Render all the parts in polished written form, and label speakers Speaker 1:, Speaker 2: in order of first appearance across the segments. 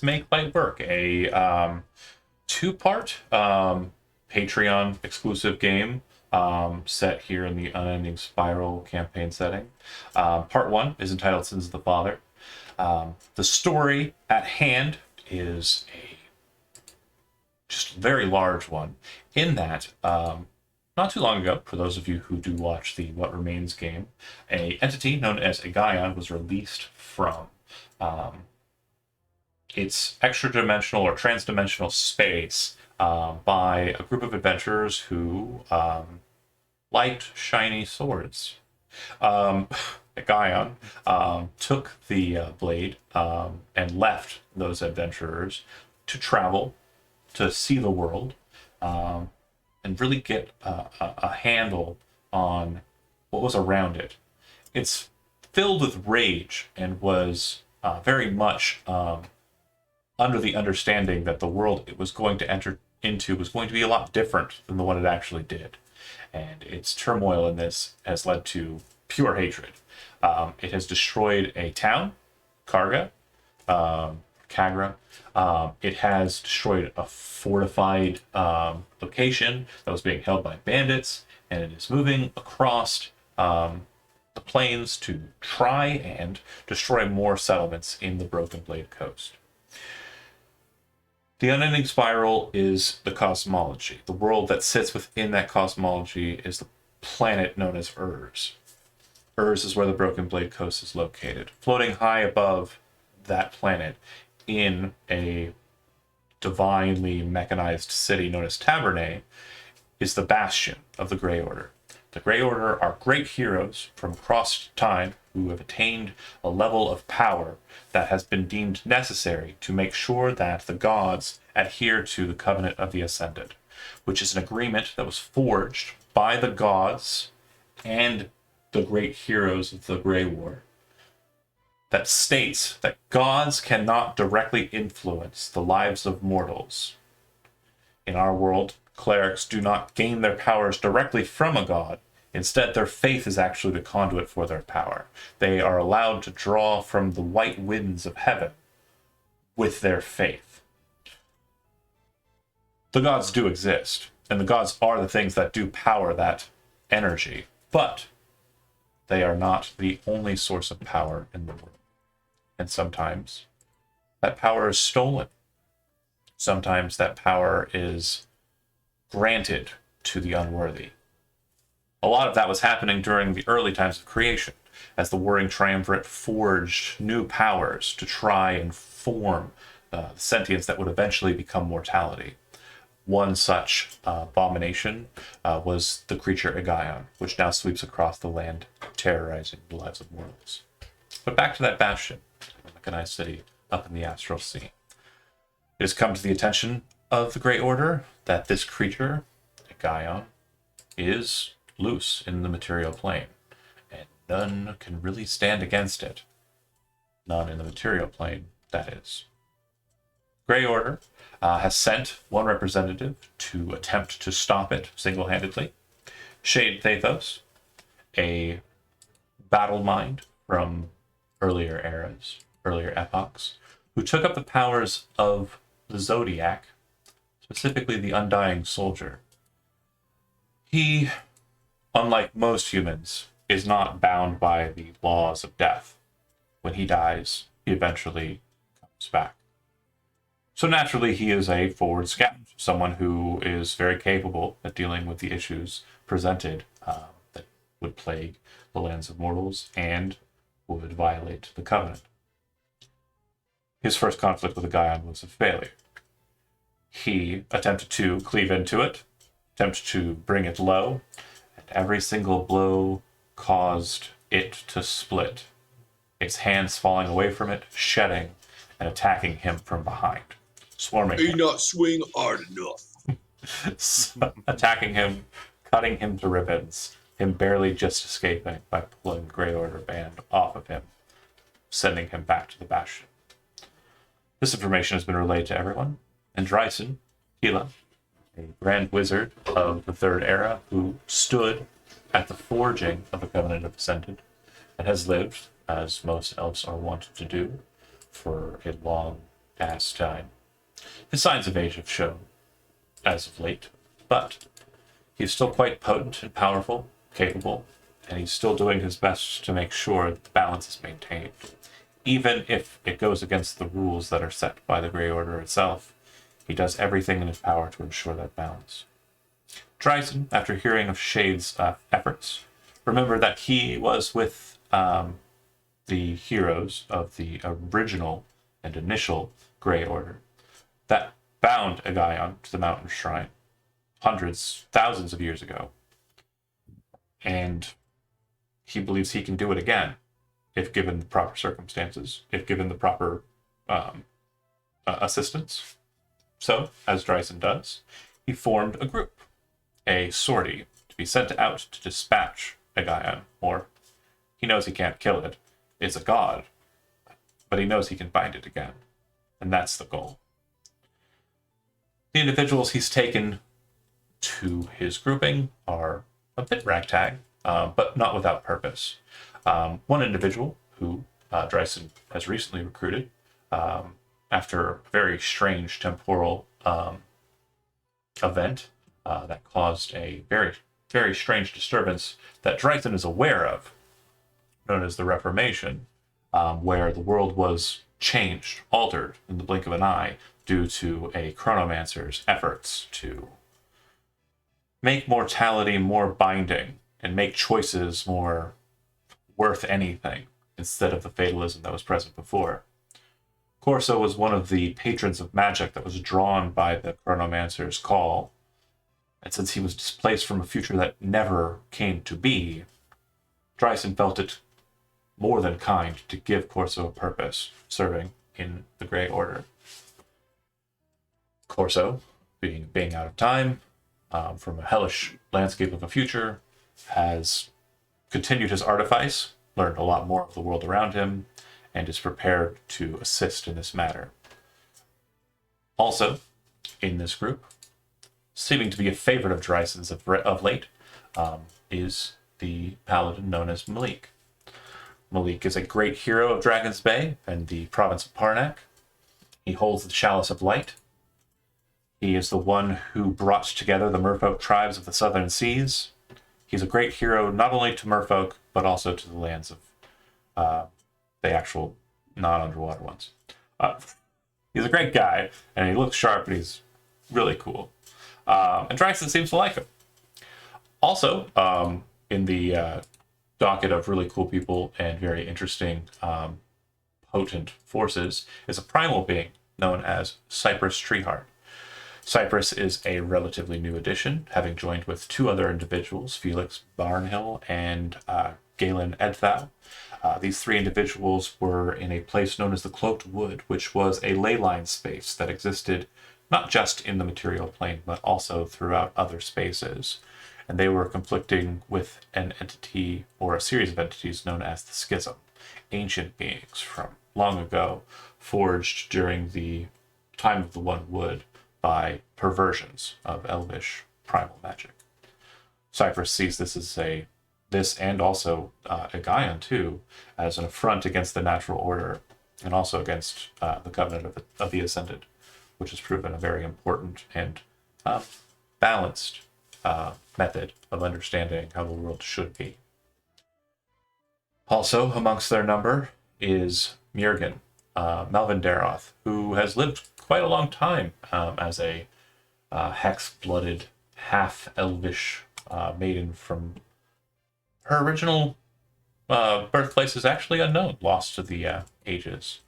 Speaker 1: Make Light Work, a two-part Patreon exclusive game set here in the Unending Spiral campaign setting. Part one is entitled Sins of the Father. The story at hand is a just very large one, in that not too long ago, for those of you who do watch the What Remains game, a entity known as a Gaia was released from its extra-dimensional or trans-dimensional space by a group of adventurers who liked shiny swords. Guion took the blade and left those adventurers to travel, to see the world, and really get a handle on what was around it. It's filled with rage and was very much under the understanding that the world it was going to enter into was going to be a lot different than the one it actually did. And its turmoil in this has led to pure hatred. It has destroyed a town, Karga, Kagra. It has destroyed a fortified location that was being held by bandits, and it is moving across the plains to try and destroy more settlements in the Broken Blade Coast. The Unending Spiral is the cosmology. The world that sits within that cosmology is the planet known as Urs. Urs is where the Broken Blade Coast is located. Floating high above that planet in a divinely mechanized city known as Tabernae is the bastion of the Grey Order. The Grey Order are great heroes from across time who have attained a level of power that has been deemed necessary to make sure that the gods adhere to the Covenant of the Ascended, which is an agreement that was forged by the gods and the great heroes of the Grey War that states that gods cannot directly influence the lives of mortals. In our world, clerics do not gain their powers directly from a god. Instead, their faith is actually the conduit for their power. They are allowed to draw from the white winds of heaven with their faith. The gods do exist, and the gods are the things that do power that energy, but they are not the only source of power in the world. And sometimes that power is stolen. Sometimes that power is granted to the unworthy. A lot of that was happening during the early times of creation, as the Warring Triumvirate forged new powers to try and form the sentience that would eventually become mortality. One such abomination was the creature Aegion, which now sweeps across the land, terrorizing the lives of mortals. But back to that bastion, the mechanized city up in the Astral Sea. It has come to the attention of the Grey Order that this creature, Aegion, is loose in the material plane, and none can really stand against it. None in the material plane, that is. Grey Order has sent one representative to attempt to stop it single-handedly. Shade Thathos, a battle mind from earlier eras, earlier epochs, who took up the powers of the Zodiac, specifically the Undying Soldier. He, unlike most humans, is not bound by the laws of death. When he dies, he eventually comes back. So naturally, he is a forward scout, someone who is very capable at dealing with the issues presented that would plague the lands of mortals and would violate the Covenant. His first conflict with the Gaia was a failure. He attempted to cleave into it, attempted to bring it low, and every single blow caused it to split, its hands falling away from it, shedding, and attacking him from behind. Swarming him.
Speaker 2: Not swing hard enough.
Speaker 1: Attacking him, cutting him to ribbons, him barely just escaping by pulling the Grey Order band off of him, sending him back to the Bastion. This information has been relayed to everyone, and Dryson, Hela, a Grand Wizard of the Third Era who stood at the forging of the Covenant of Ascended and has lived, as most elves are wont to do, for a long as time. His signs of age have shown as of late, but he's still quite potent and powerful, capable, and he's still doing his best to make sure that the balance is maintained. Even if it goes against the rules that are set by the Grey Order itself, he does everything in his power to ensure that balance. Dryson, after hearing of Shade's efforts, remembered that he was with the heroes of the original and initial Grey Order that bound Agaion to the mountain shrine hundreds, thousands of years ago. And he believes he can do it again if given the proper circumstances, if given the proper assistance. So, as Dryson does, he formed a group, a sortie, to be sent out to dispatch Agaion, or he knows he can't kill it. It's a god, but he knows he can find it again, and that's the goal. The individuals he's taken to his grouping are a bit ragtag, but not without purpose. One individual who Dryson has recently recruited after a very strange temporal event that caused a very, very strange disturbance that Dryson is aware of, known as the Reformation, where the world was changed, altered in the blink of an eye due to a chronomancer's efforts to make mortality more binding and make choices more worth anything instead of the fatalism that was present before. Corso was one of the patrons of magic that was drawn by the chronomancer's call, and since he was displaced from a future that never came to be, Dryson felt it more than kind to give Corso a purpose, serving in the Grey Order. Corso, being out of time, from a hellish landscape of a future, has continued his artifice, learned a lot more of the world around him, and is prepared to assist in this matter. Also, in this group, seeming to be a favorite of Dryson's of late, is the paladin known as Malik. Malik is a great hero of Dragon's Bay and the province of Parnak. He holds the Chalice of Light. He is the one who brought together the merfolk tribes of the Southern Seas. He's a great hero not only to merfolk, but also to the lands of the actual non-underwater ones. He's a great guy, and he looks sharp, and he's really cool. And Dryson seems to like him. Also, in the docket of really cool people and very interesting, potent forces, is a primal being known as Cypress Treeheart. Cypress is a relatively new addition, having joined with two other individuals, Felix Barnhill and Galen Edthau. These three individuals were in a place known as the Cloaked Wood, which was a ley line space that existed not just in the material plane, but also throughout other spaces. And they were conflicting with an entity, or a series of entities, known as the Schism, ancient beings from long ago, forged during the time of the One Wood by perversions of elvish primal magic. Cypress sees this as this and also Agaion too, as an affront against the natural order, and also against the covenant of the Ascended, which has proven a very important and balanced method of understanding how the world should be. Also, amongst their number is Murgen, Melvin Daroth, who has lived quite a long time as a hex-blooded, half-elvish maiden from her original birthplace is actually unknown, lost to the ages.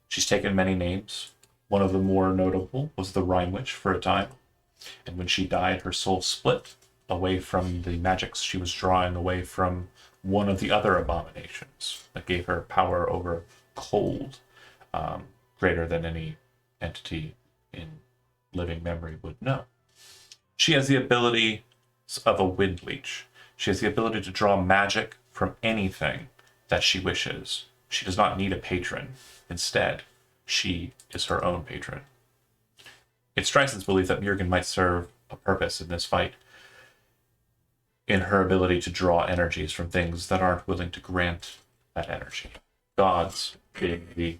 Speaker 1: She's taken many names. One of the more notable was the Rime Witch for a time, and when she died, her soul split away from the magics she was drawing away from one of the other abominations that gave her power over cold, greater than any entity in living memory would know. She has the ability of a wind leech. She has the ability to draw magic from anything that she wishes. She does not need a patron. Instead, she is her own patron. It's Dryson's belief that Murgen might serve a purpose in this fight, in her ability to draw energies from things that aren't willing to grant that energy. Gods being the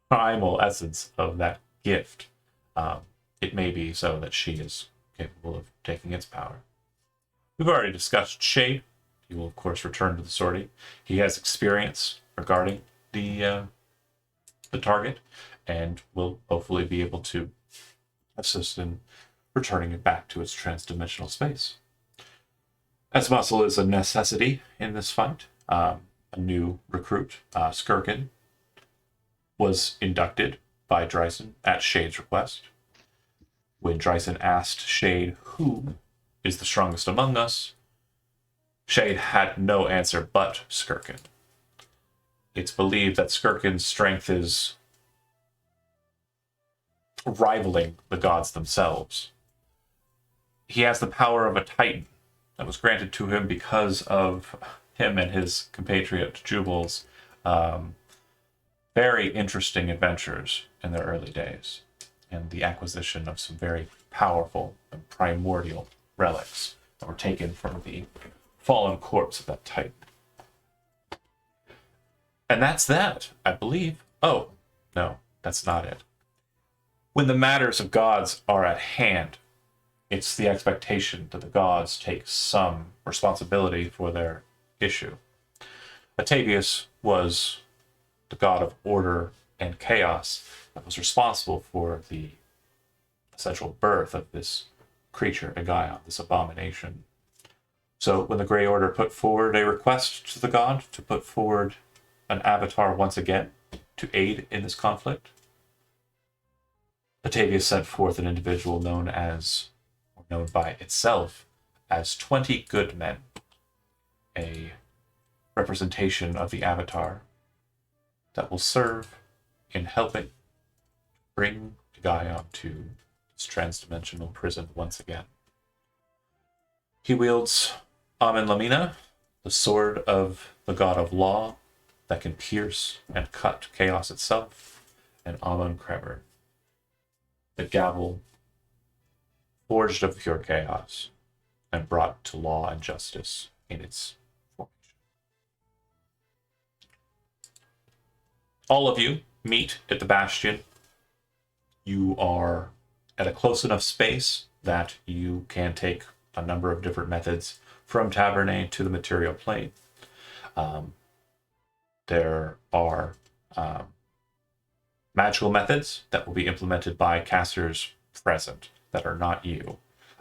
Speaker 1: primal essence of that gift, it may be so that she is capable of taking its power. We've already discussed Shade. He will, of course, return to the sortie. He has experience regarding the target, and will hopefully be able to assist in returning it back to its transdimensional space. As muscle is a necessity in this fight, a new recruit, Skirkin, was inducted by Dryson at Shade's request. When Dryson asked Shade who is the strongest among us, Shade had no answer but Skirkin. It's believed that Skirkin's strength is rivaling the gods themselves. He has the power of a Titan that was granted to him because of him and his compatriot Jubal's very interesting adventures in their early days, and the acquisition of some very powerful and primordial relics that were taken from the fallen corpse of that Titan. And that's that, I believe. Oh, no, that's not it. When the matters of gods are at hand, it's the expectation that the gods take some responsibility for their issue. Atavius was the god of order and chaos that was responsible for the essential birth of this creature, Egaion, this abomination. So when the Grey Order put forward a request to the god to put forward an avatar once again to aid in this conflict, Atavius sent forth an individual known by itself as 20 good men, a representation of the avatar that will serve in helping bring Egaion to his transdimensional prison once again. He wields Amen Lamina, the sword of the god of law that can pierce and cut chaos itself, and Amun Kremer, the gavel forged of pure chaos and brought to law and justice in its formation. All of you meet at the Bastion. You are at a close enough space that you can take a number of different methods from Tavernae to the material plane. There are magical methods that will be implemented by casters present that are not you,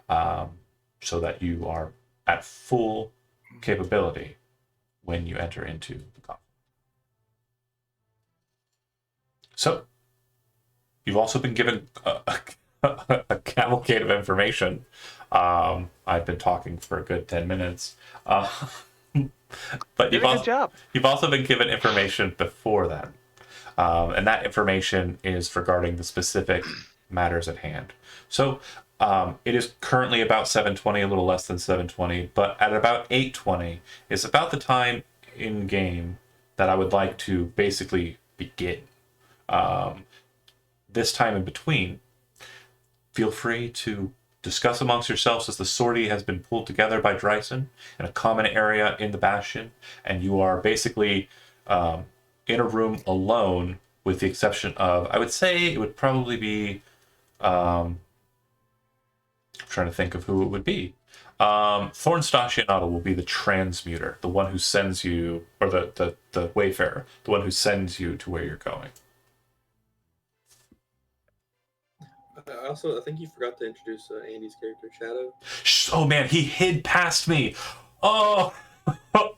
Speaker 1: so that you are at full capability when you enter into the conflict. So, you've also been given a cavalcade of information. I've been talking for a good 10 minutes. But you've also been given information before that. And that information is regarding the specific matters at hand. So it is currently about 7:20, a little less than 7:20, but at about 8:20 is about the time in game that I would like to basically begin. This time in between, feel free to discuss amongst yourselves as the sortie has been pulled together by Dryson in a common area in the Bastion, and you are basically in a room alone, with the exception of, I would say it would probably be, I'm trying to think of who it would be. Thorn Stationado will be the transmuter, the one who sends you, or the wayfarer, the one who sends you to where you're going.
Speaker 3: I think you forgot to introduce Andy's character, Shadow.
Speaker 1: Oh man, he hid past me. Oh,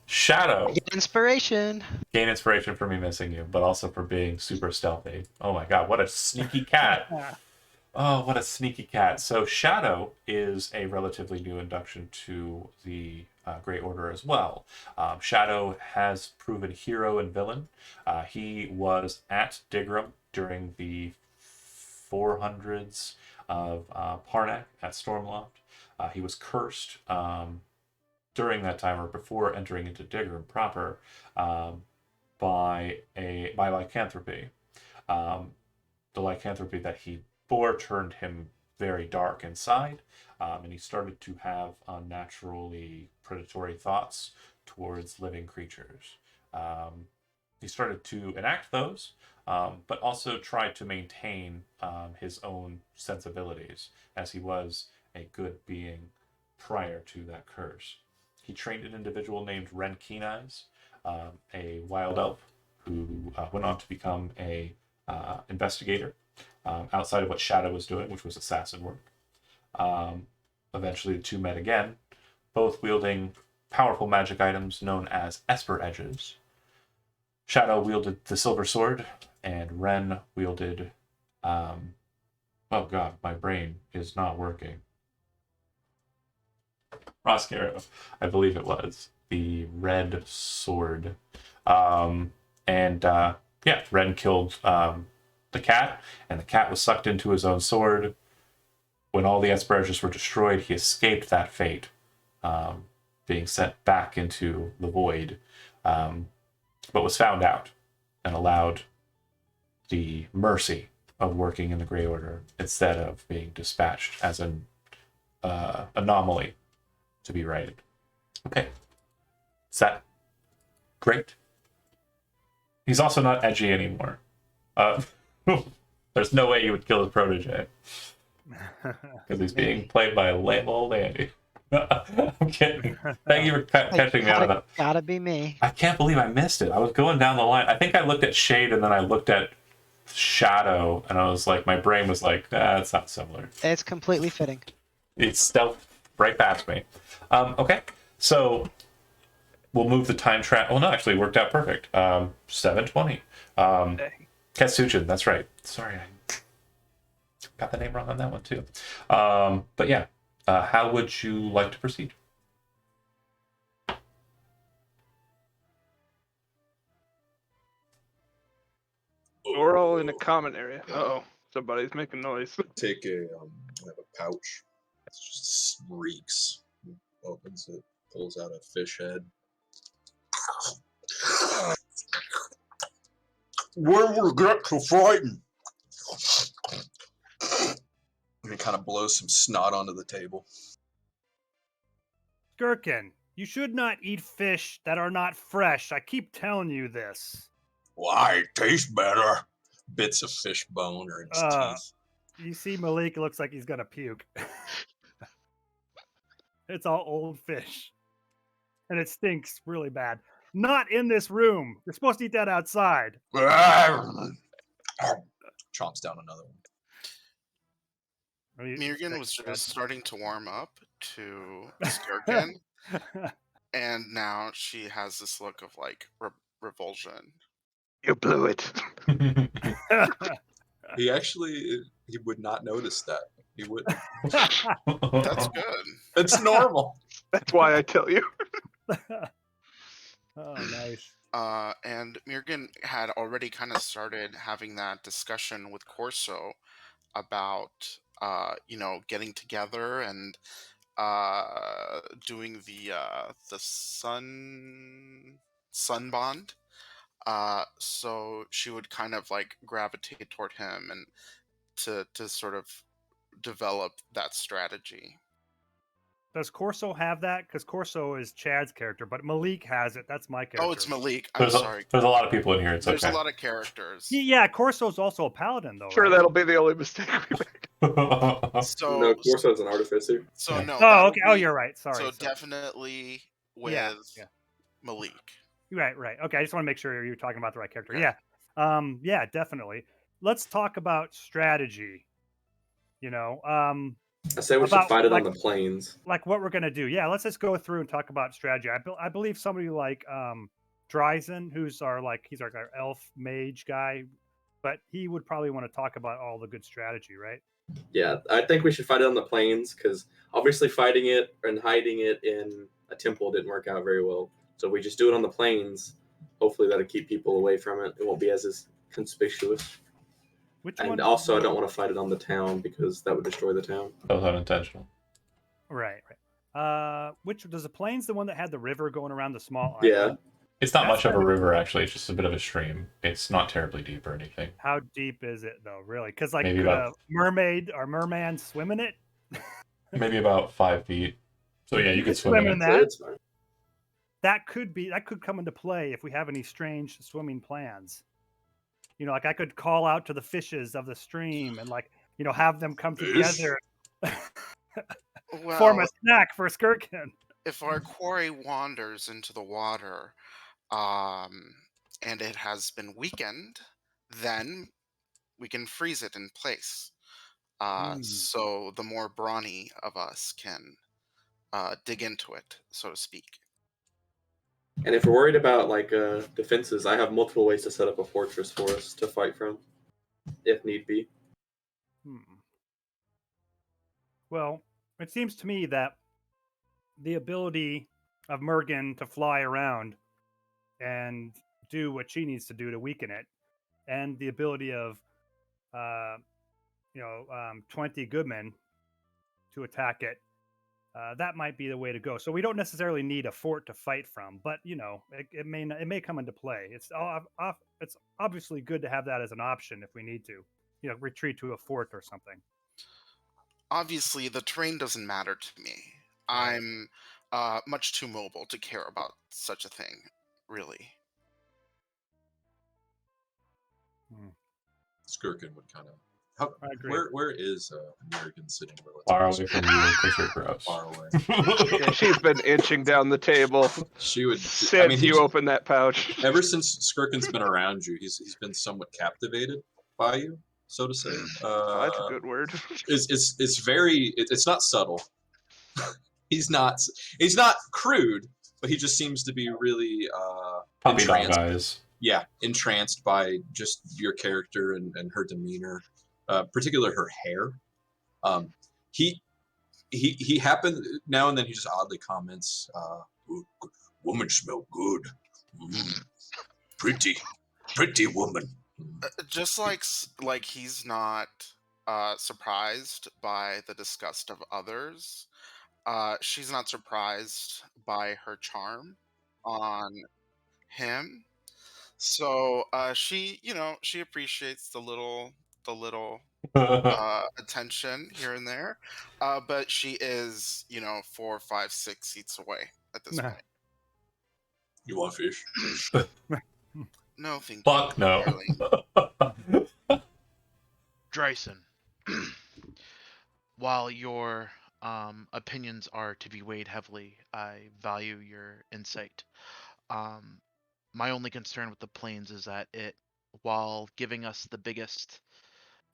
Speaker 1: Shadow.
Speaker 4: Get inspiration.
Speaker 1: Gain inspiration for me missing you, but also for being super stealthy. Oh my god, what a sneaky cat. Oh, what a sneaky cat. So Shadow is a relatively new induction to the Grey Order as well. Shadow has proven hero and villain. He was at Digram during the 400s of Parnak at Stormloft. He was cursed during that time, or before entering into Digram proper, by lycanthropy. The lycanthropy that he bore turned him very dark inside, and he started to have unnaturally predatory thoughts towards living creatures. he started to enact those, but also tried to maintain his own sensibilities, as he was a good being prior to that curse. He trained an individual named Ren Keeneyes, a wild elf who went on to become a investigator outside of what Shadow was doing, which was assassin work. Eventually, the two met again, both wielding powerful magic items known as Esper Edges. Shadow wielded the silver sword, and Ren wielded. Oh god, my brain is not working. Roscaro, I believe it was the red sword. Ren killed the cat, and the cat was sucked into his own sword. When all the Esper Edges were destroyed, he escaped that fate, being sent back into the void, but was found out and allowed the mercy of working in the Grey Order instead of being dispatched as an anomaly to be righted. Okay. Is that great? He's also not edgy anymore. There's no way you would kill his protege. Because he's being played by lame old Andy. I'm kidding. Thank you for catching me out of that.
Speaker 4: Gotta be me.
Speaker 1: I can't believe I missed it. I was going down the line. I think I looked at Shade and then I looked at Shadow, and I was like, my brain was like, it's not similar.
Speaker 4: It's completely fitting.
Speaker 1: It's stealth right past me. Okay, so we'll move the time track. Oh no, actually, it worked out perfect. 7:20. Ketsuchin, that's right. Sorry, I got the name wrong on that one too. But yeah, how would you like to proceed?
Speaker 5: We're all in a common area. Uh-oh, somebody's making noise.
Speaker 2: Take I have a pouch. It just reeks. Opens it, pulls out a fish head. Where we get to fighting? And he kind of blows some snot onto the table.
Speaker 6: Gherkin, you should not eat fish that are not fresh. I keep telling you this.
Speaker 2: Why, it tastes better. Bits of fish bone or in his teeth.
Speaker 6: You see Malik looks like he's gonna puke. It's all old fish. And it stinks really bad. Not in this room. You're supposed to eat that outside.
Speaker 2: Chomps down another one.
Speaker 7: Mirgan was just starting to warm up to Skirkin, and now she has this look of like revulsion.
Speaker 5: You blew it.
Speaker 2: He would not notice that. He wouldn't.
Speaker 7: That's good.
Speaker 2: It's normal.
Speaker 5: That's why I tell you.
Speaker 6: Oh, nice.
Speaker 7: And Mirgan had already kind of started having that discussion with Corso about, getting together and doing the sun bond. So she would kind of like gravitate toward him and to sort of develop that strategy.
Speaker 6: Does Corso have that? Because Corso is Chad's character, but Malik has it. That's my character.
Speaker 7: Oh, it's Malik. I'm sorry.
Speaker 1: There's a lot of people in here.
Speaker 7: There's
Speaker 1: okay.
Speaker 7: a lot of characters.
Speaker 6: Yeah, Corso's also a paladin, though.
Speaker 5: Sure,
Speaker 6: right?
Speaker 5: that'll be the only mistake we make.
Speaker 7: So
Speaker 3: No, Corso's an artificer.
Speaker 7: So no.
Speaker 6: Oh, okay. Oh, you're right. Sorry.
Speaker 7: So definitely with Malik.
Speaker 6: Right. Okay, I just want to make sure you're talking about the right character.
Speaker 7: Yeah.
Speaker 6: Yeah, definitely. Let's talk about strategy.
Speaker 3: I say we should fight it on the plains.
Speaker 6: Like what we're gonna do. Yeah, let's just go through and talk about strategy. I believe somebody like Dryzen, he's our elf mage guy, but he would probably want to talk about all the good strategy, right?
Speaker 3: Yeah, I think we should fight it on the plains because obviously fighting it and hiding it in a temple didn't work out very well. So we just do it on the plains. Hopefully that'll keep people away from it. It won't be as conspicuous. And also, I don't want to fight it on the town because that would destroy the town.
Speaker 1: That was unintentional.
Speaker 6: Right. Which does the plains the one that had the river going around the small island?
Speaker 3: Yeah.
Speaker 1: It's not much of a river, actually. It's just a bit of a stream. It's not terribly deep or anything.
Speaker 6: How deep is it, though, really? Because, like,
Speaker 1: Maybe
Speaker 6: merman swim in it?
Speaker 1: Maybe about 5 feet. So, yeah, you could swim in
Speaker 6: that. that could come into play if we have any strange swimming plans. You know, like I could call out to the fishes of the stream and like, you know, have them come together, form a
Speaker 7: Well,
Speaker 6: snack for Skirkin.
Speaker 7: if our quarry wanders into the water, um, and it has been weakened, then we can freeze it in place. So the more brawny of us can dig into it, so to speak.
Speaker 3: And if we're worried about like defenses, I have multiple ways to set up a fortress for us to fight from, if need be.
Speaker 6: Well, it seems to me that the ability of Mergen to fly around and do what she needs to do to weaken it, and the ability of, 20 Goodmen to attack it, that might be the way to go. So we don't necessarily need a fort to fight from, but you know, it may come into play. It's obviously good to have that as an option if we need to, you know, retreat to a fort or something.
Speaker 7: Obviously, the terrain doesn't matter to me. I'm much too mobile to care about such a thing, really.
Speaker 2: Skirkin would kind of.
Speaker 6: I agree.
Speaker 2: Where is American sitting relatively?
Speaker 1: Far away from you because you're gross.
Speaker 2: Far away.
Speaker 5: Yeah, she's been inching down the table
Speaker 2: She would.
Speaker 5: since you opened that pouch.
Speaker 2: Ever since Skirkin's been around you, he's been somewhat captivated by you, so to say.
Speaker 5: That's a good word.
Speaker 2: It's very. It's not subtle. He's not crude, but he just seems to be really
Speaker 1: Puppy dog
Speaker 2: entranced.
Speaker 1: eyes.
Speaker 2: Yeah, entranced by just your character and her demeanor, particularly her hair. He happened now and then. He just oddly comments, "Woman smell good, pretty woman."
Speaker 7: Just like he's not surprised by the disgust of others. She's not surprised by her charm on him. So she appreciates the little attention here and there, but she is 4, 5, 6 seats away at this point.
Speaker 2: You want fish?
Speaker 7: No, thank
Speaker 1: Fuck
Speaker 7: you.
Speaker 1: no.
Speaker 7: Darling.
Speaker 8: Dryson, while your opinions are to be weighed heavily, I value your insight. My only concern with the planes is that while giving us the biggest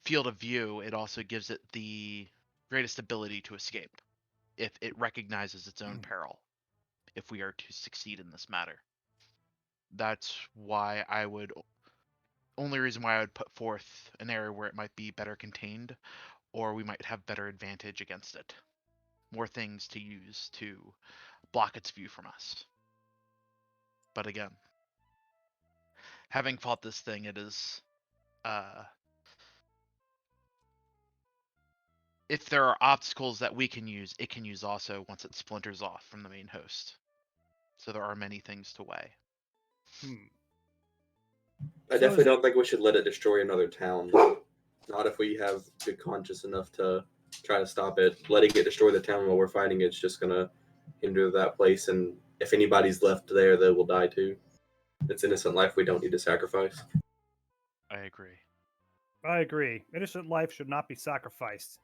Speaker 8: field of view, it also gives it the greatest ability to escape if it recognizes its own peril, if we are to succeed in this matter. That's why only reason why I would put forth an area where it might be better contained, or we might have better advantage against it. More things to use to block its view from us. But again, having fought this thing, it is if there are obstacles that we can use, it can use also once it splinters off from the main host. So there are many things to weigh.
Speaker 3: I definitely don't think we should let it destroy another town. Not if we have good conscience enough to try to stop it. Letting it destroy the town while we're fighting it's just gonna hinder that place, and if anybody's left there, they will die too. It's innocent life we don't need to sacrifice.
Speaker 8: I agree.
Speaker 6: I agree. Innocent life should not be sacrificed.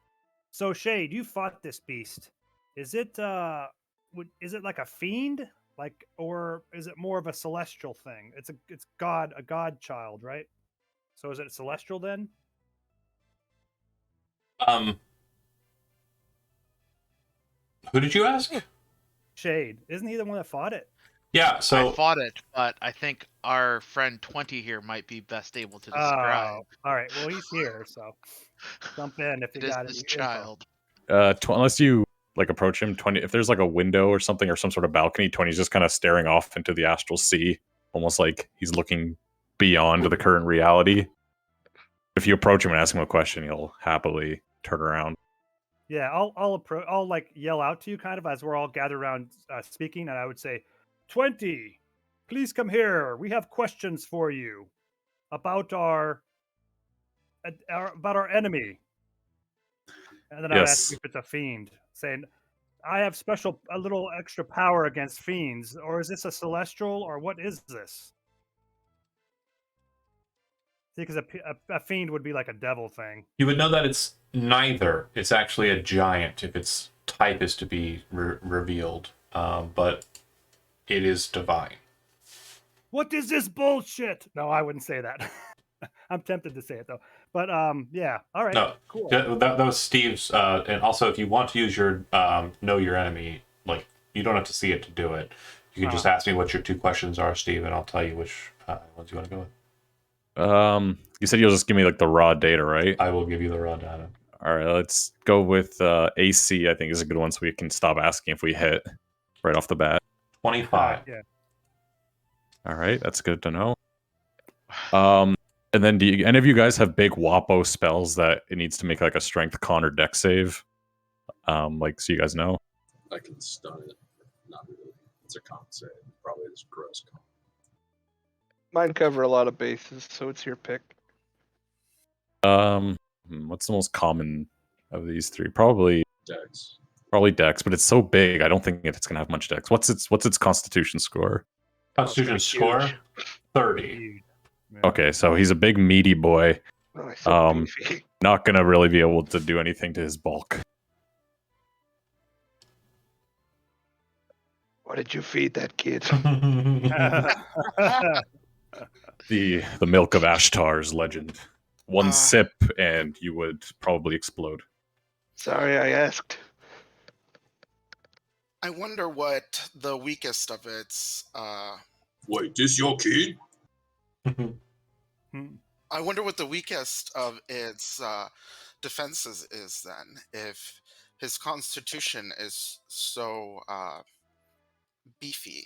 Speaker 6: So Shade, you fought this beast. Is it like a fiend? Like, or is it more of a celestial thing? It's a god child, right? So is it celestial then?
Speaker 1: Who did you ask?
Speaker 6: Shade. Isn't he the one that fought it?
Speaker 1: Yeah, so
Speaker 8: I fought it, but I think our friend 20 here might be best able to describe.
Speaker 6: All right. Well, he's here, so jump in if you
Speaker 8: It is
Speaker 6: got
Speaker 8: this
Speaker 6: any
Speaker 8: child.
Speaker 9: Unless you like approach him, 20. If there's like a window or something or some sort of balcony, 20's just kind of staring off into the astral sea, almost like he's looking beyond the current reality. If you approach him and ask him a question, he'll happily turn around.
Speaker 6: Yeah, I'll like yell out to you kind of as we're all gathered around speaking, and I would say, 20, please come here. We have questions for you about our enemy. And then I would ask
Speaker 9: Yes.
Speaker 6: if it's a fiend, saying, I have a little extra power against fiends, or is this a celestial, or what is this? Because a fiend would be like a devil thing.
Speaker 1: You would know that it's neither. It's actually a giant if its type is to be revealed, but it is divine.
Speaker 6: What is this bullshit? No, I wouldn't say that. I'm tempted to say it though. But yeah. All right.
Speaker 1: No,
Speaker 6: Cool.
Speaker 1: that was Steve's. And also, if you want to use your know your enemy, like you don't have to see it to do it. You can just ask me what your 2 questions are, Steve, and I'll tell you which ones you want to go with.
Speaker 9: You said you'll just give me like the raw data, right?
Speaker 1: I will give you the raw data.
Speaker 9: All right, let's go with AC. I think is a good one, so we can stop asking if we hit right off the bat.
Speaker 1: 25.
Speaker 6: Yeah.
Speaker 9: All right, that's good to know. And then do any of you guys have big WAPO spells that it needs to make like a strength con or dex save? Like, so you guys know.
Speaker 2: I can stun it. Not really. It's a con save. Probably this gross con.
Speaker 5: Mine cover a lot of bases, so it's your pick.
Speaker 9: What's the most common of these 3? Probably
Speaker 2: Dex.
Speaker 9: Probably dex, but it's so big. I don't think it's gonna have much dex. What's its constitution score?
Speaker 1: Constitution score 30.
Speaker 6: Huge. Yeah.
Speaker 9: Okay, so he's a big meaty boy.
Speaker 5: Oh, he's so beefy.
Speaker 9: Not gonna really be able to do anything to his bulk.
Speaker 5: What did you feed that kid?
Speaker 9: The milk of Ashtar's legend. One sip and you would probably explode.
Speaker 5: Sorry, I asked.
Speaker 7: I wonder what the weakest of its.
Speaker 2: Wait, this your kid?
Speaker 7: I wonder what the weakest of its defenses is then. If his constitution is so beefy.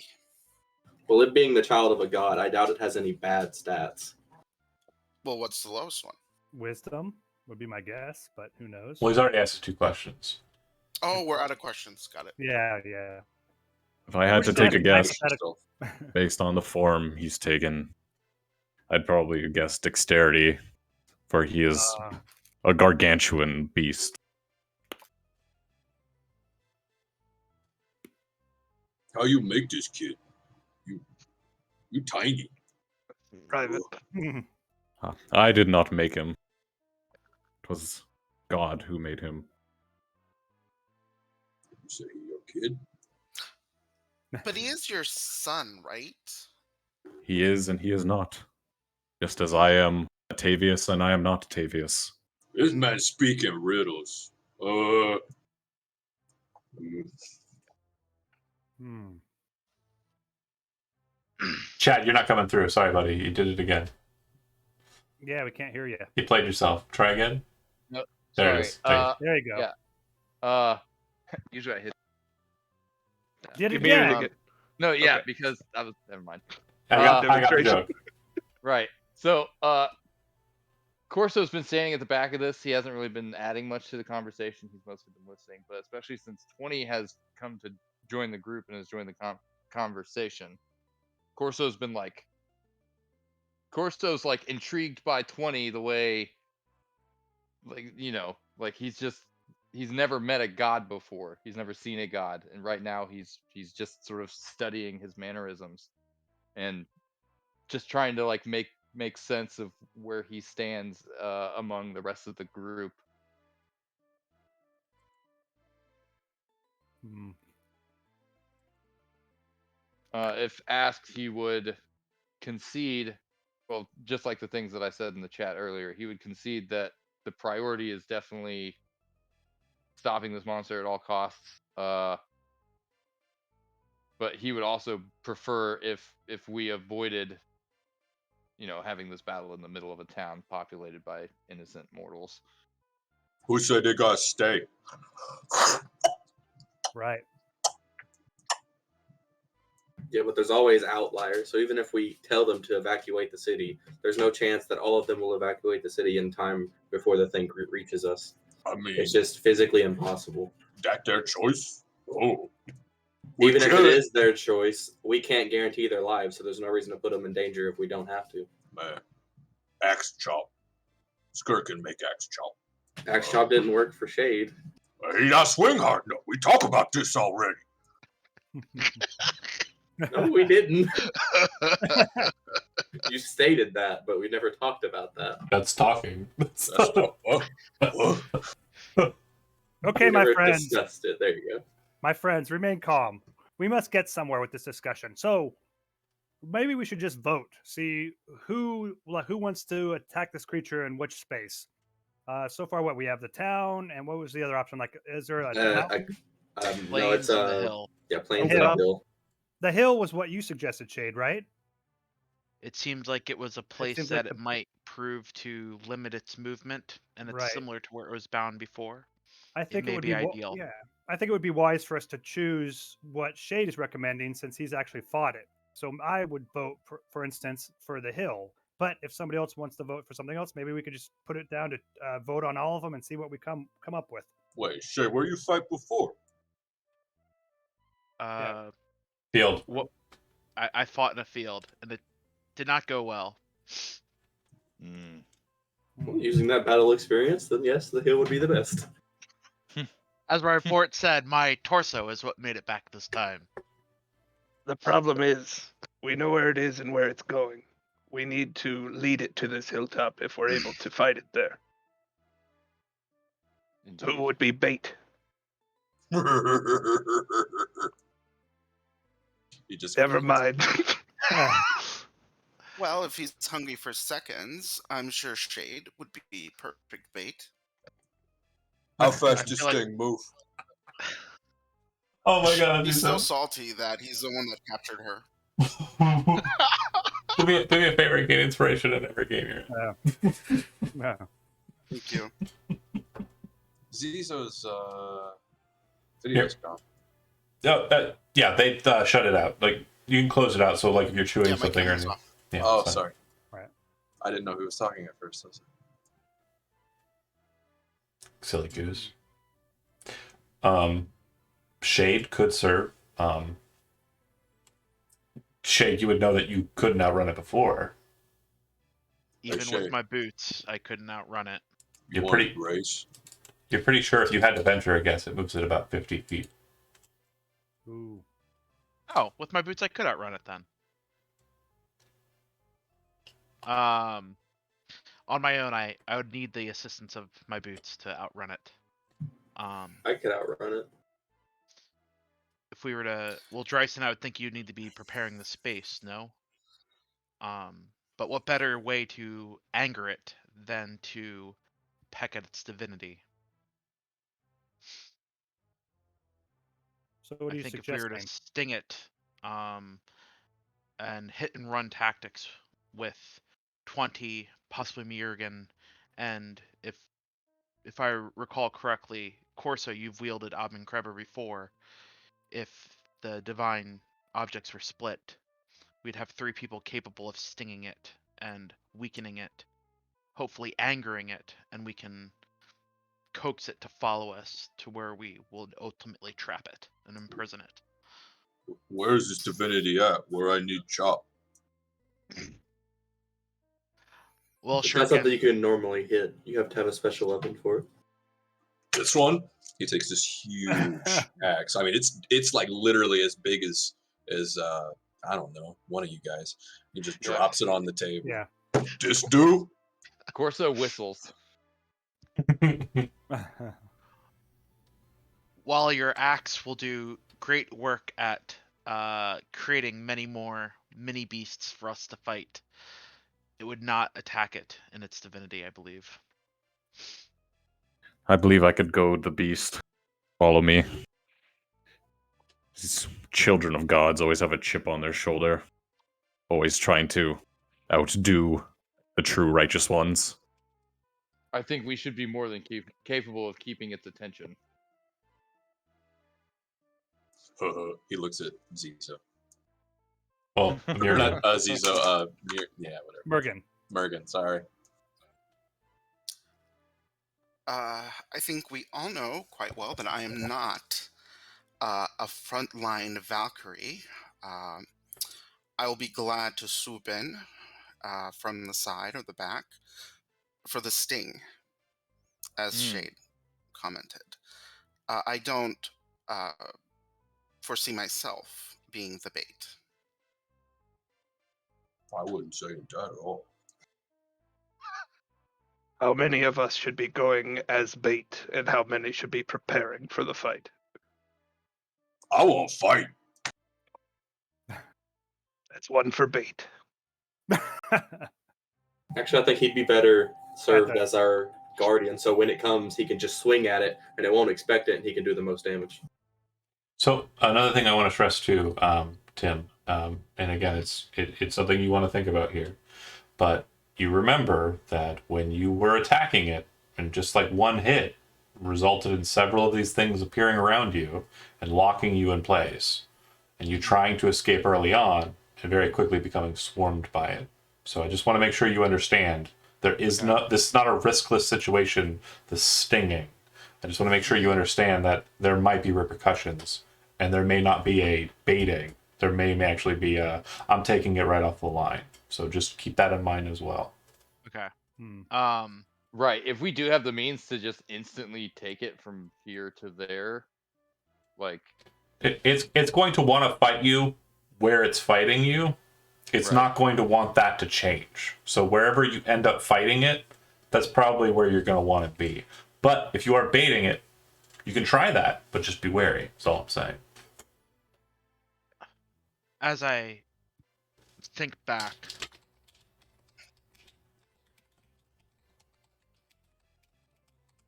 Speaker 3: Well, it being the child of a god, I doubt it has any bad stats.
Speaker 7: Well, what's the lowest one?
Speaker 6: Wisdom would be my guess, but who knows?
Speaker 1: Well, he's already asked 2 questions.
Speaker 7: Oh, we're out of questions. Got it.
Speaker 6: Yeah.
Speaker 9: If I had to
Speaker 6: We're
Speaker 9: take a
Speaker 6: just
Speaker 9: guess
Speaker 6: hypothetical.
Speaker 9: based on the form he's taken, I'd probably guess dexterity, for he is a gargantuan beast.
Speaker 2: How you make this kid? You tiny.
Speaker 5: Private.
Speaker 9: I did not make him. It was God who made him.
Speaker 2: You say he your kid?
Speaker 7: But he is your son, right?
Speaker 9: He is and he is not. Just as I am Atavius and I am not Atavius.
Speaker 2: This man speaking riddles.
Speaker 1: Chad, you're not coming through. Sorry, buddy. You did it again.
Speaker 6: Yeah, we can't hear you.
Speaker 1: You played yourself. Try again.
Speaker 10: No,
Speaker 1: There
Speaker 10: sorry.
Speaker 1: it is. There
Speaker 6: There you go.
Speaker 10: Yeah. Usually I hit.
Speaker 6: Did it
Speaker 5: Give me a
Speaker 6: again.
Speaker 5: ticket.
Speaker 10: No, yeah,
Speaker 5: Okay.
Speaker 10: because I was. Never mind.
Speaker 1: I got the
Speaker 5: demonstration.
Speaker 1: joke.
Speaker 10: Right. So, Corso's been standing at the back of this. He hasn't really been adding much to the conversation. He's mostly been listening, but especially since 20 has come to join the group and has joined the conversation, Corso's been like intrigued by 20 the way, like, you know, like he's never met a god before. He's never seen a god, and right now he's just sort of studying his mannerisms and just trying to like make sense of where he stands among the rest of the group. If asked, he would concede, well, just like the things that I said in the chat earlier, he would concede that the priority is definitely stopping this monster at all costs. But he would also prefer if we avoided, you know, having this battle in the middle of a town populated by innocent mortals.
Speaker 2: Who said they gotta stay?
Speaker 6: Right.
Speaker 3: Yeah, but there's always outliers. So even if we tell them to evacuate the city, there's no chance that all of them will evacuate the city in time before the thing reaches us.
Speaker 2: I mean,
Speaker 3: It's just physically impossible.
Speaker 2: that their choice? Oh.
Speaker 3: Even if it is their choice, we can't guarantee their lives, so there's no reason to put them in danger if we don't have to.
Speaker 2: Man, axe chop. Skir can make axe chop.
Speaker 3: Axe chop didn't work for Shade.
Speaker 2: He not swing hard no. We talk about this already.
Speaker 3: No, we didn't. You stated that, but we never talked about that.
Speaker 1: That's talking.
Speaker 2: That's what?
Speaker 6: Okay,
Speaker 3: We
Speaker 6: my
Speaker 3: never
Speaker 6: friends.
Speaker 3: discussed it. There you go.
Speaker 6: My friends, remain calm. We must get somewhere with this discussion. So maybe we should just vote. See who wants to attack this creature in which space. So far, what we have the town, and what was the other option? Like, is there a mountain?
Speaker 3: No, it's
Speaker 8: Plains and the hill.
Speaker 3: Yeah, plains
Speaker 6: Hill.
Speaker 3: and hill.
Speaker 6: The hill was what you suggested, Shade, right?
Speaker 8: It seemed like it was a place
Speaker 6: seems
Speaker 8: that
Speaker 6: like
Speaker 8: it might prove to limit its movement, and it's
Speaker 6: Right.
Speaker 8: similar to where it was bound before.
Speaker 6: I think it
Speaker 8: may
Speaker 6: would
Speaker 8: be
Speaker 6: be
Speaker 8: ideal.
Speaker 6: Yeah, I think it would be wise for us to choose what Shade is recommending since he's actually fought it. So I would vote, for instance, for the hill. But if somebody else wants to vote for something else, maybe we could just put it down to vote on all of them and see what we come up with.
Speaker 2: Wait, Shay, where you fight before?
Speaker 1: Field.
Speaker 8: What? I fought in a field, and it did not go well.
Speaker 3: Well, using that battle experience, then yes, the hill would be the best.
Speaker 8: As my report said, my torso is what made it back this time.
Speaker 5: The problem is, we know where it is and where it's going. We need to lead it to this hilltop if we're able to fight it there.
Speaker 10: Indeed.
Speaker 5: Who would be bait?
Speaker 2: You just
Speaker 5: Never mind.
Speaker 7: Well, if he's hungry for seconds, I'm sure Shade would be perfect bait.
Speaker 2: How fast does
Speaker 8: feel like-
Speaker 2: Sting move?
Speaker 1: Oh my god,
Speaker 7: He's
Speaker 1: he's
Speaker 7: so salty that he's the one that captured her.
Speaker 1: do me a favor and get inspiration in every game you're in.
Speaker 6: Yeah.
Speaker 7: Thank you.
Speaker 2: Zizo's video's gone.
Speaker 1: Oh, yeah, they shut it out. Like you can close it out. So like if you're chewing
Speaker 7: Yeah, my
Speaker 1: something or
Speaker 7: camera's
Speaker 1: anything.
Speaker 7: off.
Speaker 1: Yeah,
Speaker 2: Oh,
Speaker 1: it's fine.
Speaker 2: sorry.
Speaker 6: Right.
Speaker 2: I didn't know who was talking at first. I was
Speaker 1: Silly goose. Shade could serve. Shade, you would know that you couldn't outrun it before.
Speaker 8: Even
Speaker 2: Shade.
Speaker 8: with my boots, I couldn't outrun it.
Speaker 1: You're
Speaker 2: like,
Speaker 1: pretty.
Speaker 2: race.
Speaker 1: You're pretty sure if you had to venture a guess, it moves at about 50 feet.
Speaker 6: Ooh.
Speaker 8: Oh, with my boots, I could outrun it then. On my own, I would need the assistance of my boots to outrun it.
Speaker 3: I could outrun it.
Speaker 8: If we were to, well, Dryson, I would think you'd need to be preparing the space, no? But what better way to anger it than to peck at its divinity?
Speaker 6: So what do
Speaker 8: I
Speaker 6: you
Speaker 8: think
Speaker 6: suggest?
Speaker 8: if we were to sting it, and hit and run tactics with 20, possibly Murgan, and if I recall correctly, Corso, you've wielded Abenkreber before. If the divine objects were split, we'd have 3 people capable of stinging it and weakening it, hopefully angering it, and we can coax it to follow us to where we will ultimately trap it and imprison it.
Speaker 2: Where's this divinity at? Where I need chop.
Speaker 8: Well,
Speaker 3: It's
Speaker 8: sure.
Speaker 3: not something you can normally hit. You have to have a special weapon for it.
Speaker 2: This one, he takes this huge axe. I mean, it's like literally as big as I don't know, one of you guys. He just
Speaker 10: Yeah.
Speaker 2: drops it on the table.
Speaker 6: Yeah.
Speaker 2: This do?
Speaker 10: Corso whistles.
Speaker 8: While your axe will do great work at creating many more mini beasts for us to fight, it would not attack it in its divinity, I believe.
Speaker 9: I believe I could goad the beast. Follow me. These children of gods always have a chip on their shoulder. Always trying to outdo the true righteous ones.
Speaker 10: I think we should be more than capable of keeping its attention.
Speaker 2: He looks at Zizo.
Speaker 1: Well,
Speaker 2: Or
Speaker 1: Murgan.
Speaker 2: not Zizo, yeah, whatever.
Speaker 6: Mergen.
Speaker 2: Mergen, sorry.
Speaker 7: I think we all know quite well that I am not a frontline Valkyrie. I will be glad to swoop in from the side or the back for the sting, as Shade commented. I don't foresee myself being the bait.
Speaker 2: I wouldn't say that at all.
Speaker 5: How many of us should be going as bait, and how many should be preparing for the fight?
Speaker 2: I won't fight.
Speaker 5: That's one for bait.
Speaker 3: Actually, I think he'd be better served as our guardian. So when it comes, he can just swing at it, and it won't expect it, and he can do the most damage.
Speaker 1: So another thing I want to stress too, Tim, and again, it's something you want to think about here, but you remember that when you were attacking it, and just like one hit resulted in several of these things appearing around you and locking you in place, and you trying to escape early on and very quickly becoming swarmed by it. So I just want to make sure you understand this is not a riskless situation, the stinging. I just want to make sure you understand that there might be repercussions, and there may not be a baiting. There may actually be I'm taking it right off the line. So just keep that in mind as well.
Speaker 8: Okay.
Speaker 10: Right. If we do have the means to just instantly take it from here to there, like
Speaker 1: it's going to want to fight you where it's fighting you. It's not going to want that to change. So wherever you end up fighting it, that's probably where you're going to want to be. But if you are baiting it, you can try that, but just be wary. That's all I'm saying.
Speaker 8: As I think back,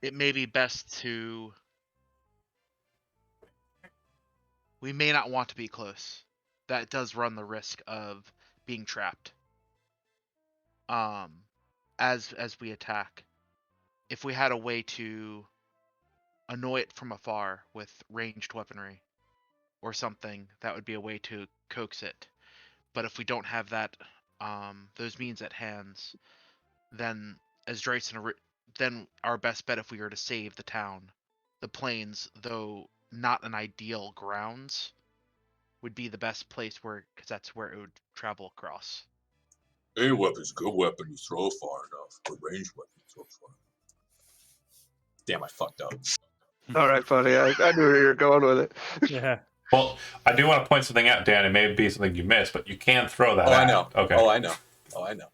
Speaker 8: it may be best to... We may not want to be close. That does run the risk of being trapped. As we attack. If we had a way to annoy it from afar with ranged weaponry or something, that would be a way to coax it. But if we don't have that, those means at hands, then as Drayson, then our best bet if we were to save the town, the plains, though not an ideal grounds, would be the best place where, because that's where it would travel across.
Speaker 2: Any weapon's a good weapon you throw far enough. A ranged weapon you throw far. Damn, I fucked up.
Speaker 5: All right, buddy. I knew where you were going with it.
Speaker 6: Yeah.
Speaker 1: Well, I do want to point something out, Dan. It may be something you missed, but you can throw that.
Speaker 2: Oh,
Speaker 1: out.
Speaker 2: I know.
Speaker 1: Okay.
Speaker 2: Oh, I know.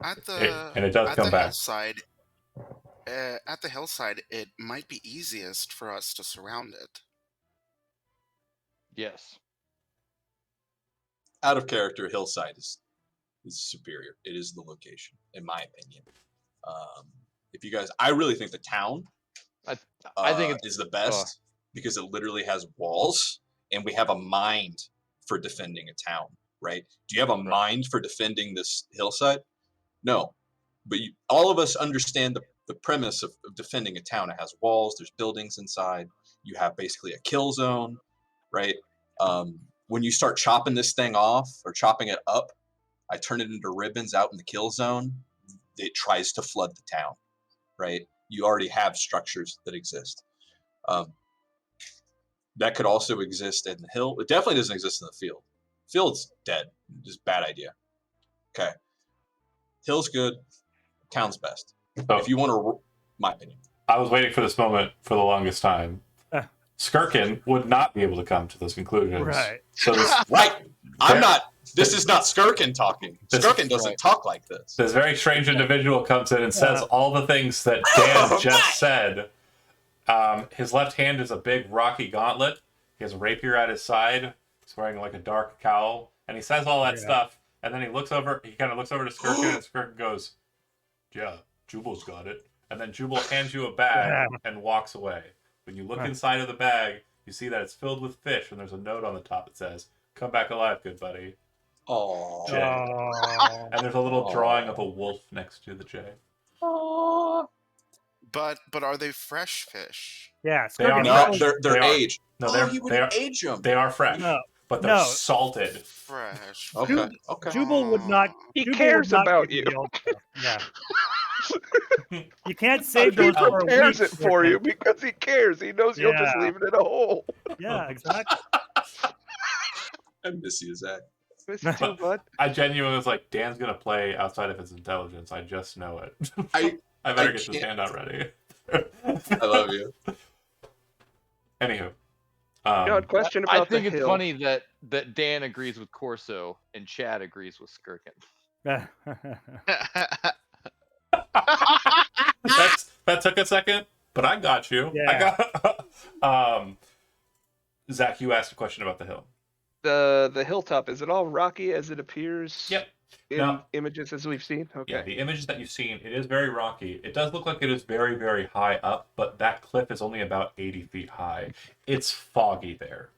Speaker 7: At the
Speaker 1: And it does
Speaker 7: at
Speaker 1: come
Speaker 7: the
Speaker 1: back.
Speaker 7: hillside, at the hillside, it might be easiest for us to surround it.
Speaker 10: yes.
Speaker 2: Out of character, hillside is superior. It is the location, in my opinion. If you guys, I really think the town
Speaker 10: I think it's
Speaker 2: is the best because it literally has walls, and we have a mind for defending a town, right? Do you have a mind for defending this hillside? No. But all of us understand the premise of defending a town. It has walls, there's buildings inside, you have basically a kill zone, right? When you start chopping this thing off or chopping it up, I turn it into ribbons out in the kill zone, it tries to flood the town, right? You already have structures that exist. That could also exist in the hill. It definitely doesn't exist in the field. Field's dead. Just bad idea. Okay. Hill's good. Town's best.
Speaker 1: So,
Speaker 2: if you want to, my opinion.
Speaker 1: I was waiting for this moment for the longest time. Skirkin would not be able to come to those conclusions.
Speaker 6: Right.
Speaker 1: So this,
Speaker 2: Right. I'm not. This is not Skirkin talking. Skirkin doesn't talk like this.
Speaker 1: This very strange individual comes in and says all the things that Dan just said. His left hand is a big rocky gauntlet. He has a rapier at his side. He's wearing like a dark cowl, and he says all that stuff. And then he looks over. He kind of looks over to Skirkin, and Skirkin goes, "Yeah, Jubal's got it." And then Jubal hands you a bag and walks away. When you look inside of the bag, you see that it's filled with fish, and there's a note on the top that says, "Come back alive, good buddy."
Speaker 2: Oh.
Speaker 1: J. And there's a little drawing of a wolf next to the J.
Speaker 7: But are they fresh fish?
Speaker 6: Yeah,
Speaker 1: They are
Speaker 2: No,
Speaker 1: fresh.
Speaker 2: they're aged.
Speaker 1: No,
Speaker 2: He wouldn't age them.
Speaker 1: They are fresh, but they're
Speaker 6: No.
Speaker 1: salted.
Speaker 7: Fresh.
Speaker 2: Okay.
Speaker 6: Jubal would not.
Speaker 5: He
Speaker 6: Jubal
Speaker 5: cares
Speaker 6: would not
Speaker 5: about
Speaker 6: give
Speaker 5: you.
Speaker 6: the old stuff. Yeah. You can't save
Speaker 5: He
Speaker 6: those for a
Speaker 5: prepares
Speaker 6: week.
Speaker 5: it for you because he cares. He knows you'll just
Speaker 6: Yeah.
Speaker 5: leave it in a hole.
Speaker 6: Yeah, exactly.
Speaker 2: I miss you, Zach.
Speaker 5: Miss you too, bud.
Speaker 1: I genuinely was like, Dan's gonna play outside of his intelligence. I just know it.
Speaker 2: I
Speaker 1: better
Speaker 2: I
Speaker 1: get this
Speaker 2: can't-
Speaker 1: handout ready.
Speaker 2: I love you.
Speaker 1: Anywho,
Speaker 5: God, question
Speaker 10: I
Speaker 5: about
Speaker 10: think
Speaker 5: the
Speaker 10: it's
Speaker 5: hill.
Speaker 10: funny that Dan agrees with Corso and Chad agrees with Skirkin.
Speaker 1: that took a second, but I got you. I got. Zach, you asked a question about the hill.
Speaker 5: The hilltop, is it all rocky as it appears?
Speaker 1: Yep.
Speaker 5: In
Speaker 1: Now-
Speaker 5: images as we've seen? Okay.
Speaker 1: Yeah, the images that you've seen, it is very rocky. It does look like it is very, very high up, but that cliff is only about 80 feet high. It's foggy there.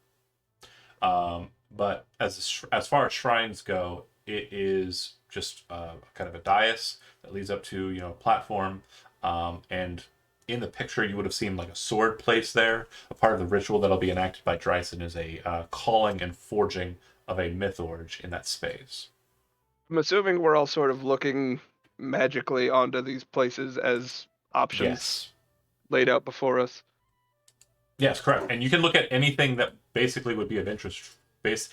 Speaker 1: But as far as shrines go, it is just kind of a dais that leads up to a platform, and in the picture you would have seen like a sword placed there. A part of the ritual that'll be enacted by Dryson is a calling and forging of a mythorge in that space.
Speaker 5: I'm assuming we're all sort of looking magically onto these places as options
Speaker 1: Yes.
Speaker 5: laid out before us.
Speaker 1: Yes, correct. And you can look at anything that basically would be of interest based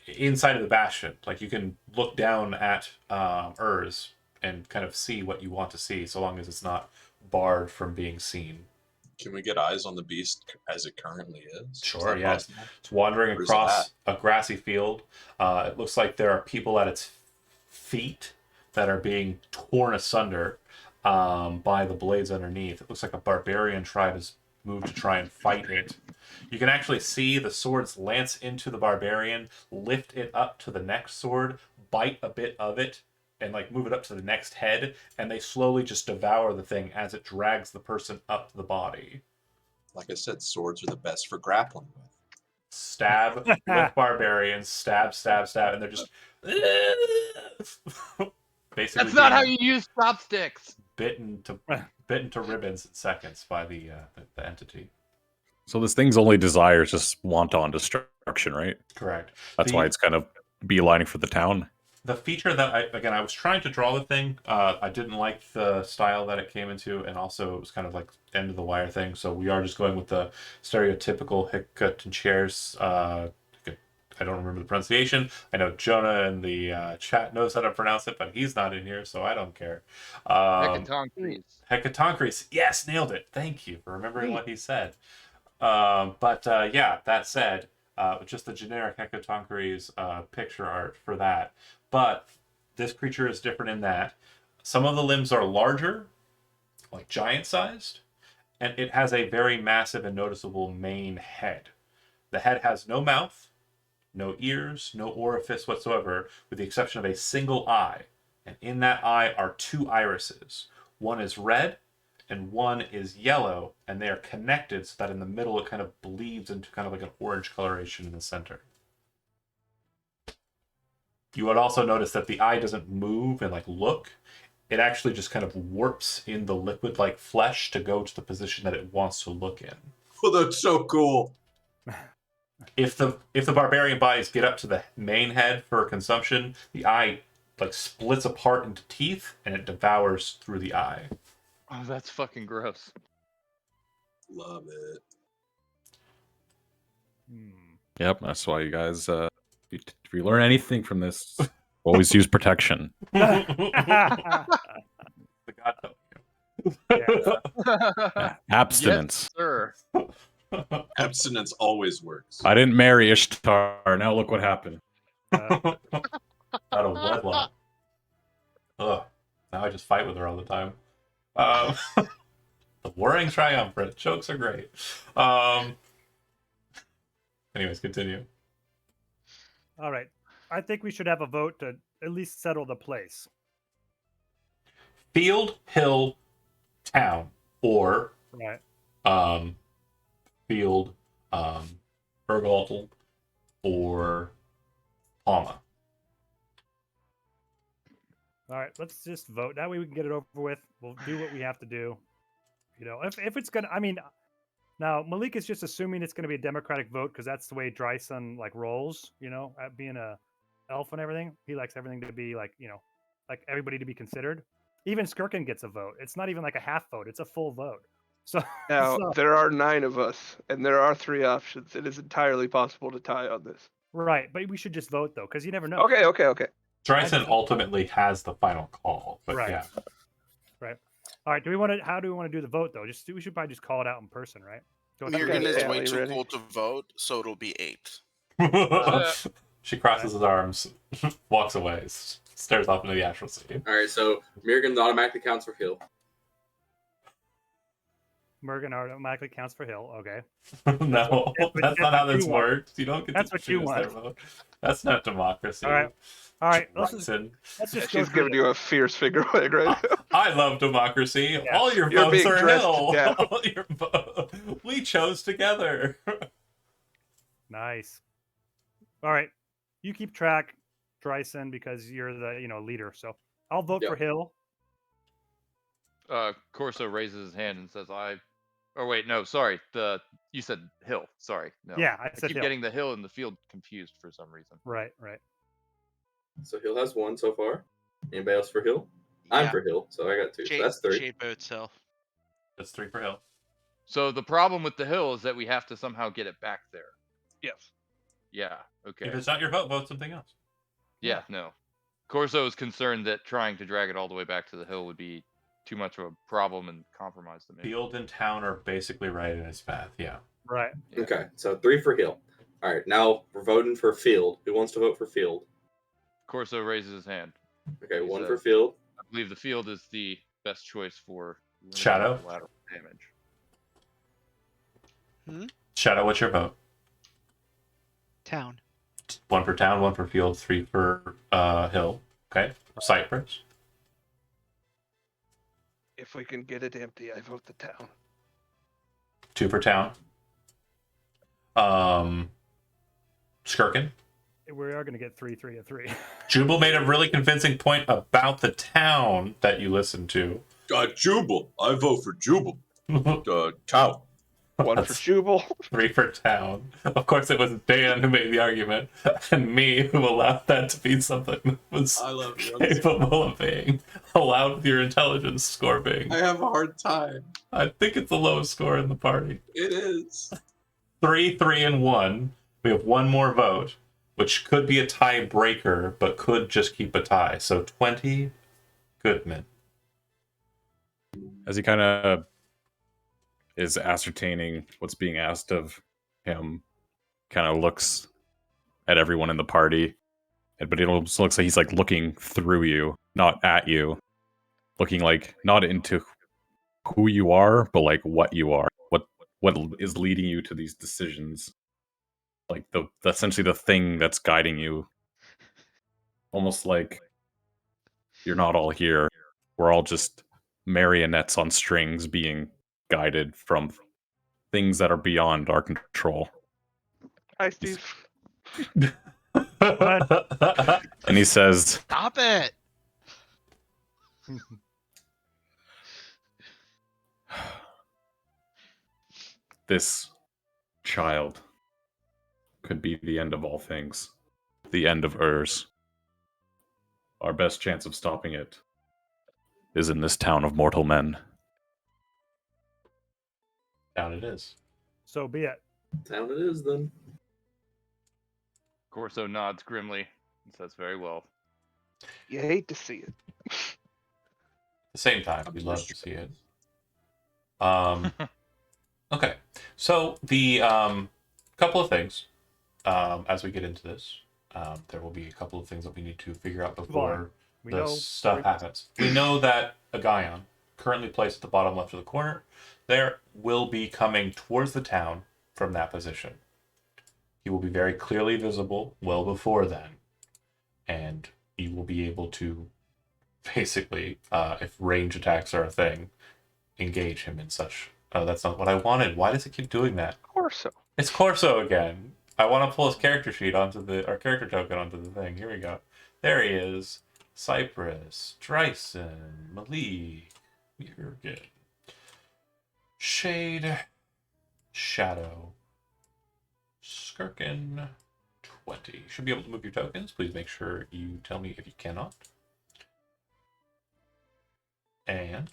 Speaker 1: inside of the bastion. Like you can look down at Urs and kind of see what you want to see, so long as it's not barred from being seen.
Speaker 2: Can we get eyes on the beast as it currently is?
Speaker 1: Sure,
Speaker 2: that
Speaker 1: yes.
Speaker 2: possible?
Speaker 1: It's wandering
Speaker 2: Where's it
Speaker 1: across a grassy field. It looks like there are people at its feet that are being torn asunder by the blades underneath. It looks like a barbarian tribe has moved to try and fight it. You can actually see the swords lance into the barbarian, lift it up to the next sword, bite a bit of it, and like move it up to the next head, and they slowly just devour the thing as it drags the person up the body.
Speaker 2: Like I said, swords are the best for grappling with.
Speaker 1: Stab with barbarians, stab, and they're just basically
Speaker 10: That's not how
Speaker 1: being
Speaker 10: you use chopsticks.
Speaker 1: bitten to ribbons in seconds by the entity.
Speaker 9: So this thing's only desire is just wanton destruction, right?
Speaker 1: Correct.
Speaker 9: That's why it's kind of beelining for the town.
Speaker 1: The feature that I was trying to draw the thing. I didn't like the style that it came into, and also it was kind of like end of the wire thing. So we are just going with the stereotypical Hecate and chairs. I don't remember the pronunciation. I know Jonah in the chat knows how to pronounce it, but he's not in here, so I don't care. Hecatoncres. Yes, nailed it. Thank you for remembering what he said. Yeah, that said, just the generic Hecatoncres picture art for that. But this creature is different in that some of the limbs are larger, like giant-sized, and it has a very massive and noticeable main head. The head has no mouth, no ears, no orifice whatsoever, with the exception of a single eye. And in that eye are two irises. One is red, and one is yellow, and they are connected so that in the middle it kind of bleeds into kind of like an orange coloration in the center. You would also notice that the eye doesn't move and like look. It actually just kind of warps in the liquid-like flesh to go to the position that it wants to look in.
Speaker 2: Well, that's so cool.
Speaker 1: If the barbarian bodies get up to the main head for consumption, the eye like splits apart into teeth and it devours through the eye.
Speaker 10: Oh, that's fucking gross.
Speaker 2: Love it.
Speaker 9: Yep, that's why you guys, if you learn anything from this, always use protection.
Speaker 1: The god help
Speaker 9: Yeah, abstinence.
Speaker 10: Yes, sir.
Speaker 2: Abstinence always works.
Speaker 9: I didn't marry Ishtar. Now look what happened.
Speaker 1: out of wedlock. Ugh. Now I just fight with her all the time. The warring triumvirate. Jokes are great. Anyways, continue.
Speaker 6: All right. I think we should have a vote to at least settle the place.
Speaker 1: Field, hill, town, or
Speaker 6: Right.
Speaker 1: field, Ergaltl, or Palma.
Speaker 6: All right. Let's just vote. That way we can get it over with. We'll do what we have to do. You know, if it's gonna, I mean, now Malik is just assuming it's gonna be a democratic vote because that's the way Dryson like rolls. You know, at being a elf and everything, he likes everything to be like, you know, like everybody to be considered. Even Skirkin gets a vote. It's not even like a half vote; it's a full vote. So
Speaker 5: Now,
Speaker 6: so-
Speaker 5: there are 9 of us, and there are 3 options. It is entirely possible to tie on this.
Speaker 6: right, but we should just vote though, because you never know.
Speaker 5: Okay.
Speaker 1: Dryson ultimately has the final call, but
Speaker 6: Right.
Speaker 1: yeah.
Speaker 6: Right. All right. Do we want to? How do we want to do the vote though? We should probably just call it out in person, right? So
Speaker 5: Okay.
Speaker 7: Mirgan is way
Speaker 5: Stanley,
Speaker 7: too
Speaker 5: ready?
Speaker 7: cool to vote, so it'll be 8.
Speaker 1: She crosses his arms, walks away, stares off into the astral sea.
Speaker 3: All right, so Mirgan automatically counts for Hill.
Speaker 6: Mergen automatically counts for Hill. Okay.
Speaker 1: No, that's not how this
Speaker 6: you want.
Speaker 1: works. You don't get
Speaker 6: That's
Speaker 1: to
Speaker 6: what you
Speaker 1: choose their
Speaker 6: want.
Speaker 1: vote. That's not democracy.
Speaker 6: All right. All right. Let's just
Speaker 1: Bryson.
Speaker 6: go
Speaker 5: She's
Speaker 6: through
Speaker 5: giving
Speaker 6: this.
Speaker 5: you a fierce finger wag right now.
Speaker 1: I love democracy.
Speaker 6: Yeah.
Speaker 1: All your
Speaker 5: You're
Speaker 1: votes
Speaker 5: being
Speaker 1: are
Speaker 5: dressed to
Speaker 1: Hill.
Speaker 5: death.
Speaker 1: All your we chose together.
Speaker 6: Nice. All right. You keep track, Dryson, because you're the leader. So I'll vote
Speaker 3: Yep.
Speaker 6: for Hill.
Speaker 10: Corso raises his hand and says, "I." Oh wait, no, sorry. You said Hill. Sorry, no.
Speaker 6: Yeah, I
Speaker 10: I
Speaker 6: said
Speaker 10: keep
Speaker 6: Hill.
Speaker 10: getting the hill and the field confused for some reason.
Speaker 6: Right.
Speaker 3: So Hill has 1 so far. Anybody else for Hill? I'm
Speaker 11: Yeah.
Speaker 3: for Hill, so I got 2. So that's 3.
Speaker 11: Shape votes Hill.
Speaker 1: That's 3 for Hill.
Speaker 10: So the problem with the hill is that we have to somehow get it back there.
Speaker 5: Yes.
Speaker 10: Yeah. Okay.
Speaker 1: If it's not your vote, vote something else.
Speaker 10: Yeah. No. Corso is concerned that trying to drag it all the way back to the hill would be too much of a problem and compromise the mission.
Speaker 1: Field and town are basically right in its path. Yeah.
Speaker 6: Right.
Speaker 10: Yeah.
Speaker 3: Okay, so 3 for Hill. All right, now we're voting for Field. Who wants to vote for Field?
Speaker 10: Corso raises his hand.
Speaker 3: Okay,
Speaker 10: He
Speaker 3: 1 for
Speaker 10: says,
Speaker 3: Field.
Speaker 10: I believe the field is the best choice for limiting
Speaker 1: Shadow?
Speaker 10: lateral damage.
Speaker 1: Shadow, what's your vote?
Speaker 4: Town.
Speaker 1: 1 for town, 1 for field, 3 for Hill. Okay. Cypress.
Speaker 5: If we can get it empty, I vote the town.
Speaker 1: 2 for town. Skirkin.
Speaker 6: We are going to get 3, 3, and 3.
Speaker 1: Jubal made a really convincing point about the town that you listened to.
Speaker 2: Jubal. I vote for Jubal. Town.
Speaker 5: 1 for
Speaker 1: That's
Speaker 5: Jubal.
Speaker 1: 3 for town. Of course, it was Dan who made the argument, and me who allowed that to be something that was
Speaker 2: I love you.
Speaker 1: capable of being allowed with your intelligence score being.
Speaker 2: I have a hard time.
Speaker 1: I think it's the lowest score in the party.
Speaker 2: It is.
Speaker 1: 3, 3, and 1. We have 1 more vote, which could be a tiebreaker, but could just keep a tie. So 20, Goodman.
Speaker 9: As he kind of is ascertaining what's being asked of him, kind of looks at everyone in the party, but it almost looks like he's like looking through you, not at you, looking like not into who you are, but like what you are, what is leading you to these decisions, like the essentially the thing that's guiding you. Almost like you're not all here. We're all just marionettes on strings being guided from things that are beyond our control.
Speaker 5: Hi, Steve.
Speaker 9: And he says,
Speaker 11: Stop it!
Speaker 9: this child could be the end of all things. The end of Urs. Our best chance of stopping it is in this town of mortal men.
Speaker 1: Down it is.
Speaker 6: So be it.
Speaker 3: Town it is then.
Speaker 10: Corso nods grimly and says, "Very well."
Speaker 5: You hate to see it.
Speaker 1: At the same time, we'd love to see it. Okay. So the couple of things as we get into this. There will be a couple of things that we need to figure out before
Speaker 6: We
Speaker 1: the
Speaker 6: know
Speaker 1: stuff
Speaker 6: where-
Speaker 1: happens. We know that a Guion, currently placed at the bottom left of the corner, there will be coming towards the town from that position. He will be very clearly visible well before then, and you will be able to basically, if range attacks are a thing, engage him in such. Oh, that's not what I wanted. Why does it keep doing that?
Speaker 5: Corso.
Speaker 1: It's Corso again. I want to pull his character sheet onto our character token onto the thing. Here we go. There he is. Cypress, Dryson, Malik, Mirgan, Shade, Shadow, Skirkin, 20. You should be able to move your tokens. Please make sure you tell me if you cannot. And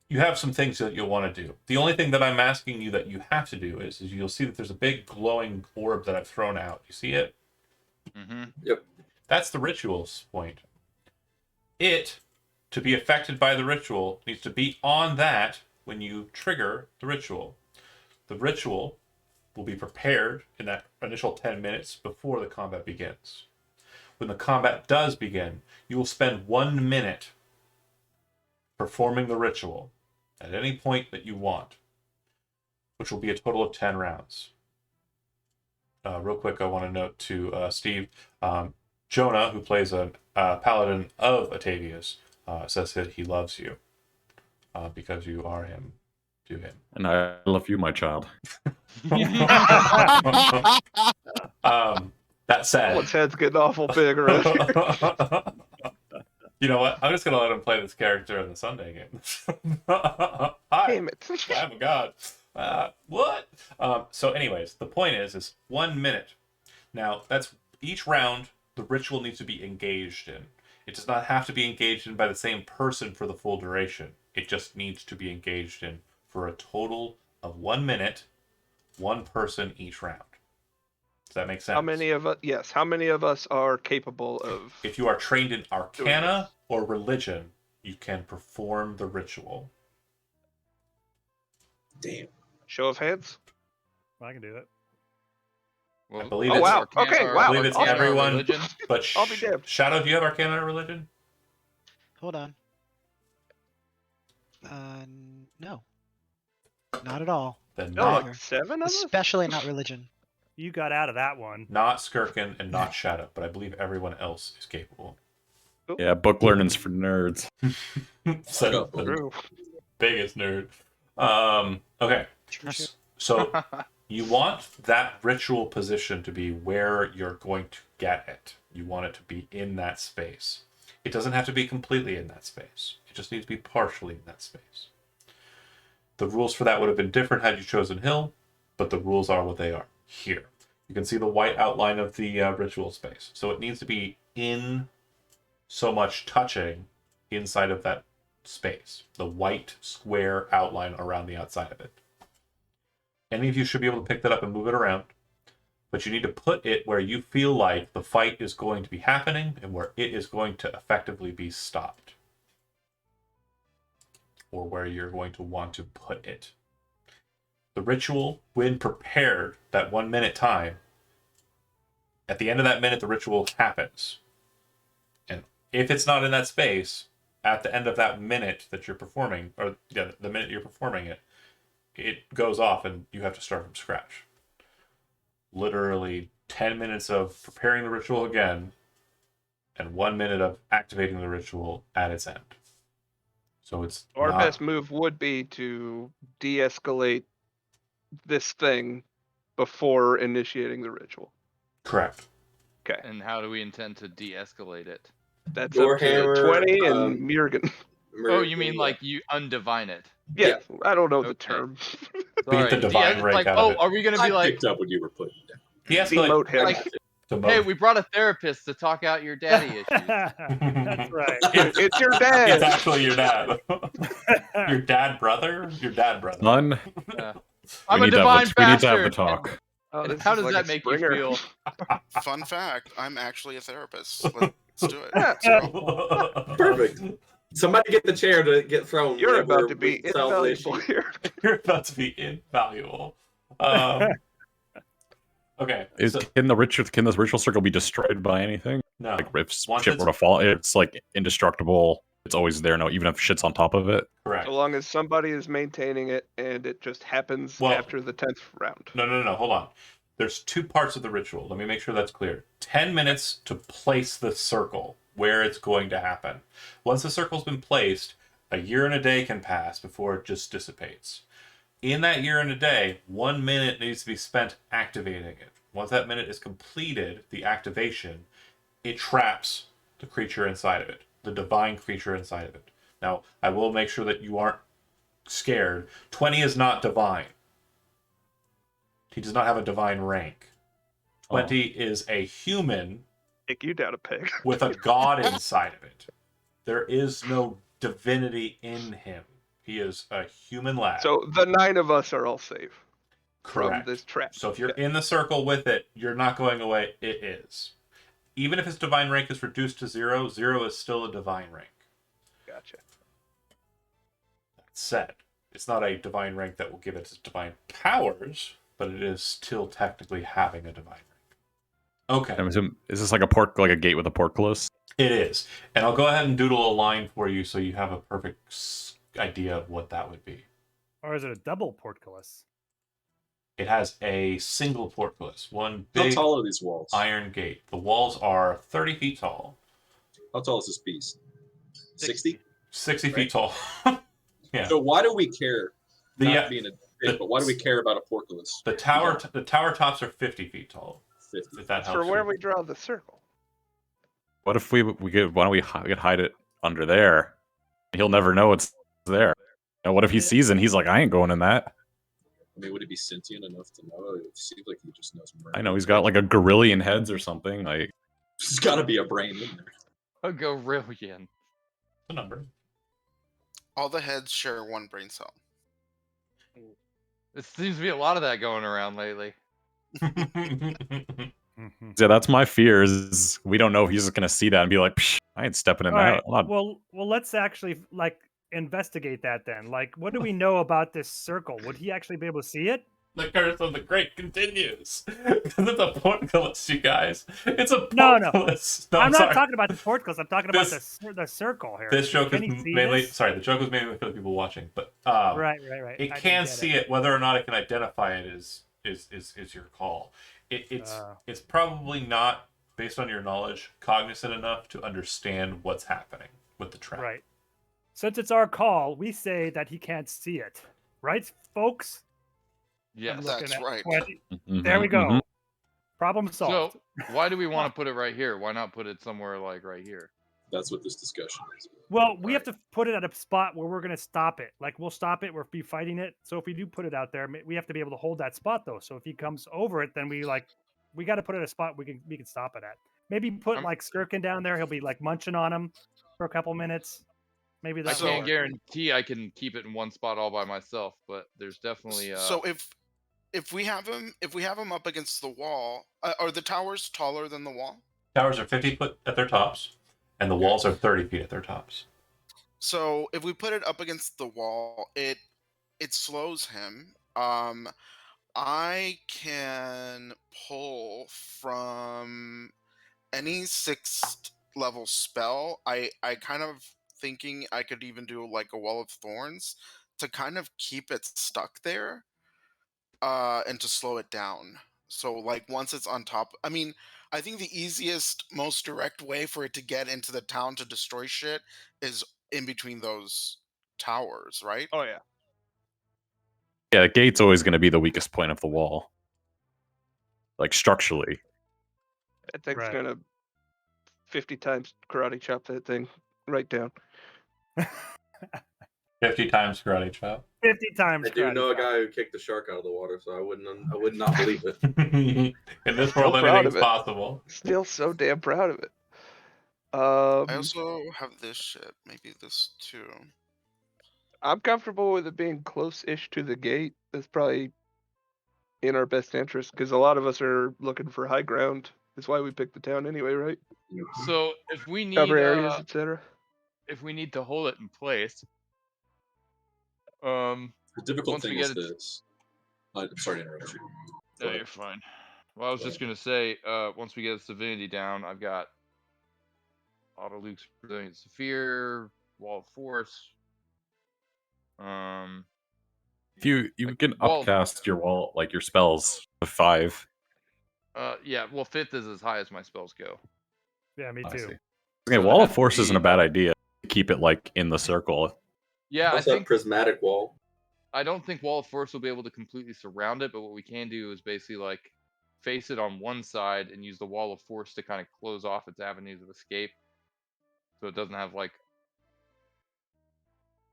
Speaker 1: you have some things that you'll want to do. The only thing that I'm asking you that you have to do is you'll see that there's a big glowing orb that I've thrown out. You see it?
Speaker 10: Mm-hmm.
Speaker 3: Yep.
Speaker 1: That's the ritual's point. It, to be affected by the ritual, needs to be on that when you trigger the ritual. The ritual will be prepared in that initial 10 minutes before the combat begins. When the combat does begin, you will spend 1 minute performing the ritual at any point that you want, which will be a total of 10 rounds. Real quick, I want to note to Steve, Jonah, who plays a paladin of Atavius, says that he loves you because you are him to him.
Speaker 9: And I love you, my child.
Speaker 1: That said,
Speaker 5: Someone's head's getting awful big around here.
Speaker 1: you know what? I'm just going to let him play this character in the Sunday games. Hi,
Speaker 5: Damn it.
Speaker 1: I'm a god. What? So anyways, the point is 1 minute. Now, that's each round the ritual needs to be engaged in. It does not have to be engaged in by the same person for the full duration. It just needs to be engaged in for a total of 1 minute, one person each round. Does that make sense?
Speaker 5: How many of us? Yes. How many of us are capable of?
Speaker 1: If you are trained in Arcana or Religion, you can perform the ritual.
Speaker 2: Damn.
Speaker 5: Show of hands.
Speaker 6: I can do it.
Speaker 1: I believe
Speaker 5: Oh,
Speaker 1: it's
Speaker 5: wow.
Speaker 10: Arcana
Speaker 5: Okay,
Speaker 10: or-
Speaker 5: wow.
Speaker 1: I believe it's
Speaker 10: Arcana or
Speaker 1: everyone.
Speaker 10: religion.
Speaker 1: But
Speaker 5: I'll be damned.
Speaker 1: Shadow, do you have Arcana or Religion?
Speaker 4: Hold on. No. Not at all.
Speaker 1: Then
Speaker 5: No,
Speaker 1: not,
Speaker 5: like 7 of us.
Speaker 4: Especially not religion.
Speaker 6: You got out of that one.
Speaker 1: not Skirkin and not Shadow, but I believe everyone else is capable.
Speaker 9: Yeah, book learning's for nerds.
Speaker 1: Said
Speaker 2: up,
Speaker 1: the
Speaker 5: True.
Speaker 1: biggest nerd. Okay. So you want that ritual position to be where you're going to get it. You want it to be in that space. It doesn't have to be completely in that space. It just needs to be partially in that space. The rules for that would have been different had you chosen Hill, but the rules are what they are here. You can see the white outline of the ritual space. So it needs to be in so much touching inside of that space. The white square outline around the outside of it. Any of you should be able to pick that up and move it around. But you need to put it where you feel like the fight is going to be happening and where it is going to effectively be stopped. Or where you're going to want to put it. The ritual, when prepared, that 1 minute time, at the end of that minute, the ritual happens. And if it's not in that space, at the end of that minute that you're performing, or the minute you're performing it, it goes off and you have to start from scratch. Literally 10 minutes of preparing the ritual again, and 1 minute of activating the ritual at its end. So it's
Speaker 5: Our
Speaker 1: not...
Speaker 5: best move would be to de-escalate this thing before initiating the ritual.
Speaker 1: Correct.
Speaker 5: Okay,
Speaker 10: And how do we intend to de-escalate it?
Speaker 5: that's
Speaker 3: Door
Speaker 5: up to
Speaker 3: hammer,
Speaker 5: 20 and Murgan.
Speaker 10: Oh, you mean like you undivine it?
Speaker 5: Yeah, I don't know the
Speaker 10: Okay.
Speaker 5: term.
Speaker 1: Beat the divine rank
Speaker 10: like,
Speaker 1: out of
Speaker 10: oh,
Speaker 1: it.
Speaker 10: are we gonna be
Speaker 2: I
Speaker 10: like,
Speaker 2: picked up what you were putting down.
Speaker 5: Demote him.
Speaker 10: like, hey, we brought a therapist to talk out your daddy issues?
Speaker 6: That's right.
Speaker 5: It's your
Speaker 1: It's
Speaker 5: dad.
Speaker 1: actually your dad. Your dad brother? Your dad brother.
Speaker 9: Son,
Speaker 10: I'm
Speaker 9: we
Speaker 10: a
Speaker 9: need to
Speaker 10: divine
Speaker 9: have we need to have the
Speaker 10: bastard.
Speaker 9: talk.
Speaker 5: Oh,
Speaker 10: And
Speaker 5: this
Speaker 10: how
Speaker 5: is
Speaker 10: does
Speaker 5: like
Speaker 10: that
Speaker 5: a
Speaker 10: make
Speaker 5: Springer.
Speaker 10: you feel?
Speaker 7: Fun fact, I'm actually a therapist. Let's do it.
Speaker 5: Yeah,
Speaker 3: Perfect. Somebody get the chair to get thrown.
Speaker 5: you're
Speaker 3: whenever
Speaker 5: about to be
Speaker 3: we solve the
Speaker 5: invaluable
Speaker 3: issue.
Speaker 5: here.
Speaker 1: You're about to be invaluable. Okay.
Speaker 9: Can this ritual circle be destroyed by anything?
Speaker 1: No.
Speaker 9: Like if
Speaker 1: Once
Speaker 9: shit
Speaker 1: it's-
Speaker 9: were to fall, it's like indestructible. It's always there now, even if shit's on top of it.
Speaker 1: Correct.
Speaker 5: So long as somebody is maintaining it and it just happens
Speaker 1: Well-
Speaker 5: after the 10th round.
Speaker 1: No. Hold on. There's two parts of the ritual. Let me make sure that's clear. 10 minutes to place the circle where it's going to happen. Once the circle's been placed, a year and a day can pass before it just dissipates. In that year and a day, 1 minute needs to be spent activating it. Once that minute is completed, the activation, it traps the creature inside of it, the divine creature inside of it. Now, I will make sure that you aren't scared. 20 is not divine. He does not have a divine rank. 20 is a human
Speaker 5: Take you down a peg.
Speaker 1: with a god inside of it. There is no divinity in him. He is a human lad.
Speaker 5: So the 9 of us are all safe
Speaker 1: correct.
Speaker 5: from this trap.
Speaker 1: So if you're in the circle with it, you're not going away. It is. Even if his divine rank is reduced to 0, 0 is still a divine rank.
Speaker 5: Gotcha.
Speaker 1: That said, It's not a divine rank that will give it its divine powers, but it is still technically having a divine rank. Okay.
Speaker 9: I'm assuming, is this like a gate with a portcullis?
Speaker 1: It is. And I'll go ahead and doodle a line for you so you have a perfect idea of what that would be.
Speaker 6: Or is it a double portcullis?
Speaker 1: It has a single portcullis, one
Speaker 2: How
Speaker 1: big
Speaker 2: tall are these walls?
Speaker 1: iron gate. The walls are 30 feet tall.
Speaker 2: How tall is this piece? 60?
Speaker 1: 60 feet tall. Yeah.
Speaker 2: So why do we care? Not
Speaker 1: Yeah.
Speaker 2: being a dick, but why do we care about a portcullis?
Speaker 1: The tower tops are 50 feet tall.
Speaker 2: 50.
Speaker 1: If that
Speaker 5: It's
Speaker 1: helps.
Speaker 5: for where
Speaker 1: you.
Speaker 5: we draw the circle.
Speaker 9: What if we could? Why don't we could hide it under there? He'll never know it's there. And what if he sees it and he's like, I ain't going in that.
Speaker 2: I mean, would he be sentient enough to know? It seems like he just knows more.
Speaker 9: I know he's got like a gorillion heads or something. Like,
Speaker 2: There's got to be a brain in there.
Speaker 10: A gorillion.
Speaker 1: The number.
Speaker 7: All the heads share one brain cell.
Speaker 10: It seems to be a lot of that going around lately.
Speaker 9: yeah, that's my fear. Is we don't know if he's just gonna see that and be like, Psh, I ain't stepping in
Speaker 6: All
Speaker 9: that.
Speaker 6: right.
Speaker 9: I'm not-
Speaker 6: Well, let's actually like investigate that then. Like, what do we know about this circle? Would he actually be able to see it?
Speaker 1: The curse of the great continues. Because it's a portcullis, you guys. It's a
Speaker 6: No.
Speaker 1: portcullis. No,
Speaker 6: I'm not
Speaker 1: sorry.
Speaker 6: talking about the portcullis. I'm talking about
Speaker 1: This-
Speaker 6: the circle here.
Speaker 1: This joke is
Speaker 6: Can he see
Speaker 1: mainly
Speaker 6: this?
Speaker 1: sorry. The joke was mainly for the people watching, but
Speaker 6: Right.
Speaker 1: it
Speaker 6: I
Speaker 1: can
Speaker 6: get
Speaker 1: see it. Whether or not it can identify it is your call. It's probably not, based on your knowledge, cognizant enough to understand what's happening with the trap.
Speaker 6: Right. Since it's our call, we say that he can't see it. Right, folks?
Speaker 10: Yes.
Speaker 6: I'm looking
Speaker 7: That's
Speaker 6: at
Speaker 7: right.
Speaker 6: 20.
Speaker 9: Mhm,
Speaker 6: There we go.
Speaker 9: mhm.
Speaker 6: Problem solved.
Speaker 10: So why do we want to put it right here? Why not put it somewhere like right here?
Speaker 2: That's what this discussion is.
Speaker 6: Well, we have to put it at a spot where we're going to stop it. Like, we'll stop it. We'll be fighting it. So if we do put it out there, we have to be able to hold that spot, though. So if he comes over it, then we got to put it at a spot we can stop it at. Maybe put
Speaker 10: I'm-
Speaker 6: like Skirkin down there. He'll be like munching on him for a couple minutes. Maybe
Speaker 10: I
Speaker 6: that's
Speaker 10: can't guarantee I can keep it in one spot all by myself, but there's definitely
Speaker 7: So if we have him up against the wall, are the towers taller than the wall?
Speaker 1: Towers are 50 foot at their tops, and the walls are 30 feet at their tops.
Speaker 7: So if we put it up against the wall, it slows him. I can pull from any 6th level spell. I kind of thinking I could even do like a wall of thorns to kind of keep it stuck there, and to slow it down. So like once it's on top, I mean, I think the easiest, most direct way for it to get into the town to destroy shit is in between those towers, right?
Speaker 5: Oh yeah.
Speaker 9: Yeah, the gate's always going to be the weakest point of the wall, like structurally.
Speaker 5: I think
Speaker 6: Right.
Speaker 5: it's gonna 50 times karate chop that thing right down.
Speaker 1: 50 times karate chop.
Speaker 6: 50 times.
Speaker 3: I do
Speaker 6: karate
Speaker 3: know a
Speaker 6: chop.
Speaker 3: guy who kicked the shark out of the water, so I would not believe it.
Speaker 1: In this
Speaker 5: Still
Speaker 1: world,
Speaker 5: proud
Speaker 1: anything's
Speaker 5: of it.
Speaker 1: possible.
Speaker 5: Still so damn proud of it.
Speaker 7: I also have this shit, maybe this too.
Speaker 5: I'm comfortable with it being close-ish to the gate. That's probably in our best interest because a lot of us are looking for high ground. That's why we picked the town anyway, right?
Speaker 10: so if we need
Speaker 5: Cover areas, etc.
Speaker 10: if we need to hold it in place,
Speaker 2: The difficult
Speaker 10: Once we
Speaker 2: thing
Speaker 10: get
Speaker 2: is
Speaker 10: it-
Speaker 2: this. I'm sorry to interrupt you. Go
Speaker 10: no,
Speaker 2: ahead.
Speaker 10: you're fine. Well, I was
Speaker 2: Go
Speaker 10: just gonna say, once we get the divinity down, I've got Auto Luke's Brilliant Sphere, Wall of Force.
Speaker 9: If you
Speaker 10: Like,
Speaker 9: can
Speaker 10: wall-
Speaker 9: upcast your wall, like your spells to 5.
Speaker 10: Yeah, well, 5th is as high as my spells go.
Speaker 6: Yeah, me
Speaker 9: I
Speaker 6: too.
Speaker 9: see. Okay,
Speaker 10: So
Speaker 9: wall
Speaker 10: it
Speaker 9: of
Speaker 10: has to
Speaker 9: force isn't
Speaker 10: be-
Speaker 9: a bad idea. Keep it like in the circle.
Speaker 10: Yeah, I
Speaker 3: Also, a
Speaker 10: think
Speaker 3: prismatic wall.
Speaker 10: I don't think Wall of Force will be able to completely surround it, but what we can do is basically like face it on one side and use the Wall of Force to kind of close off its avenues of escape, so it doesn't have like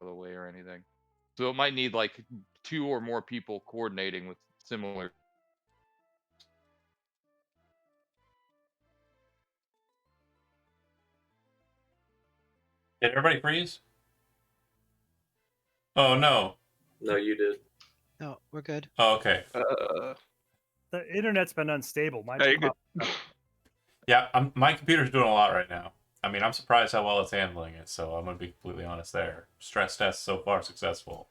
Speaker 10: other way or anything. So it might need like 2 or more people coordinating with similar.
Speaker 1: Did everybody freeze? Oh no.
Speaker 3: No, you did.
Speaker 4: No, we're good.
Speaker 1: Oh, okay.
Speaker 6: The internet's been unstable. Mine's
Speaker 5: Hey, good.
Speaker 1: Yeah, my computer's doing a lot right now. I mean, I'm surprised how well it's handling it, so I'm going to be completely honest there. Stress test so far successful.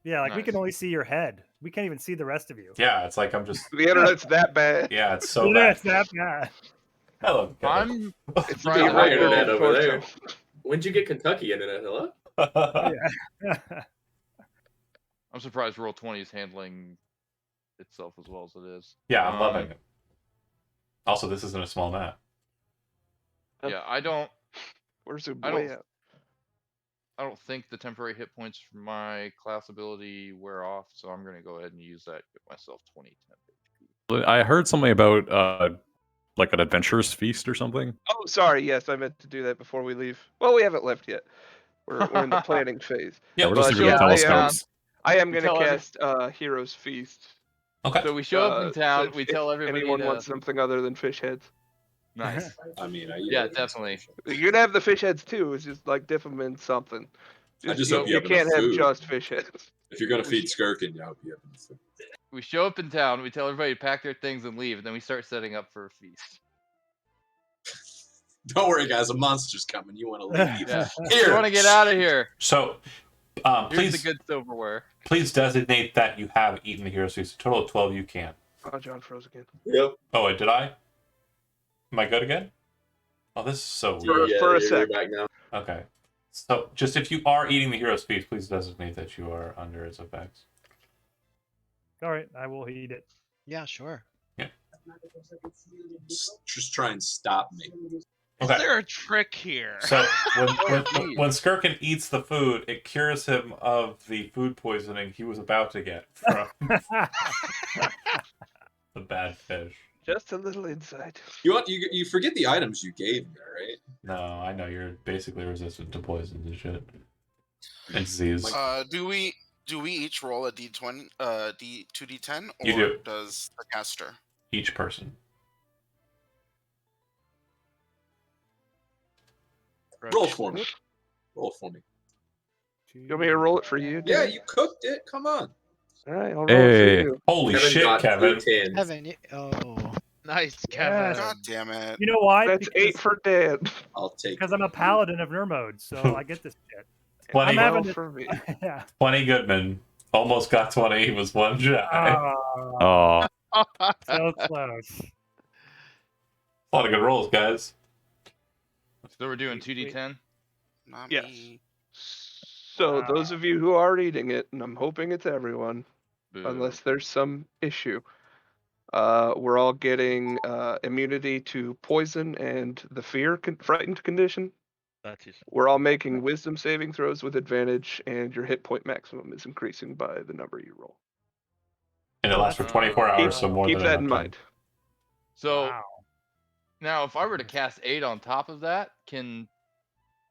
Speaker 6: Yeah, like we can
Speaker 10: Nice.
Speaker 6: only see your head. We can't even see the rest of you.
Speaker 1: Yeah, it's like I'm just.
Speaker 5: The internet's that bad.
Speaker 1: Yeah, it's so
Speaker 6: Yeah,
Speaker 1: bad.
Speaker 6: it's that bad.
Speaker 1: Hello, Kevin.
Speaker 10: I'm
Speaker 5: It's
Speaker 10: Right,
Speaker 3: You
Speaker 10: I
Speaker 3: got my
Speaker 10: will-
Speaker 3: internet over there.
Speaker 5: torture.
Speaker 3: When'd you get Kentucky internet? Hello?
Speaker 6: Yeah.
Speaker 10: I'm surprised Roll20 is handling itself as well as it is.
Speaker 1: Yeah, I'm loving it. Also, this isn't a small map.
Speaker 10: Yeah, I don't
Speaker 5: Where's the
Speaker 10: I
Speaker 5: way
Speaker 10: don't-
Speaker 5: out?
Speaker 10: I don't think the temporary hit points from my class ability wear off, so I'm gonna go ahead and use that. Get myself 20 temp HP.
Speaker 9: I heard something about like an adventurous feast or something.
Speaker 5: Oh, sorry. Yes, I meant to do that before we leave. Well, we haven't left yet. We're in the planning phase.
Speaker 1: Yeah,
Speaker 9: we're
Speaker 1: but
Speaker 9: just
Speaker 5: But,
Speaker 9: using
Speaker 5: yeah,
Speaker 9: telescopes.
Speaker 5: I am
Speaker 10: We
Speaker 5: going to
Speaker 10: tell every-
Speaker 5: cast Hero's Feast.
Speaker 1: Okay.
Speaker 10: So we show up in town.
Speaker 5: if-
Speaker 10: We tell
Speaker 5: if
Speaker 10: everybody.
Speaker 5: anyone
Speaker 10: to...
Speaker 5: wants something other than fish heads.
Speaker 10: Nice.
Speaker 2: I mean,
Speaker 10: Yeah, definitely.
Speaker 5: You can have the fish heads too. It's just like dip them in something.
Speaker 2: just
Speaker 5: you,
Speaker 2: hope you have
Speaker 5: can't
Speaker 2: enough
Speaker 5: have
Speaker 2: food.
Speaker 5: just fish heads.
Speaker 2: If you're gonna feed Skirkin, I hope you have enough food.
Speaker 10: We show up in town. We tell everybody to pack their things and leave, and then we start setting up for a feast.
Speaker 2: Don't worry, guys. A monster's coming. You want to leave?
Speaker 10: Yeah.
Speaker 2: Here.
Speaker 10: You want to get out of here?
Speaker 1: So,
Speaker 10: Here's
Speaker 1: please,
Speaker 10: the good silverware.
Speaker 1: please designate that you have eaten the hero's feast. A total of 12 you can.
Speaker 5: Oh, John froze again.
Speaker 3: Yep.
Speaker 1: Oh, wait, did I? Am I good again? Oh, this is so weird.
Speaker 5: For a
Speaker 3: you're
Speaker 5: sec.
Speaker 3: back now.
Speaker 1: Okay. So, just if you are eating the hero's feast, please designate that you are under its effects.
Speaker 6: All right, I will eat it.
Speaker 4: Yeah, sure.
Speaker 2: Just try and stop me.
Speaker 1: Okay.
Speaker 11: Is there a trick here?
Speaker 1: So when Skirkin eats the food, it cures him of the food poisoning he was about to get from the bad fish.
Speaker 5: Just a little insight.
Speaker 2: You forget the items you gave me, right?
Speaker 1: No, I know you're basically resistant to poisons and shit. And disease.
Speaker 7: Do we each roll a d20, d2d10, or
Speaker 1: You do.
Speaker 7: does the caster?
Speaker 1: Each person.
Speaker 2: Roll for me. Roll for me.
Speaker 5: You want me to roll it for you?
Speaker 2: Yeah,
Speaker 5: dude?
Speaker 2: you cooked it. Come on.
Speaker 5: All right, I'll roll
Speaker 9: Hey.
Speaker 5: it for you.
Speaker 1: Holy
Speaker 3: Kevin
Speaker 1: shit,
Speaker 3: got
Speaker 1: Kevin.
Speaker 3: 2 tens.
Speaker 4: Kevin, oh.
Speaker 11: Nice, Kevin.
Speaker 5: Yeah.
Speaker 7: God damn it!
Speaker 6: You know why?
Speaker 5: That's 8 for Dan.
Speaker 2: I'll take
Speaker 6: Because
Speaker 2: it.
Speaker 6: I'm a paladin of Nermode, so I get this shit.
Speaker 1: 20,
Speaker 6: I'm having
Speaker 5: Well,
Speaker 6: it-
Speaker 5: for me.
Speaker 6: Yeah.
Speaker 1: 20 Goodman. Almost got 20. He was one shy.
Speaker 6: Oh,
Speaker 9: Oh,
Speaker 6: so close.
Speaker 1: A lot of good rolls, guys.
Speaker 10: So we're doing 2d10.
Speaker 7: Not
Speaker 5: Yes.
Speaker 7: me.
Speaker 5: So those of you who are eating it, and I'm hoping it's everyone,
Speaker 10: Boo.
Speaker 5: unless there's some issue, we're all getting immunity to poison and the frightened condition.
Speaker 11: That's just
Speaker 5: We're all making wisdom saving throws with advantage, and your hit point maximum is increasing by the number you roll.
Speaker 1: And it lasts for 24 hours, so more
Speaker 5: Keep
Speaker 1: than
Speaker 5: that in
Speaker 1: enough time.
Speaker 5: mind.
Speaker 10: So
Speaker 6: Wow.
Speaker 10: now, if I were to cast 8 on top of that, can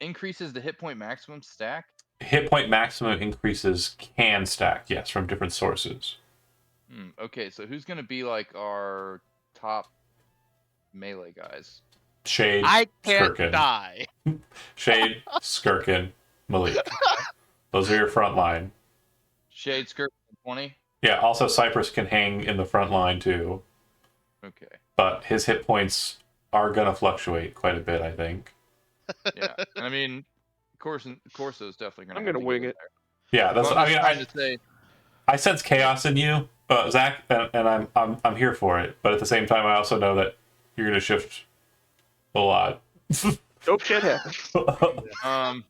Speaker 10: increases the hit point maximum stack?
Speaker 1: Hit point maximum increases can stack, yes, from different sources.
Speaker 10: Okay, so who's gonna be like our top melee guys?
Speaker 1: Shade,
Speaker 11: I can't
Speaker 1: Skirkin.
Speaker 11: die.
Speaker 1: Shade, Skirkin, Malik. Those are your front line.
Speaker 10: Shade skirt 20.
Speaker 1: Yeah, also Cypress can hang in the front line too,
Speaker 10: Okay.
Speaker 1: but his hit points are gonna fluctuate quite a bit, I think.
Speaker 10: Yeah. I mean, Corso's definitely gonna.
Speaker 5: I'm
Speaker 10: have
Speaker 5: gonna
Speaker 10: to
Speaker 5: wing
Speaker 10: get
Speaker 5: it.
Speaker 10: there.
Speaker 1: Yeah, that's.
Speaker 10: Well,
Speaker 1: I
Speaker 10: I'm
Speaker 1: mean,
Speaker 10: just trying to say.
Speaker 1: I sense chaos in you, Zach, and I'm here for it. But at the same time, I also know that you're gonna shift a lot.
Speaker 5: Dope shit happens.
Speaker 10: Um.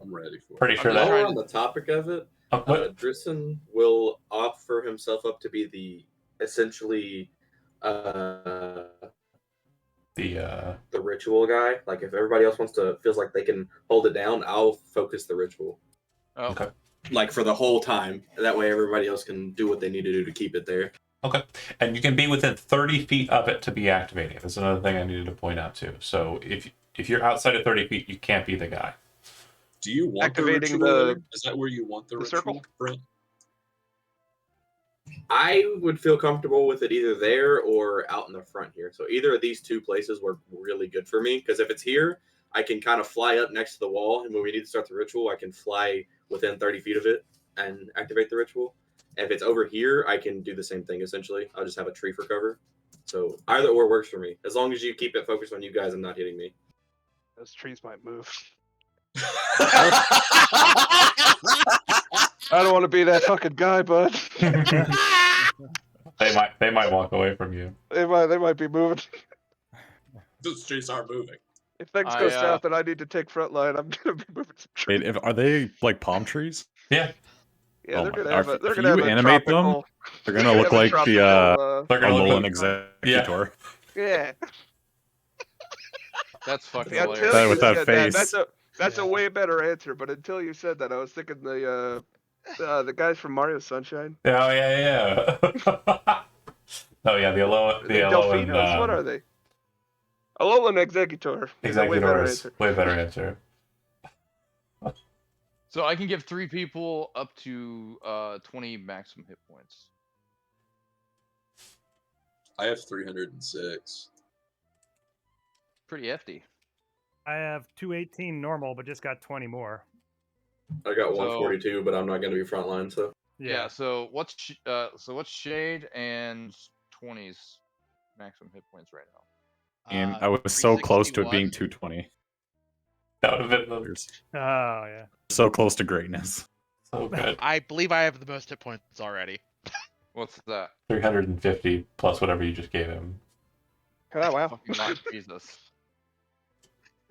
Speaker 2: I'm ready for it.
Speaker 1: Pretty sure
Speaker 10: I'm
Speaker 1: that.
Speaker 10: just
Speaker 3: While we're
Speaker 10: trying
Speaker 3: on the topic of it,
Speaker 1: What?
Speaker 3: Drisson will offer himself up to be the essentially the ritual guy. Like if everybody else feels like they can hold it down, I'll focus the ritual.
Speaker 10: Oh.
Speaker 1: Okay.
Speaker 3: Like for the whole time. That way everybody else can do what they need to do to keep it there.
Speaker 1: Okay, and you can be within 30 feet of it to be activating. That's another thing I needed to point out too. So if you're outside of 30 feet, you can't be the guy.
Speaker 2: Do you want
Speaker 5: Activating
Speaker 2: the ritual?
Speaker 5: the-
Speaker 2: Is that where you want the ritual?
Speaker 5: circle?
Speaker 2: Brent?
Speaker 3: I would feel comfortable with it either there or out in the front here. So either of these two places were really good for me because if it's here, I can kind of fly up next to the wall, and when we need to start the ritual, I can fly within 30 feet of it and activate the ritual. If it's over here, I can do the same thing essentially. I'll just have a tree for cover. So either or works for me. As long as you keep it focused on you guys and not hitting me.
Speaker 5: Those trees might move. I don't want to be that fucking guy, bud.
Speaker 1: They might walk away from you.
Speaker 5: They might be moving.
Speaker 2: The streets aren't moving.
Speaker 5: If things go south and I need to take front line, I'm gonna be moving some trees.
Speaker 9: Wait, are they like palm trees?
Speaker 1: Yeah.
Speaker 5: Yeah,
Speaker 9: Oh
Speaker 5: they're
Speaker 9: my
Speaker 5: gonna
Speaker 9: God.
Speaker 5: have a. They're
Speaker 9: If
Speaker 5: gonna
Speaker 9: you
Speaker 5: have a
Speaker 9: animate them,
Speaker 5: tropical.
Speaker 9: they're gonna look like the
Speaker 1: They're gonna look
Speaker 9: Nolan
Speaker 1: like,
Speaker 9: Executor.
Speaker 5: Yeah.
Speaker 10: That's fucking
Speaker 5: Yeah,
Speaker 10: hilarious.
Speaker 9: That with that
Speaker 5: said
Speaker 9: face.
Speaker 5: That's a way better answer. But until you said that, I was thinking the guys from Mario Sunshine.
Speaker 1: oh yeah. Oh yeah, the Alolan
Speaker 5: Delphinos. What are they? Alolan Executor. Is a way better
Speaker 1: Executors.
Speaker 5: answer.
Speaker 1: Way better answer.
Speaker 10: So I can give 3 people up to 20 maximum hit points.
Speaker 2: I have 306.
Speaker 10: Pretty hefty.
Speaker 6: I have 218 normal, but just got 20 more.
Speaker 3: I got
Speaker 10: So-
Speaker 3: 142, but I'm not going to be frontline, so.
Speaker 10: Yeah. So what's Shade and 20's maximum hit points right now?
Speaker 9: And I was so close to it being
Speaker 11: 361.
Speaker 9: 220.
Speaker 1: That would have been
Speaker 6: Oh yeah.
Speaker 9: So close to greatness.
Speaker 1: so good.
Speaker 11: I believe I have the most hit points already.
Speaker 10: What's that?
Speaker 1: 350 plus whatever you just gave him.
Speaker 5: Oh wow.
Speaker 10: Fucking not Jesus.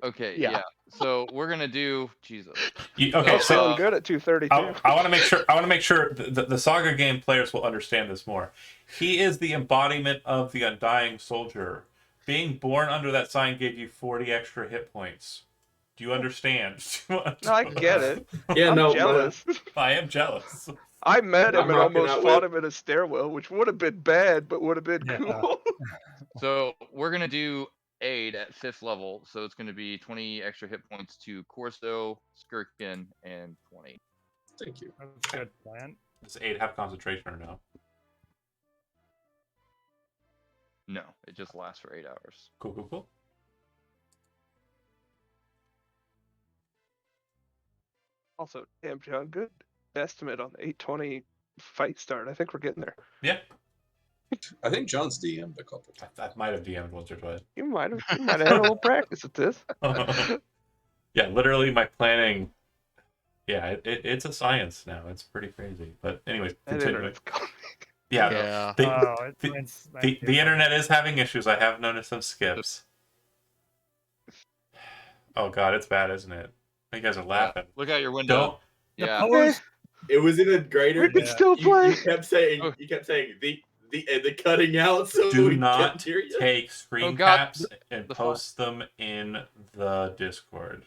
Speaker 10: Okay.
Speaker 5: Yeah.
Speaker 10: Yeah. So we're gonna do Jesus.
Speaker 1: Okay,
Speaker 5: I'm
Speaker 1: so
Speaker 5: feeling good at 232.
Speaker 1: I want to make sure. I want to make sure the Saga game players will understand this more. He is the embodiment of the Undying Soldier. Being born under that sign gave you 40 extra hit points. Do you understand?
Speaker 5: No, I get it.
Speaker 3: Yeah,
Speaker 5: I'm
Speaker 3: no,
Speaker 5: jealous.
Speaker 1: I am jealous.
Speaker 5: I met him
Speaker 3: I'm
Speaker 5: and
Speaker 3: rocking
Speaker 5: almost
Speaker 3: out
Speaker 5: fought
Speaker 3: with-
Speaker 5: him in a stairwell, which would have been bad, but would have been
Speaker 6: Yeah.
Speaker 5: cool.
Speaker 10: So we're gonna do aid at 5th level. So it's gonna be 20 extra hit points to Corso, Skirkin, and 20.
Speaker 2: Thank you.
Speaker 6: That's a good plan.
Speaker 1: Does 8 have concentration or no?
Speaker 10: No, it just lasts for 8 hours.
Speaker 1: Cool.
Speaker 5: Also, damn, John, good estimate on the 820 fight start. I think we're getting there.
Speaker 1: Yeah,
Speaker 2: I think John's DM'd a couple
Speaker 1: I might have DM'd once or twice.
Speaker 5: You might have had a little practice at this.
Speaker 1: Yeah, literally my planning. Yeah, it's a science now. It's pretty crazy. But anyways,
Speaker 5: That
Speaker 1: continuing.
Speaker 5: internet's gone.
Speaker 1: Yeah,
Speaker 11: Yeah.
Speaker 1: the,
Speaker 6: Oh,
Speaker 1: the internet is having issues. I have noticed some skips. Oh god, it's bad, isn't it? You guys are laughing.
Speaker 10: Look out your window.
Speaker 1: Don't.
Speaker 10: Yeah.
Speaker 6: Pose-
Speaker 3: It was in a greater.
Speaker 5: We can
Speaker 6: Yeah.
Speaker 5: still play.
Speaker 3: You kept saying the cutting out. So
Speaker 1: Do
Speaker 3: we
Speaker 1: not
Speaker 3: kept hearing you.
Speaker 1: take screen
Speaker 10: God.
Speaker 1: caps and
Speaker 10: The
Speaker 1: post them in the Discord.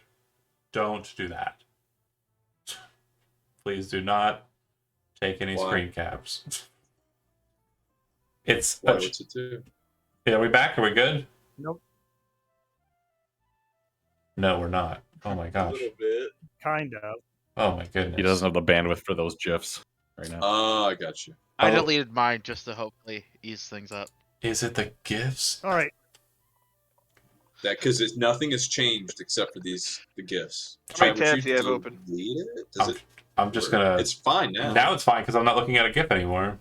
Speaker 1: Don't do that. Please do not take any
Speaker 2: Why?
Speaker 1: screen caps. It's
Speaker 2: Why? What's it do?
Speaker 1: Yeah, are we back? Are we good?
Speaker 6: Nope.
Speaker 1: No, we're not. Oh my
Speaker 3: A
Speaker 1: gosh.
Speaker 3: little bit.
Speaker 6: Kind of.
Speaker 1: Oh my goodness.
Speaker 9: He doesn't have the bandwidth for those GIFs right now.
Speaker 2: Oh, I got you.
Speaker 11: I
Speaker 1: Oh.
Speaker 11: deleted mine just to hopefully ease things up.
Speaker 1: Is it the gifts?
Speaker 6: All right.
Speaker 2: That because nothing has changed except for the gifts.
Speaker 5: How many
Speaker 2: Chad, would
Speaker 5: tabs do you have
Speaker 2: delete
Speaker 5: open?
Speaker 2: it? Does it?
Speaker 1: I'm just
Speaker 2: work?
Speaker 1: gonna.
Speaker 2: It's fine now.
Speaker 1: Now it's fine because I'm not looking at a GIF anymore.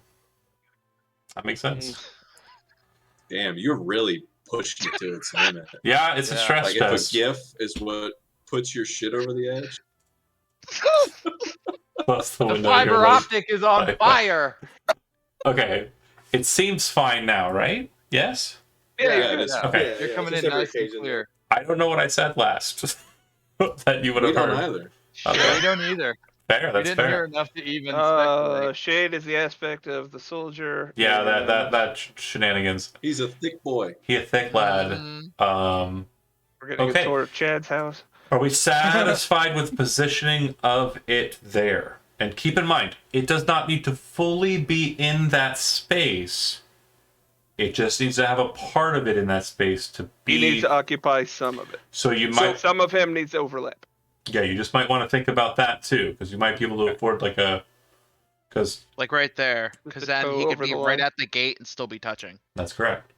Speaker 1: That makes sense.
Speaker 2: Damn, you're really pushing it to its limit.
Speaker 1: Yeah, it's a
Speaker 10: Yeah,
Speaker 1: stress
Speaker 2: Like if a
Speaker 1: test.
Speaker 2: GIF is what puts your shit over the edge.
Speaker 1: Plus the
Speaker 10: The
Speaker 1: window
Speaker 10: fiber
Speaker 1: here, like-
Speaker 10: optic is on
Speaker 1: like-
Speaker 10: fire.
Speaker 1: Okay, it seems fine now, right? Yes.
Speaker 2: Yeah,
Speaker 5: you're
Speaker 2: it
Speaker 5: good
Speaker 2: is.
Speaker 5: now.
Speaker 1: Okay.
Speaker 10: You're coming
Speaker 3: just
Speaker 10: in
Speaker 3: every
Speaker 10: nice and
Speaker 3: occasion.
Speaker 10: clear.
Speaker 1: I don't know what I said last that you would
Speaker 2: We
Speaker 1: have
Speaker 2: don't
Speaker 1: heard.
Speaker 2: either.
Speaker 1: Okay.
Speaker 10: We don't either.
Speaker 1: Fair.
Speaker 10: We
Speaker 1: That's
Speaker 10: didn't
Speaker 1: fair.
Speaker 10: hear enough to even speculate.
Speaker 5: Shade is the aspect of the soldier.
Speaker 1: Yeah,
Speaker 5: and
Speaker 1: that shenanigans.
Speaker 2: He's a thick boy.
Speaker 1: He a thick lad.
Speaker 11: Mm,
Speaker 5: We're getting
Speaker 1: Okay.
Speaker 5: a tour of Chad's house.
Speaker 1: Are we satisfied with positioning of it there? And keep in mind, it does not need to fully be in that space. It just needs to have a part of it in that space to be.
Speaker 5: He needs to occupy some of it.
Speaker 1: So you
Speaker 5: So
Speaker 1: might,
Speaker 5: some of him needs to overlap.
Speaker 1: yeah, you just might want to think about that too, because you might be able to afford like a, because
Speaker 11: like right there,
Speaker 5: Just
Speaker 11: because
Speaker 5: the
Speaker 11: then
Speaker 5: toe
Speaker 11: he could
Speaker 5: over
Speaker 11: be
Speaker 5: the
Speaker 11: right
Speaker 5: line.
Speaker 11: at the gate and still be touching.
Speaker 1: that's correct.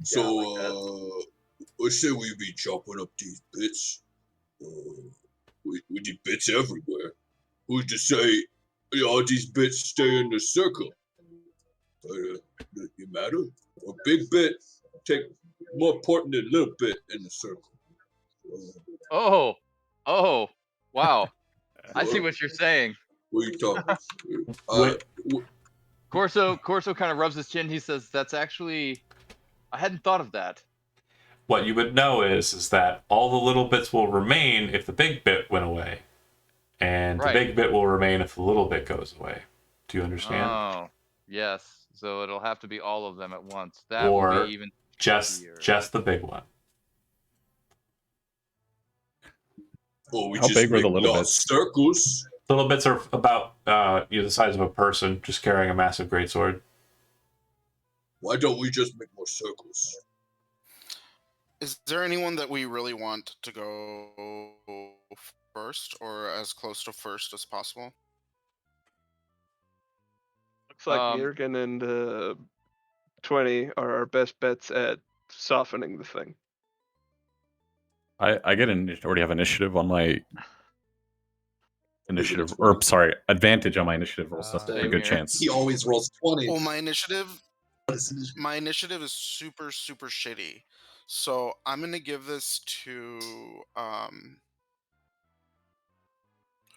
Speaker 2: So,
Speaker 3: like
Speaker 2: I say we be chopping up these bits. We need bits everywhere. Who's to say all these bits stay in the circle? Does it matter? A big bit take more important than a little bit in the circle.
Speaker 10: Oh, wow. I see what you're saying.
Speaker 2: What are you talking?
Speaker 1: Wait.
Speaker 10: Corso kind of rubs his chin. He says, "That's actually, I hadn't thought of that."
Speaker 1: What you would know is that all the little bits will remain if the big bit went away, and
Speaker 10: Right.
Speaker 1: the big bit will remain if the little bit goes away. Do you understand?
Speaker 10: Oh, yes. So it'll have to be all of them at once. That
Speaker 1: Or
Speaker 10: will be even
Speaker 1: just
Speaker 10: easier.
Speaker 1: the big one.
Speaker 2: Oh, we
Speaker 9: How
Speaker 2: just
Speaker 9: big were
Speaker 2: make
Speaker 9: the little
Speaker 2: large
Speaker 9: bits?
Speaker 2: circles.
Speaker 1: Little bits are about the size of a person just carrying a massive greatsword.
Speaker 2: Why don't we just make more circles?
Speaker 7: Is there anyone that we really want to go first, or as close to first as possible?
Speaker 5: Looks like
Speaker 10: Um,
Speaker 5: Jurgen and 20 are our best bets at softening the thing.
Speaker 9: I already have initiative on my initiative,
Speaker 2: Look at
Speaker 9: or sorry, advantage on my initiative roll, so that's a
Speaker 10: Same
Speaker 9: good
Speaker 10: here.
Speaker 9: chance.
Speaker 2: He always rolls 20.
Speaker 7: Well, my initiative is super shitty. So I'm gonna give this to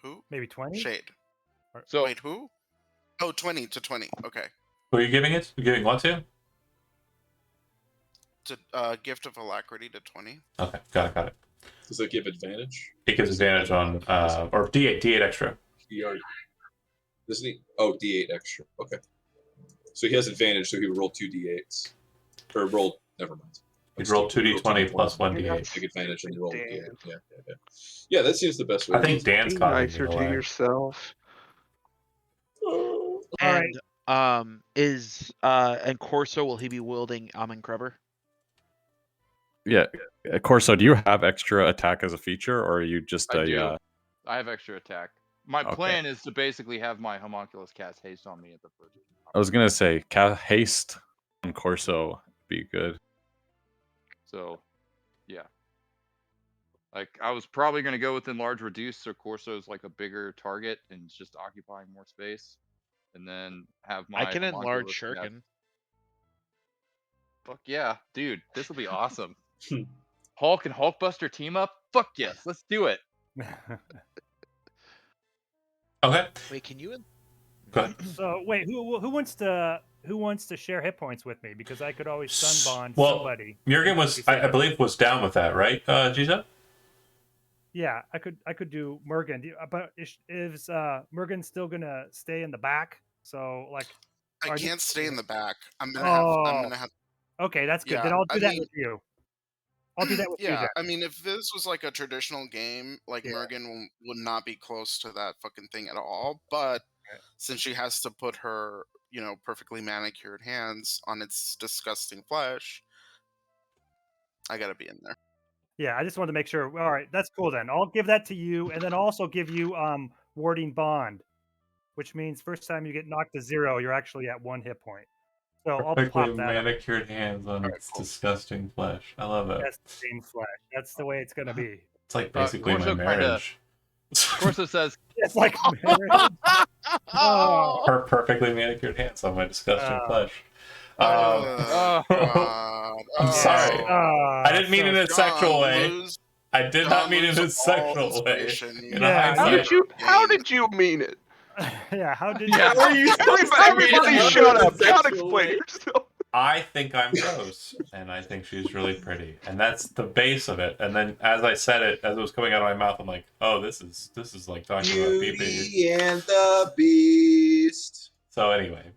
Speaker 7: who?
Speaker 6: Maybe 20?
Speaker 7: Shade.
Speaker 10: So
Speaker 7: Wait, who? Oh, 20 to 20. Okay.
Speaker 1: Who are you giving it? You giving what to?
Speaker 7: To gift of alacrity to 20.
Speaker 1: Okay, got it.
Speaker 2: Does that give advantage?
Speaker 1: It gives advantage on or D8 extra.
Speaker 2: He already, doesn't he? Oh, D8 extra. Okay. So he has advantage, so he would roll 2 D8s. Or roll, never mind.
Speaker 1: You'd roll 2d20 plus 1d8.
Speaker 2: Take advantage and roll a D8.
Speaker 5: Damn.
Speaker 2: Yeah, that seems the best way.
Speaker 1: I think Dan's
Speaker 5: Be
Speaker 1: causing
Speaker 5: nicer
Speaker 1: me
Speaker 5: to
Speaker 1: away.
Speaker 5: yourself.
Speaker 6: Alright.
Speaker 11: And and Corso, will he be wielding Homunculus?
Speaker 9: Yeah, Corso, do you have extra attack as a feature, or are you just
Speaker 10: I
Speaker 9: a?
Speaker 10: do. I have extra attack. My
Speaker 9: Okay.
Speaker 10: plan is to basically have my homunculus cast haste on me at the first.
Speaker 9: I was gonna say haste on Corso would be good.
Speaker 10: So, yeah. Like I was probably going to go with enlarge reduce, so Corso's like a bigger target and it's just occupying more space, and then have my.
Speaker 11: I can enlarge
Speaker 10: homunculus cast-
Speaker 11: Shuriken.
Speaker 10: Fuck yeah, dude! This will be awesome. Hulk and Hulkbuster team up. Fuck yes, let's do it.
Speaker 1: Okay,
Speaker 11: Wait, can you?
Speaker 1: go ahead.
Speaker 6: So wait, who wants to share hit points with me? Because I could always sunbond
Speaker 1: Well,
Speaker 6: somebody.
Speaker 1: Jurgen was, I believe, was down with that, right, Giza?
Speaker 6: Yeah, I could do Mergen. But is Mergen still gonna stay in the back? So like,
Speaker 7: I
Speaker 6: Are you-
Speaker 7: can't stay in the back. I'm gonna have.
Speaker 6: okay, that's good.
Speaker 7: Yeah,
Speaker 6: Then I'll do
Speaker 7: I
Speaker 6: that
Speaker 7: mean-
Speaker 6: with you. I'll do that with you.
Speaker 7: Yeah,
Speaker 6: Then.
Speaker 7: I mean, if this was like a traditional game, like
Speaker 6: Yeah.
Speaker 7: Mergen would not be close to that fucking thing at all. But since she has to put her, perfectly manicured hands on its disgusting flesh, I gotta be in there.
Speaker 6: Yeah, I just wanted to make sure. All right, that's cool then. I'll give that to you, and then I'll also give you warding bond, which means first time you get knocked to 0, you're actually at 1 hit point. So I'll
Speaker 1: Perfectly
Speaker 6: pop that. Up.
Speaker 1: manicured hands on its disgusting flesh. I love it.
Speaker 6: That's the same flash. That's the way it's gonna be.
Speaker 1: It's like basically my
Speaker 10: Corso kinda-
Speaker 1: marriage.
Speaker 10: Corso says,
Speaker 6: It's like marriage. Oh.
Speaker 1: Her perfectly manicured hands on my disgusting flesh.
Speaker 7: God.
Speaker 1: I'm sorry.
Speaker 6: Ah,
Speaker 1: I didn't mean it in a sexual way.
Speaker 7: Lose-
Speaker 1: I did not mean it in a
Speaker 7: lose all
Speaker 1: sexual way.
Speaker 7: inspiration.
Speaker 1: In
Speaker 6: Yeah,
Speaker 1: hindsight.
Speaker 5: How did you mean it?
Speaker 6: Yeah, how did
Speaker 10: Yeah.
Speaker 6: you?
Speaker 5: Everybody shut up. God,
Speaker 3: Sexual
Speaker 5: explain
Speaker 3: way.
Speaker 5: yourself.
Speaker 1: I think I'm gross, and I think she's really pretty, and that's the base of it. And then, as I said it, as it was coming out of my mouth, I'm like, "Oh, this is like talking about pee-pee."
Speaker 2: Beauty and the Beast.
Speaker 1: So anyway,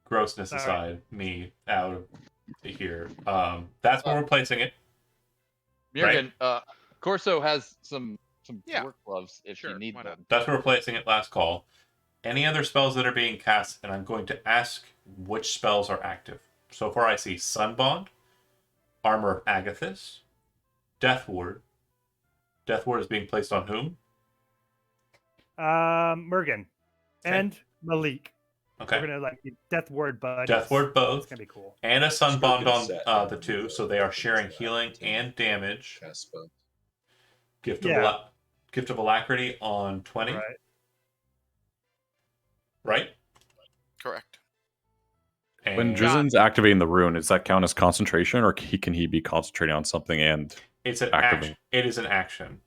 Speaker 1: grossness
Speaker 6: All right.
Speaker 1: aside, me out of here. That's where we're placing it.
Speaker 10: Jurgen, Corso has some
Speaker 11: Yeah.
Speaker 10: work gloves if you
Speaker 11: Sure,
Speaker 10: need
Speaker 11: why not?
Speaker 10: them.
Speaker 1: That's where we're placing it. Last call. Any other spells that are being cast, and I'm going to ask which spells are active. So far, I see Sunbond, Armor of Agathis, Death Ward. Death Ward is being placed on whom?
Speaker 6: Mergen and Malik.
Speaker 1: Okay.
Speaker 6: We're gonna Death Ward, but
Speaker 1: Death Ward
Speaker 6: It's
Speaker 1: both,
Speaker 6: gonna be cool.
Speaker 1: and a Sunbond
Speaker 2: Scorpion set.
Speaker 1: on the two, so they are sharing healing and damage.
Speaker 2: Cast spell.
Speaker 1: Gift
Speaker 6: Yeah.
Speaker 1: of Alacrity on 20,
Speaker 6: Right.
Speaker 1: right?
Speaker 7: Correct.
Speaker 1: And
Speaker 9: When Drizen's activating the rune, does that count as concentration, or can he be concentrating on something and
Speaker 1: it's an
Speaker 9: activate.
Speaker 1: action. It is an action.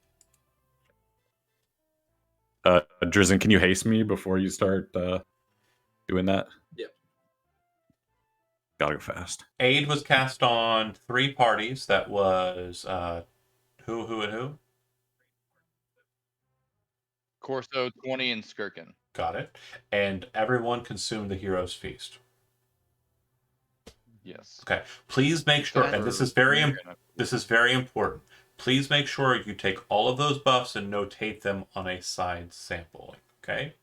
Speaker 9: Drizzen, can you haste me before you start doing that?
Speaker 3: Yep.
Speaker 9: Gotta go fast.
Speaker 1: Aid was cast on 3 parties. That was who, and who?
Speaker 10: Corso, 20, and Skirkin.
Speaker 1: Got it. And everyone consumed the hero's feast.
Speaker 10: Yes.
Speaker 1: Okay. Please make sure, and this is very important. Please make sure you take all of those buffs and notate them on a side sample. Okay.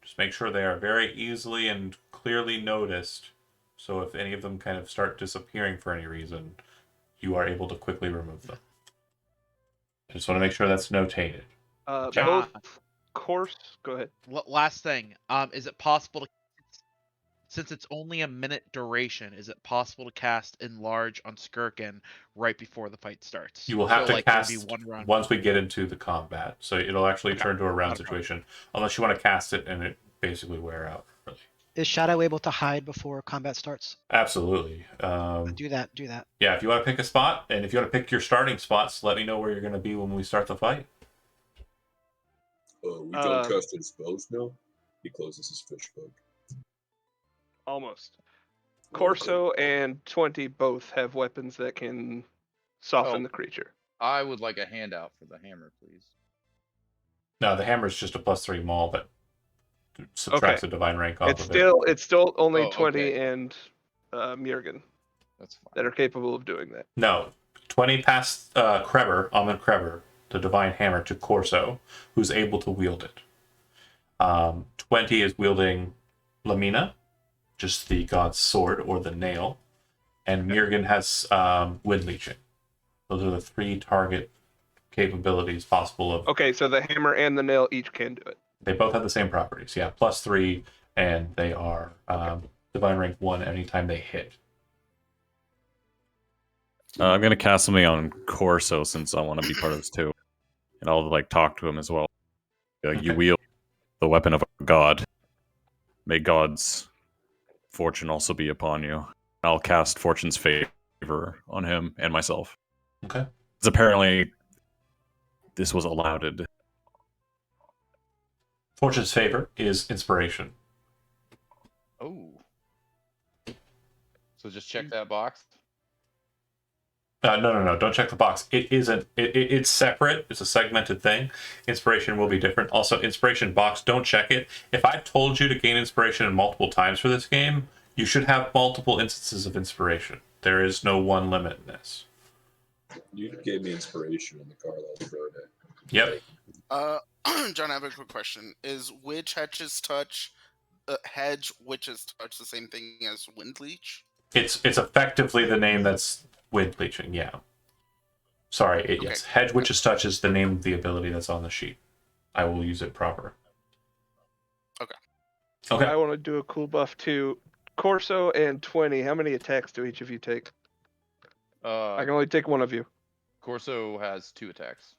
Speaker 1: Just make sure they are very easily and clearly noticed. So if any of them kind of start disappearing for any reason, you are able to quickly remove them. I just want to make sure that's notated.
Speaker 5: Both course. Go ahead.
Speaker 11: Last thing. Is it possible to, since it's only a minute duration, is it possible to cast Enlarge on Skirkin right before the fight starts?
Speaker 1: You will have
Speaker 11: So,
Speaker 1: to
Speaker 11: like, there'd
Speaker 1: cast
Speaker 11: be one round.
Speaker 1: once we get into the combat. So it'll actually turn to a round
Speaker 11: Not a problem.
Speaker 1: situation. Unless you want to cast it and it basically wear out. Really.
Speaker 4: Is Shadow able to hide before combat starts?
Speaker 1: Absolutely.
Speaker 4: Do that.
Speaker 1: Yeah, if you want to pick a spot, and if you want to pick your starting spots, let me know where you're going to be when we start the fight.
Speaker 2: We don't cast his spells now? He closes his fish bug.
Speaker 5: Almost. Corso and 20 both have weapons that can soften the creature.
Speaker 10: I would like a handout for the hammer, please.
Speaker 1: No, the hammer is just a +3 maul that subtracts a divine rank off of it.
Speaker 5: It's still only
Speaker 10: Oh,
Speaker 5: 20
Speaker 10: okay.
Speaker 5: and Murgen
Speaker 10: That's fine.
Speaker 5: that are capable of doing that.
Speaker 1: No, 20 past Kreber, Amon Kreber, the divine hammer, to Corso, who's able to wield it. 20 is wielding Lamina, just the god's sword or the nail, and Murgen has wind leeching. Those are the 3 target capabilities possible of.
Speaker 5: Okay, so the hammer and the nail each can do it.
Speaker 1: They both have the same properties, yeah, +3, and they are divine rank 1 anytime they hit.
Speaker 9: I'm gonna cast something on Corso since I want to be part of this too, and I'll like talk to him as well. Like, you
Speaker 1: Okay.
Speaker 9: wield the weapon of a god. May God's fortune also be upon you. I'll cast Fortune's favor on him and myself.
Speaker 1: Okay.
Speaker 9: Because apparently this was allowed.
Speaker 1: Fortune's favor is inspiration.
Speaker 10: Oh. So just check that box.
Speaker 1: No. Don't check the box. It isn't. It's separate. It's a segmented thing. Inspiration will be different. Also, inspiration box. Don't check it. If I told you to gain inspiration multiple times for this game, you should have multiple instances of inspiration. There is no one limit in this.
Speaker 2: You gave me inspiration in the Carlisle Verde.
Speaker 1: Yep.
Speaker 7: John, I have a quick question. Is Witch Hedge's Touch, Hedge Witch's Touch the same thing as Wind Leech?
Speaker 1: It's effectively the name that's wind leeching. Yeah. Sorry. Yes. Hedge Witch's Touch is the name of the ability that's on the sheet. I will use it proper. Okay.
Speaker 5: I want to do a cool buff too. Corso and 20, how many attacks do each of you take? I can only take one of you.
Speaker 10: Corso has 2 attacks.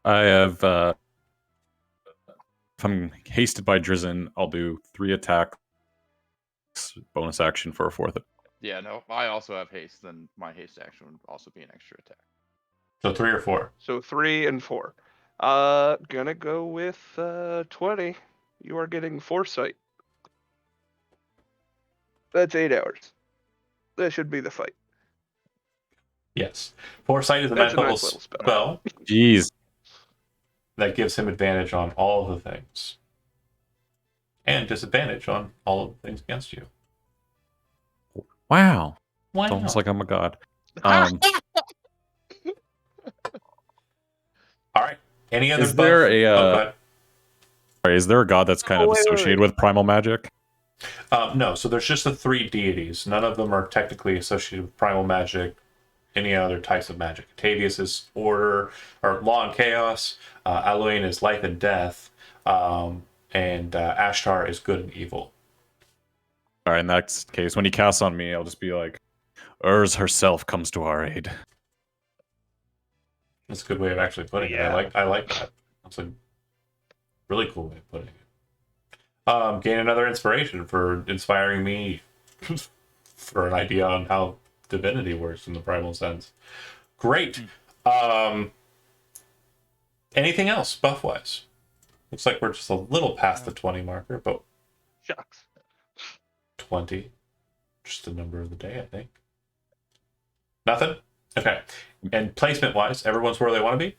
Speaker 9: I have. If I'm hasted by Drizzen, I'll do 3 attacks, bonus action for a 4th.
Speaker 10: Yeah, no, I also have haste, then my haste action would also be an extra attack.
Speaker 1: So 3 or 4.
Speaker 5: So 3 and 4. Gonna go with 20. You are getting Foresight. That's 8 hours. That should be the fight.
Speaker 1: Yes. Foresight is a
Speaker 5: That's a
Speaker 1: magical
Speaker 5: nice little spell.
Speaker 1: spell
Speaker 9: Jeez.
Speaker 1: that gives him advantage on all of the things. And disadvantage on all of the things against you.
Speaker 9: Wow.
Speaker 1: Wow.
Speaker 9: It's almost like I'm a god.
Speaker 1: All right. Any other
Speaker 9: Is there
Speaker 1: buff?
Speaker 9: a
Speaker 1: go ahead.
Speaker 9: sorry, is there a god that's kind of
Speaker 5: wait.
Speaker 9: associated with primal magic?
Speaker 1: No, so there's just the 3 deities. None of them are technically associated with primal magic, any other types of magic. Tavius is order, or law and chaos. Aloin is life and death. And Ashtar is good and evil.
Speaker 9: All right, in that case, when he casts on me, I'll just be like, Urs herself comes to our aid.
Speaker 1: That's a good way of actually putting it. I like that. That's a really cool way of putting it. Gain another inspiration for inspiring me for an idea on how divinity works in the primal sense. Great. Anything else buff wise? Looks like we're just a little past the 20 marker, but
Speaker 5: Shucks.
Speaker 1: 20. Just the number of the day, I think. Nothing? Okay. And placement-wise, everyone's where they want to be?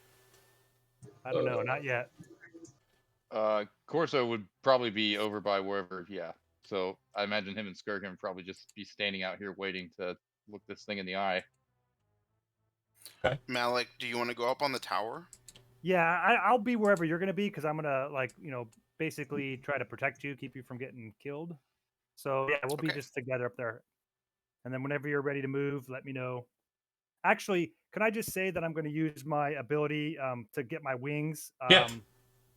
Speaker 6: I don't know, not yet.
Speaker 10: Corso would probably be over by wherever, yeah. So I imagine him and Skirkin would probably just be standing out here waiting to look this thing in the eye.
Speaker 7: Malik, do you want to go up on the tower?
Speaker 6: Yeah, I'll be wherever you're gonna be because I'm gonna basically try to protect you, keep you from getting killed. So yeah, we'll be
Speaker 7: Okay.
Speaker 6: just together up there. And then whenever you're ready to move, let me know. Actually, can I just say that I'm going to use my ability to get my wings?
Speaker 1: Yeah.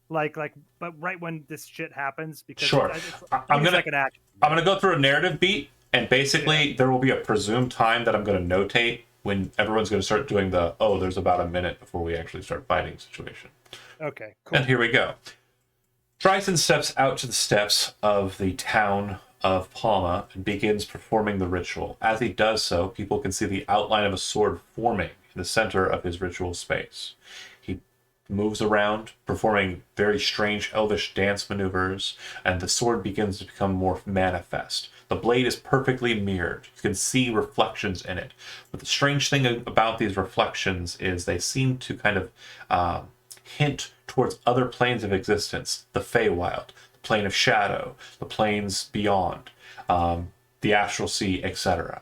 Speaker 6: But right when this shit happens, because
Speaker 1: Sure. I'm gonna
Speaker 6: action.
Speaker 1: I'm gonna go through a narrative beat, and basically there will be a presumed time that I'm gonna notate when everyone's gonna start doing the there's about a minute before we actually start fighting situation.
Speaker 6: Okay, cool.
Speaker 1: And here we go. Dryson steps out to the steps of the town of Palma and begins performing the ritual. As he does so, people can see the outline of a sword forming in the center of his ritual space. He moves around, performing very strange elvish dance maneuvers, and the sword begins to become more manifest. The blade is perfectly mirrored. You can see reflections in it. But the strange thing about these reflections is they seem to kind of hint towards other planes of existence, the Feywild, the plane of shadow, the planes beyond, the astral sea, etc.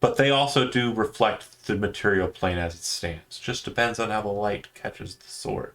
Speaker 1: But they also do reflect the material plane as it stands. Just depends on how the light catches the sword.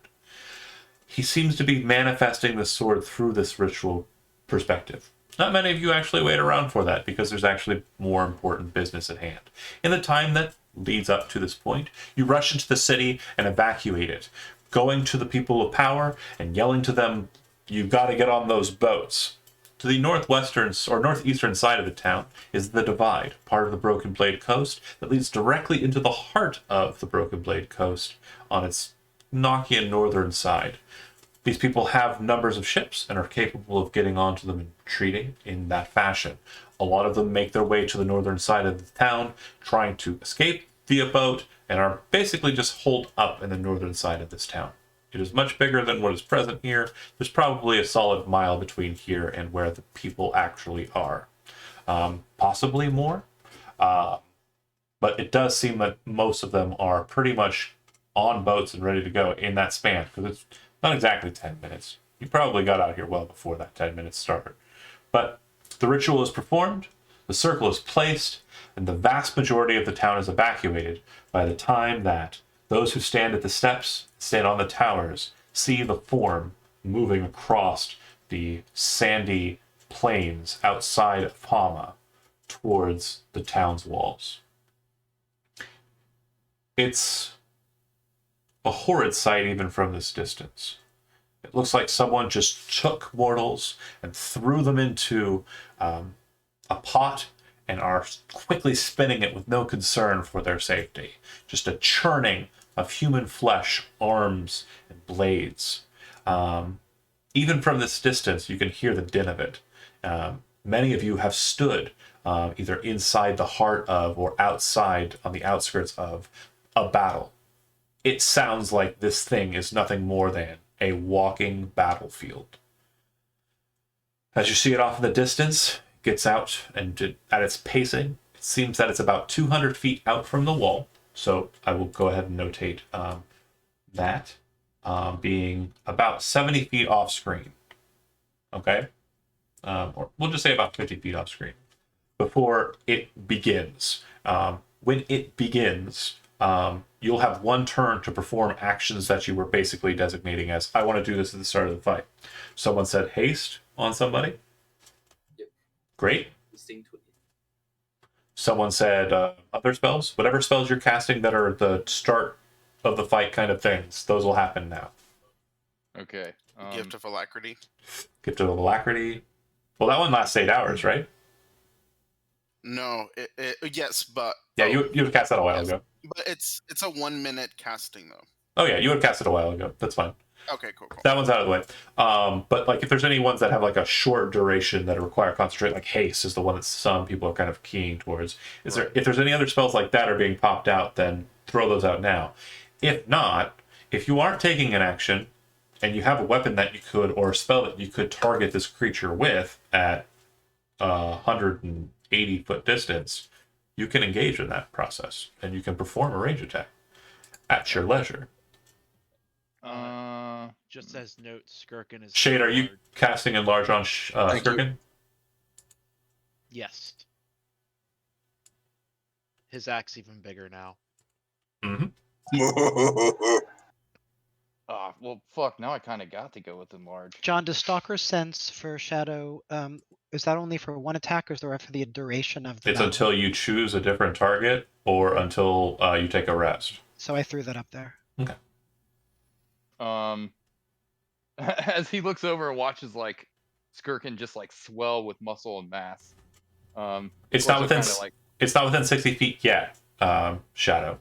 Speaker 1: He seems to be manifesting the sword through this ritual perspective. Not many of you actually wait around for that because there's actually more important business at hand. In the time that leads up to this point, you rush into the city and evacuate it, going to the people of power and yelling to them, "You've got to get on those boats." To the northwestern or northeastern side of the town is the Divide, part of the Broken Blade Coast that leads directly into the heart of the Broken Blade Coast on its Nokian northern side. These people have numbers of ships and are capable of getting onto them and retreating in that fashion. A lot of them make their way to the northern side of the town, trying to escape via boat, and are basically just holed up in the northern side of this town. It is much bigger than what is present here. There's probably a solid mile between here and where the people actually are. Possibly more. But it does seem that most of them are pretty much on boats and ready to go in that span, because it's not exactly 10 minutes. You probably got out here well before that 10 minutes started. But the ritual is performed, the circle is placed, and the vast majority of the town is evacuated by the time that those who stand at the steps, stand on the towers, see the form moving across the sandy plains outside of Palma towards the town's walls. It's a horrid sight even from this distance. It looks like someone just took mortals and threw them into a pot and are quickly spinning it with no concern for their safety. Just a churning of human flesh, arms, and blades. Even from this distance, you can hear the din of it. Many of you have stood either inside the heart of or outside on the outskirts of a battle. It sounds like this thing is nothing more than a walking battlefield. As you see it off in the distance, it gets out and at its pacing, it seems that it's about 200 feet out from the wall. So I will go ahead and notate that being about 70 feet off screen. Okay? Or we'll just say about 50 feet off screen before it begins. When it begins, you'll have one turn to perform actions that you were basically designating as, I want to do this at the start of the fight. Someone said haste on somebody.
Speaker 3: Yep.
Speaker 1: Great. Someone said other spells. Whatever spells you're casting that are at the start of the fight kind of things, those will happen now.
Speaker 10: Okay.
Speaker 7: Gift of Alacrity.
Speaker 1: Gift of Alacrity. Well, that one lasts 8 hours, right?
Speaker 7: No, yes, but
Speaker 1: yeah, you would have cast that a while ago.
Speaker 7: But it's a 1 minute casting though.
Speaker 1: Oh yeah, you would have cast it a while ago. That's fine.
Speaker 7: Okay, cool.
Speaker 1: That one's out of the way. But like, if there's any ones that have like a short duration that require concentrate, like haste is the one that some people are kind of keying towards. If there's any other spells like that are being popped out, then throw those out now. If not, if you aren't taking an action, and you have a weapon that you could, or a spell that you could target this creature with at 180-foot distance, you can engage in that process, and you can perform a range attack at your leisure.
Speaker 8: Just as note, Skirkin is.
Speaker 1: Shade, are you
Speaker 8: large.
Speaker 1: casting enlarge on
Speaker 2: Thank you.
Speaker 1: Skirkin?
Speaker 8: Yes. His axe even bigger now.
Speaker 1: Mm-hmm.
Speaker 10: Well, fuck. Now I kind of got to go with enlarge.
Speaker 4: John, does Stalker's Sense for Shadow, is that only for one attack or is there for the duration of the
Speaker 1: It's
Speaker 4: battle?
Speaker 1: until you choose a different target or until you take a rest.
Speaker 4: So I threw that up there.
Speaker 1: Okay.
Speaker 10: As he looks over and watches like Skirkin just like swell with muscle and mass.
Speaker 1: It's not
Speaker 10: Corso
Speaker 1: within.
Speaker 10: kinda, like,
Speaker 1: It's not within 60 feet yet. Shadow.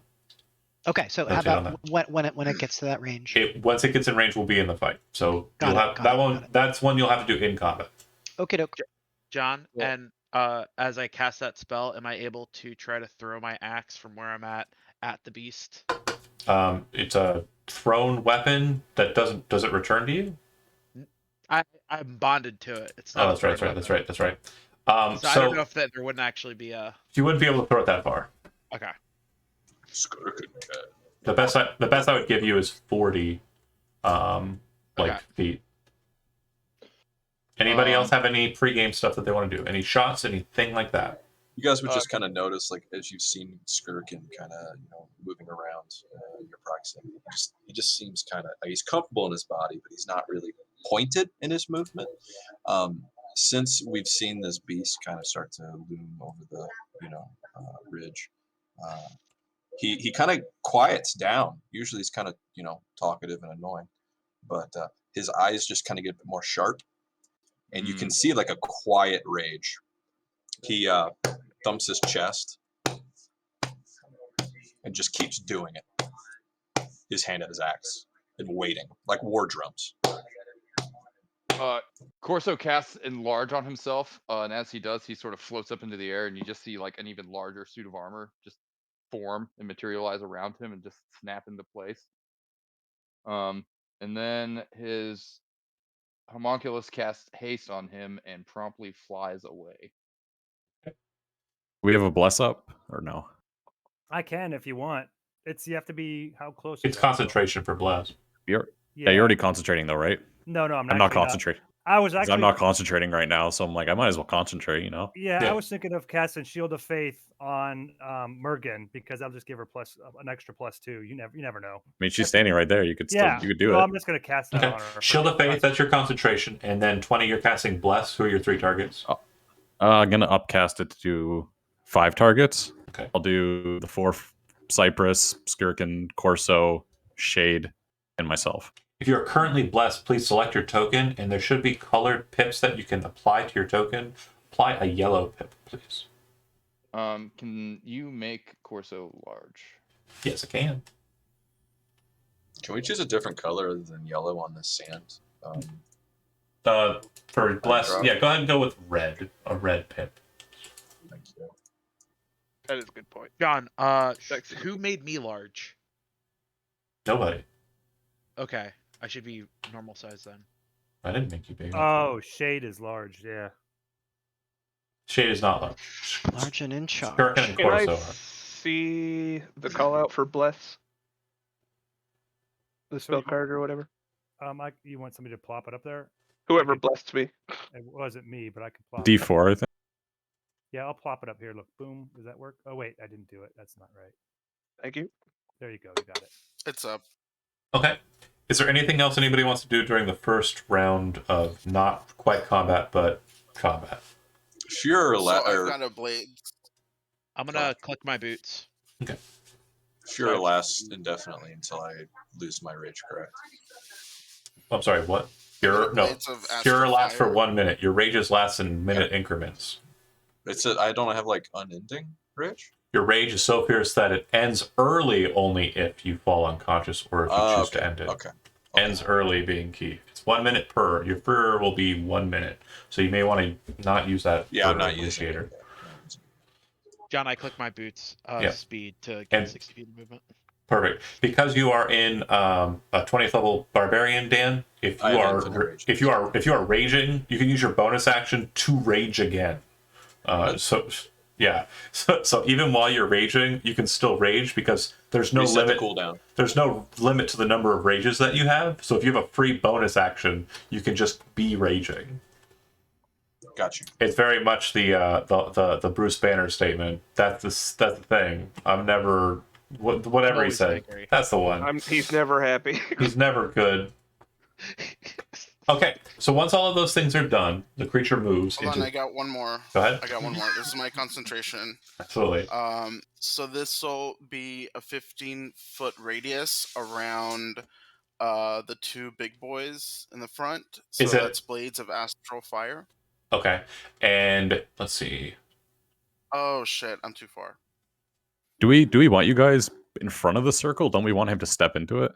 Speaker 4: Okay, so how
Speaker 1: That's it on
Speaker 4: about when it gets to that range?
Speaker 1: Once it gets in range, we'll be in the fight. So
Speaker 4: Got
Speaker 1: you'll
Speaker 4: it,
Speaker 1: have
Speaker 4: got
Speaker 1: that
Speaker 4: it,
Speaker 1: one.
Speaker 4: got it.
Speaker 1: That's one you'll have to do in combat.
Speaker 4: Okay, doke.
Speaker 8: John,
Speaker 10: Yeah.
Speaker 8: and as I cast that spell, am I able to try to throw my axe from where I'm at the beast?
Speaker 1: It's a thrown weapon that doesn't. Does it return to you?
Speaker 8: I'm bonded to it. It's not.
Speaker 1: Oh,
Speaker 8: a
Speaker 1: that's right.
Speaker 8: thrown
Speaker 1: That's
Speaker 8: weapon.
Speaker 1: right. That's right. That's right.
Speaker 8: So I don't know if there wouldn't actually be a.
Speaker 1: You wouldn't be able to throw it that far.
Speaker 8: Okay.
Speaker 2: Skirkin cat.
Speaker 1: The best I would give you is 40,
Speaker 8: Okay.
Speaker 1: feet. Anybody
Speaker 10: Um,
Speaker 1: else have any pre-game stuff that they want to do? Any shots? Anything like that?
Speaker 2: You guys would just kind of notice, like, as you've seen Skirkin kind of, moving around your proximity, he just seems kind of, he's comfortable in his body, but he's not really pointed in his movement. Since we've seen this beast kind of start to loom over the, ridge, he kind of quiets down. Usually he's kind of, talkative and annoying, but his eyes just kind of get a bit more sharp, and you can see like a quiet rage. He thumps his chest and just keeps doing it. His hand at his axe and waiting, like war drums.
Speaker 10: Corso casts enlarge on himself, and as he does, he sort of floats up into the air, and you just see like an even larger suit of armor just form and materialize around him and just snap into place. And then his homunculus casts haste on him and promptly flies away.
Speaker 9: We have a bless up or no?
Speaker 6: I can if you want. You have to be how close?
Speaker 1: It's
Speaker 6: is that, though?
Speaker 1: concentration for blast.
Speaker 9: Yeah, you're already concentrating though, right?
Speaker 6: No, I'm not.
Speaker 9: I'm not
Speaker 6: actually
Speaker 9: concentrating.
Speaker 6: I was
Speaker 9: 'Cause
Speaker 6: actually.
Speaker 9: I'm not concentrating right now, so I'm like, I might as well concentrate,
Speaker 6: Yeah,
Speaker 1: Yeah.
Speaker 6: I was thinking of casting Shield of Faith on Mergen because I'll just give her an extra +2. You never know.
Speaker 9: I mean, she's standing right there. You could still,
Speaker 6: Yeah,
Speaker 9: you could do
Speaker 6: well,
Speaker 9: it.
Speaker 6: I'm just gonna cast that
Speaker 1: Okay.
Speaker 6: on her.
Speaker 1: Shield of Faith, that's your concentration, and then 20 you're casting Bless. Who are your 3 targets?
Speaker 9: I'm gonna upcast it to 5 targets.
Speaker 1: Okay.
Speaker 9: I'll do the 4 Cypress, Skirkin, Corso, Shade, and myself.
Speaker 1: If you're currently blessed, please select your token, and there should be colored pips that you can apply to your token. Apply a yellow pip, please.
Speaker 10: Can you make Corso large?
Speaker 1: Yes, I can.
Speaker 2: Can we choose a different color other than yellow on this sand?
Speaker 1: For blessed,
Speaker 2: drop.
Speaker 1: yeah, go ahead and go with red. A red pip.
Speaker 2: Thank you.
Speaker 5: That is a good point.
Speaker 8: John,
Speaker 5: Sexy.
Speaker 8: who made me large?
Speaker 1: Nobody.
Speaker 8: Okay, I should be normal size then.
Speaker 1: I didn't make you big.
Speaker 6: Oh, Shade is large. Yeah.
Speaker 1: Shade is not large.
Speaker 4: Large and in charge.
Speaker 1: Skirkin and
Speaker 5: Can I
Speaker 1: Corso are.
Speaker 5: see the call out for bless? The spell card or whatever.
Speaker 6: You want somebody to plop it up there?
Speaker 5: Whoever blessed me.
Speaker 6: It wasn't me, but I could plop.
Speaker 9: D4, I think.
Speaker 6: Yeah, I'll plop it up here. Look, boom. Does that work? Oh wait, I didn't do it. That's not right.
Speaker 5: Thank you.
Speaker 6: There you go. You got it.
Speaker 7: It's up.
Speaker 1: Okay. Is there anything else anybody wants to do during the first round of not quite combat, but combat?
Speaker 2: Sure,
Speaker 7: So I've got a blade.
Speaker 8: I'm gonna click my boots.
Speaker 2: Sure lasts indefinitely until I lose my rage, correct?
Speaker 1: I'm sorry, what? Cure? No.
Speaker 7: Blades of
Speaker 1: Cure
Speaker 7: Astral
Speaker 1: lasts for
Speaker 7: Fire.
Speaker 1: 1 minute. Your rages last in minute increments.
Speaker 2: I don't have like unending rage?
Speaker 1: Your rage is so fierce that it ends early only if you fall unconscious or if you choose to end it.
Speaker 2: Okay.
Speaker 1: Ends early being key. It's 1 minute per. Your fur will be 1 minute. So you may want to not use that.
Speaker 2: Yeah, I'm
Speaker 1: for
Speaker 2: not using
Speaker 1: initiator.
Speaker 2: it.
Speaker 8: John, I click my boots
Speaker 1: Yeah.
Speaker 8: speed to
Speaker 1: And-
Speaker 8: get 60 feet of movement.
Speaker 1: Perfect. Because you are in a 20th level barbarian, Dan. If
Speaker 2: I
Speaker 1: you
Speaker 2: have
Speaker 1: are
Speaker 2: infinite rage.
Speaker 1: if you are raging, you can use your bonus action to rage again. So yeah. So even while you're raging, you can still rage because there's no
Speaker 2: Reset the
Speaker 1: limit.
Speaker 2: cooldown.
Speaker 1: There's no limit to the number of rages that you have. So if you have a free bonus action, you can just be raging.
Speaker 2: Got you.
Speaker 1: It's very much the Bruce Banner statement. That's the thing. I'm never whatever he
Speaker 11: Always
Speaker 1: said.
Speaker 11: angry.
Speaker 1: That's the one.
Speaker 5: He's never happy.
Speaker 1: He's never good. Okay, so once all of those things are done, the creature moves
Speaker 7: Hold
Speaker 1: into.
Speaker 7: on, I got one more.
Speaker 1: Go ahead.
Speaker 7: I got one more. This is my concentration.
Speaker 1: Absolutely.
Speaker 7: So this will be a 15-foot radius around the two big boys in the front. So
Speaker 1: Is it-
Speaker 7: that's blades of astral fire.
Speaker 1: Okay, and let's see.
Speaker 7: Oh shit, I'm too far.
Speaker 9: Do we want you guys in front of the circle? Don't we want him to step into it?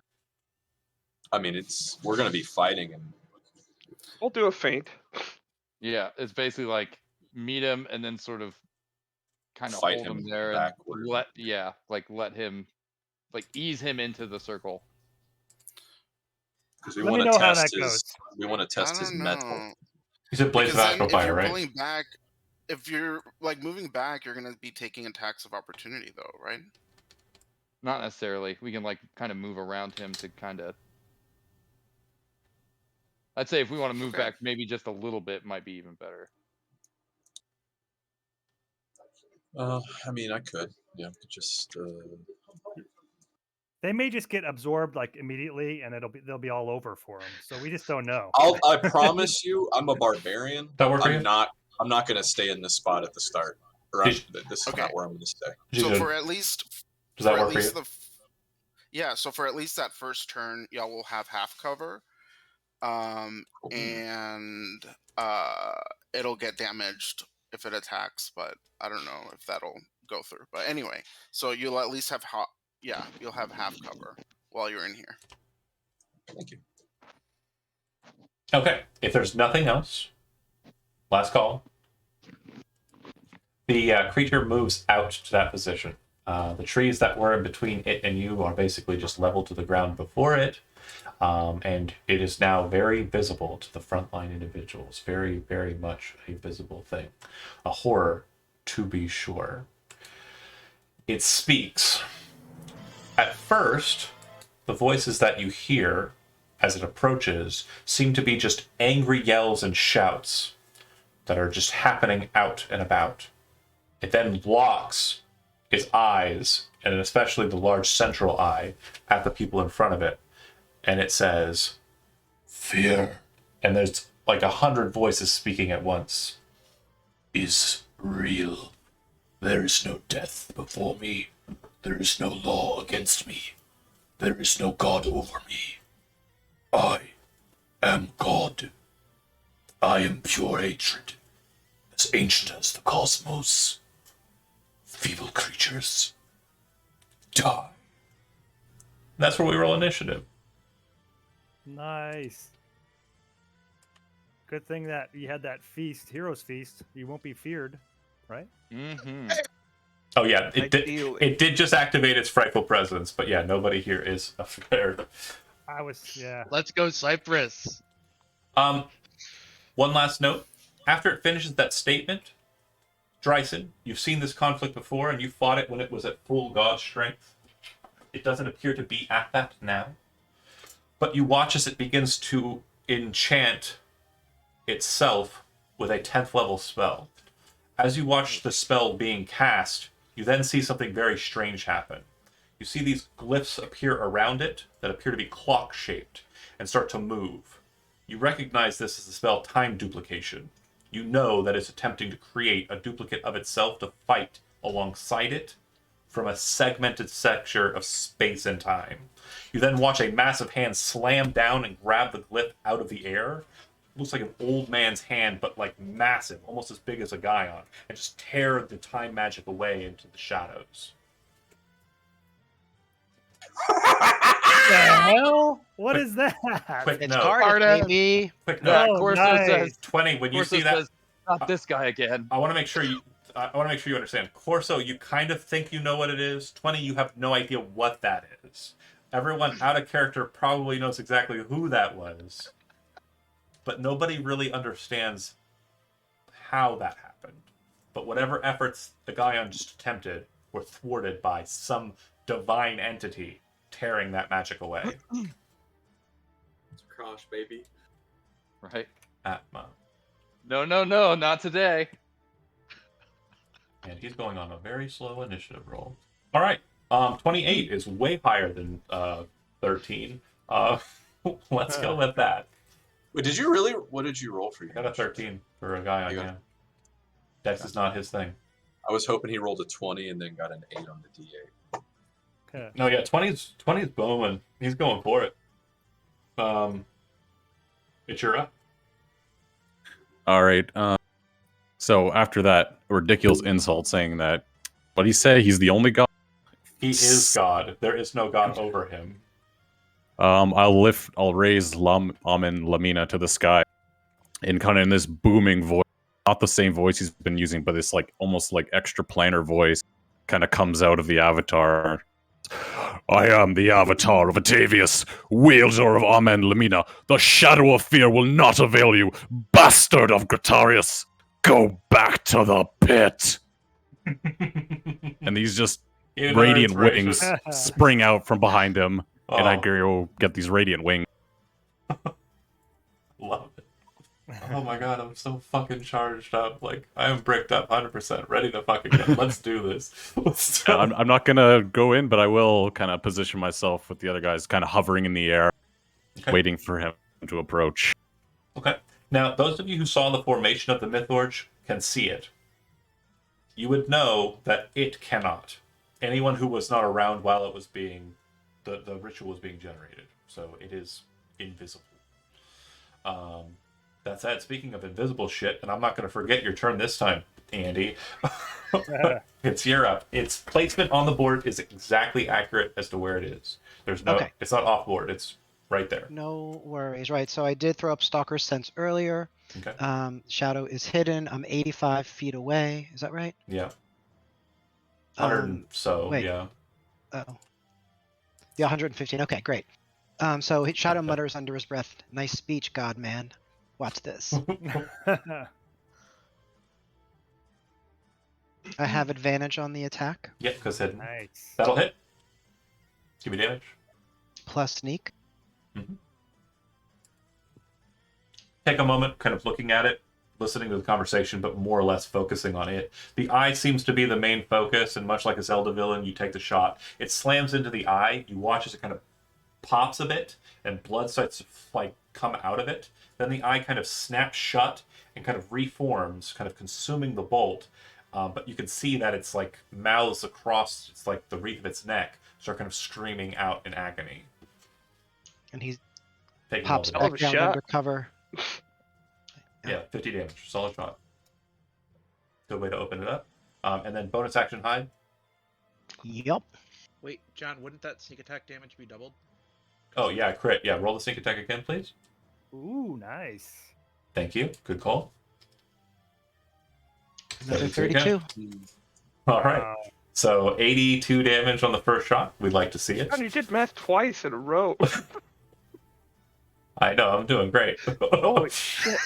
Speaker 2: I mean, we're gonna be fighting, and
Speaker 5: We'll do a feint.
Speaker 10: Yeah, it's basically like meet him and then sort of kind of
Speaker 2: Fight
Speaker 10: hold
Speaker 2: him
Speaker 10: him there and
Speaker 2: backward.
Speaker 10: let him ease him into the circle.
Speaker 2: because we
Speaker 6: Let
Speaker 2: want
Speaker 6: me
Speaker 2: to
Speaker 6: know how
Speaker 2: test
Speaker 6: that
Speaker 2: his.
Speaker 6: goes.
Speaker 2: We want to
Speaker 7: I
Speaker 2: test his
Speaker 7: don't
Speaker 2: metal.
Speaker 7: know.
Speaker 1: You said Blades of
Speaker 7: Because
Speaker 1: Astral
Speaker 7: then if
Speaker 1: Fire,
Speaker 7: you're
Speaker 1: right?
Speaker 7: pulling back, if you're like moving back, you're gonna be taking attacks of opportunity though, right?
Speaker 10: Not necessarily. We can like kind of move around him to kind of. I'd say if we want to move
Speaker 7: Okay.
Speaker 10: back, maybe just a little bit might be even better.
Speaker 2: I mean, I could. Yeah, just.
Speaker 6: They may just get absorbed like immediately, and they'll be all over for them. So we just don't know.
Speaker 2: I promise you, I'm a barbarian.
Speaker 1: That work for you?
Speaker 2: I'm not gonna stay in this spot at the start. Or
Speaker 1: Did-
Speaker 2: this is
Speaker 7: Okay.
Speaker 2: not where I'm gonna stay.
Speaker 1: You
Speaker 7: So
Speaker 1: should-
Speaker 7: for at least
Speaker 1: Does that
Speaker 7: for at
Speaker 1: work for you?
Speaker 7: least yeah, so for at least that first turn, y'all will have half cover. And it'll get damaged if it attacks, but I don't know if that'll go through. But anyway, so you'll at least have you'll have half cover while you're in here.
Speaker 2: Thank you.
Speaker 1: Okay, if there's nothing else, last call. The creature moves out to that position. The trees that were in between it and you are basically just level to the ground before it. And it is now very visible to the frontline individuals. Very, very much a visible thing. A horror, to be sure. It speaks. At first, the voices that you hear as it approaches seem to be just angry yells and shouts that are just happening out and about. It then locks its eyes, and especially the large central eye, at the people in front of it. And it says, "Fear." And there's like 100 voices speaking at once. "Is real. There is no death before me. There is no law against me. There is no God over me. I am God. I am pure hatred, as ancient as the cosmos. Feeble creatures, die." That's where we roll initiative.
Speaker 6: Nice. Good thing that you had that feast, Heroes Feast. You won't be feared, right?
Speaker 10: Mm-hmm.
Speaker 1: Oh yeah,
Speaker 5: Ideally.
Speaker 1: it did just activate its frightful presence, but yeah, nobody here is afraid.
Speaker 6: Yeah.
Speaker 11: Let's go, Cypress.
Speaker 1: One last note. After it finishes that statement, Dryson, you've seen this conflict before and you fought it when it was at full god strength. It doesn't appear to be at that now. But you watch as it begins to enchant itself with a 10th level spell. As you watch the spell being cast, you then see something very strange happen. You see these glyphs appear around it that appear to be clock-shaped and start to move. You recognize this as the spell Time Duplication. You know that it's attempting to create a duplicate of itself to fight alongside it from a segmented sector of space and time. You then watch a massive hand slam down and grab the glyph out of the air. Looks like an old man's hand, but like massive, almost as big as a Gaion, and just tear the time magic away into the shadows.
Speaker 6: The hell? What is that?
Speaker 1: Quick
Speaker 4: It's
Speaker 1: note.
Speaker 4: Cardiff, baby.
Speaker 1: Quick
Speaker 10: Yeah,
Speaker 1: note.
Speaker 6: Oh,
Speaker 10: Corso
Speaker 6: nice.
Speaker 10: says.
Speaker 1: 20, when you
Speaker 10: Corso
Speaker 1: see that,
Speaker 10: says, "Not this guy again."
Speaker 1: I want to make sure I want to make sure you understand. Corso, you kind of think you know what it is. 20, you have no idea what that is. Everyone out of character probably knows exactly who that was. But nobody really understands how that happened. But whatever efforts the Gaian just attempted were thwarted by some divine entity tearing that magic away.
Speaker 3: It's Crash, baby.
Speaker 10: Right?
Speaker 1: Atma.
Speaker 10: No, not today.
Speaker 1: And he's going on a very slow initiative roll. All right. 28 is way higher than 13. Let's go with that.
Speaker 2: Wait, did you really? What did you roll for your
Speaker 1: I got a 13 for a guy on
Speaker 2: You got-
Speaker 1: yeah. Dex is not his thing.
Speaker 2: I was hoping he rolled a 20 and then got an 8 on the D8.
Speaker 1: No, yeah, 20's booming. He's going for it. It's your up.
Speaker 9: All right. So after that ridiculous insult saying that, what did he say? He's the only god?
Speaker 1: He is God. There is no God over him.
Speaker 9: I'll raise Amen Lamina to the sky in kind of in this booming voice. Not the same voice he's been using, but this like almost like extra planar voice kind of comes out of the avatar. I am the avatar of Atavius, wielder of Amen Lamina. The shadow of fear will not avail you, bastard of Gratarius. Go back to the pit. And these just
Speaker 1: Even though
Speaker 9: radiant
Speaker 1: it's
Speaker 9: wings
Speaker 1: racist.
Speaker 9: spring out from behind him, and I
Speaker 1: Oh,
Speaker 9: go get these radiant wings.
Speaker 1: love it. Oh my god, I'm so fucking charged up. Like, I am bricked up 100%, ready to fucking go. Let's do this. Let's do
Speaker 9: I'm not gonna go in, but I will kind of position myself with the other guys, kind of hovering in the air,
Speaker 1: Okay.
Speaker 9: waiting for him to approach.
Speaker 1: Okay. Now, those of you who saw the formation of the Mythorge can see it. You would know that it cannot. Anyone who was not around while it was being, the ritual was being generated. So it is invisible. That said, speaking of invisible shit, and I'm not going to forget your turn this time, Andy. It's your up. Its placement on the board is exactly accurate as to where it is. There's no,
Speaker 4: Okay.
Speaker 1: It's not off board. It's right there.
Speaker 4: No worries. Right. So I did throw up Stalker's Sense earlier.
Speaker 1: Okay.
Speaker 4: Shadow is hidden. I'm 85 feet away. Is that right?
Speaker 1: Yeah. 100
Speaker 4: Um,
Speaker 1: so,
Speaker 4: wait.
Speaker 1: yeah.
Speaker 4: Oh. Yeah, 115. Okay, great. So Shadow mutters under his breath, "Nice speech, God man. Watch this." I have advantage on the attack,
Speaker 1: Yep, because hidden.
Speaker 6: Nice.
Speaker 1: That'll hit. Give me damage.
Speaker 4: plus sneak.
Speaker 1: Take a moment, kind of looking at it, listening to the conversation, but more or less focusing on it. The eye seems to be the main focus, and much like a Zelda villain, you take the shot. It slams into the eye. You watch as it kind of pops a bit, and blood starts to like come out of it. Then the eye kind of snaps shut and kind of reforms, kind of consuming the bolt. But you can see that it's like mouths across, it's like the wreath of its neck, start kind of screaming out in agony.
Speaker 4: And he
Speaker 1: Taking
Speaker 4: pops
Speaker 1: all the
Speaker 4: back
Speaker 5: Hell of a
Speaker 4: down
Speaker 5: shot.
Speaker 4: under cover.
Speaker 1: Yeah, 50 damage. Solid shot. Good way to open it up. And then bonus action hide.
Speaker 4: Yup.
Speaker 11: Wait, John, wouldn't that sneak attack damage be doubled?
Speaker 1: Oh, yeah, crit. Yeah, roll the sneak attack again, please.
Speaker 6: Ooh, nice.
Speaker 1: Thank you. Good call.
Speaker 4: Another
Speaker 1: 32
Speaker 4: 32.
Speaker 1: All right.
Speaker 6: Wow.
Speaker 1: So 82 damage on the first shot. We'd like to see it.
Speaker 5: God, you did math twice in a row.
Speaker 1: I know, I'm doing great.
Speaker 5: Holy shit.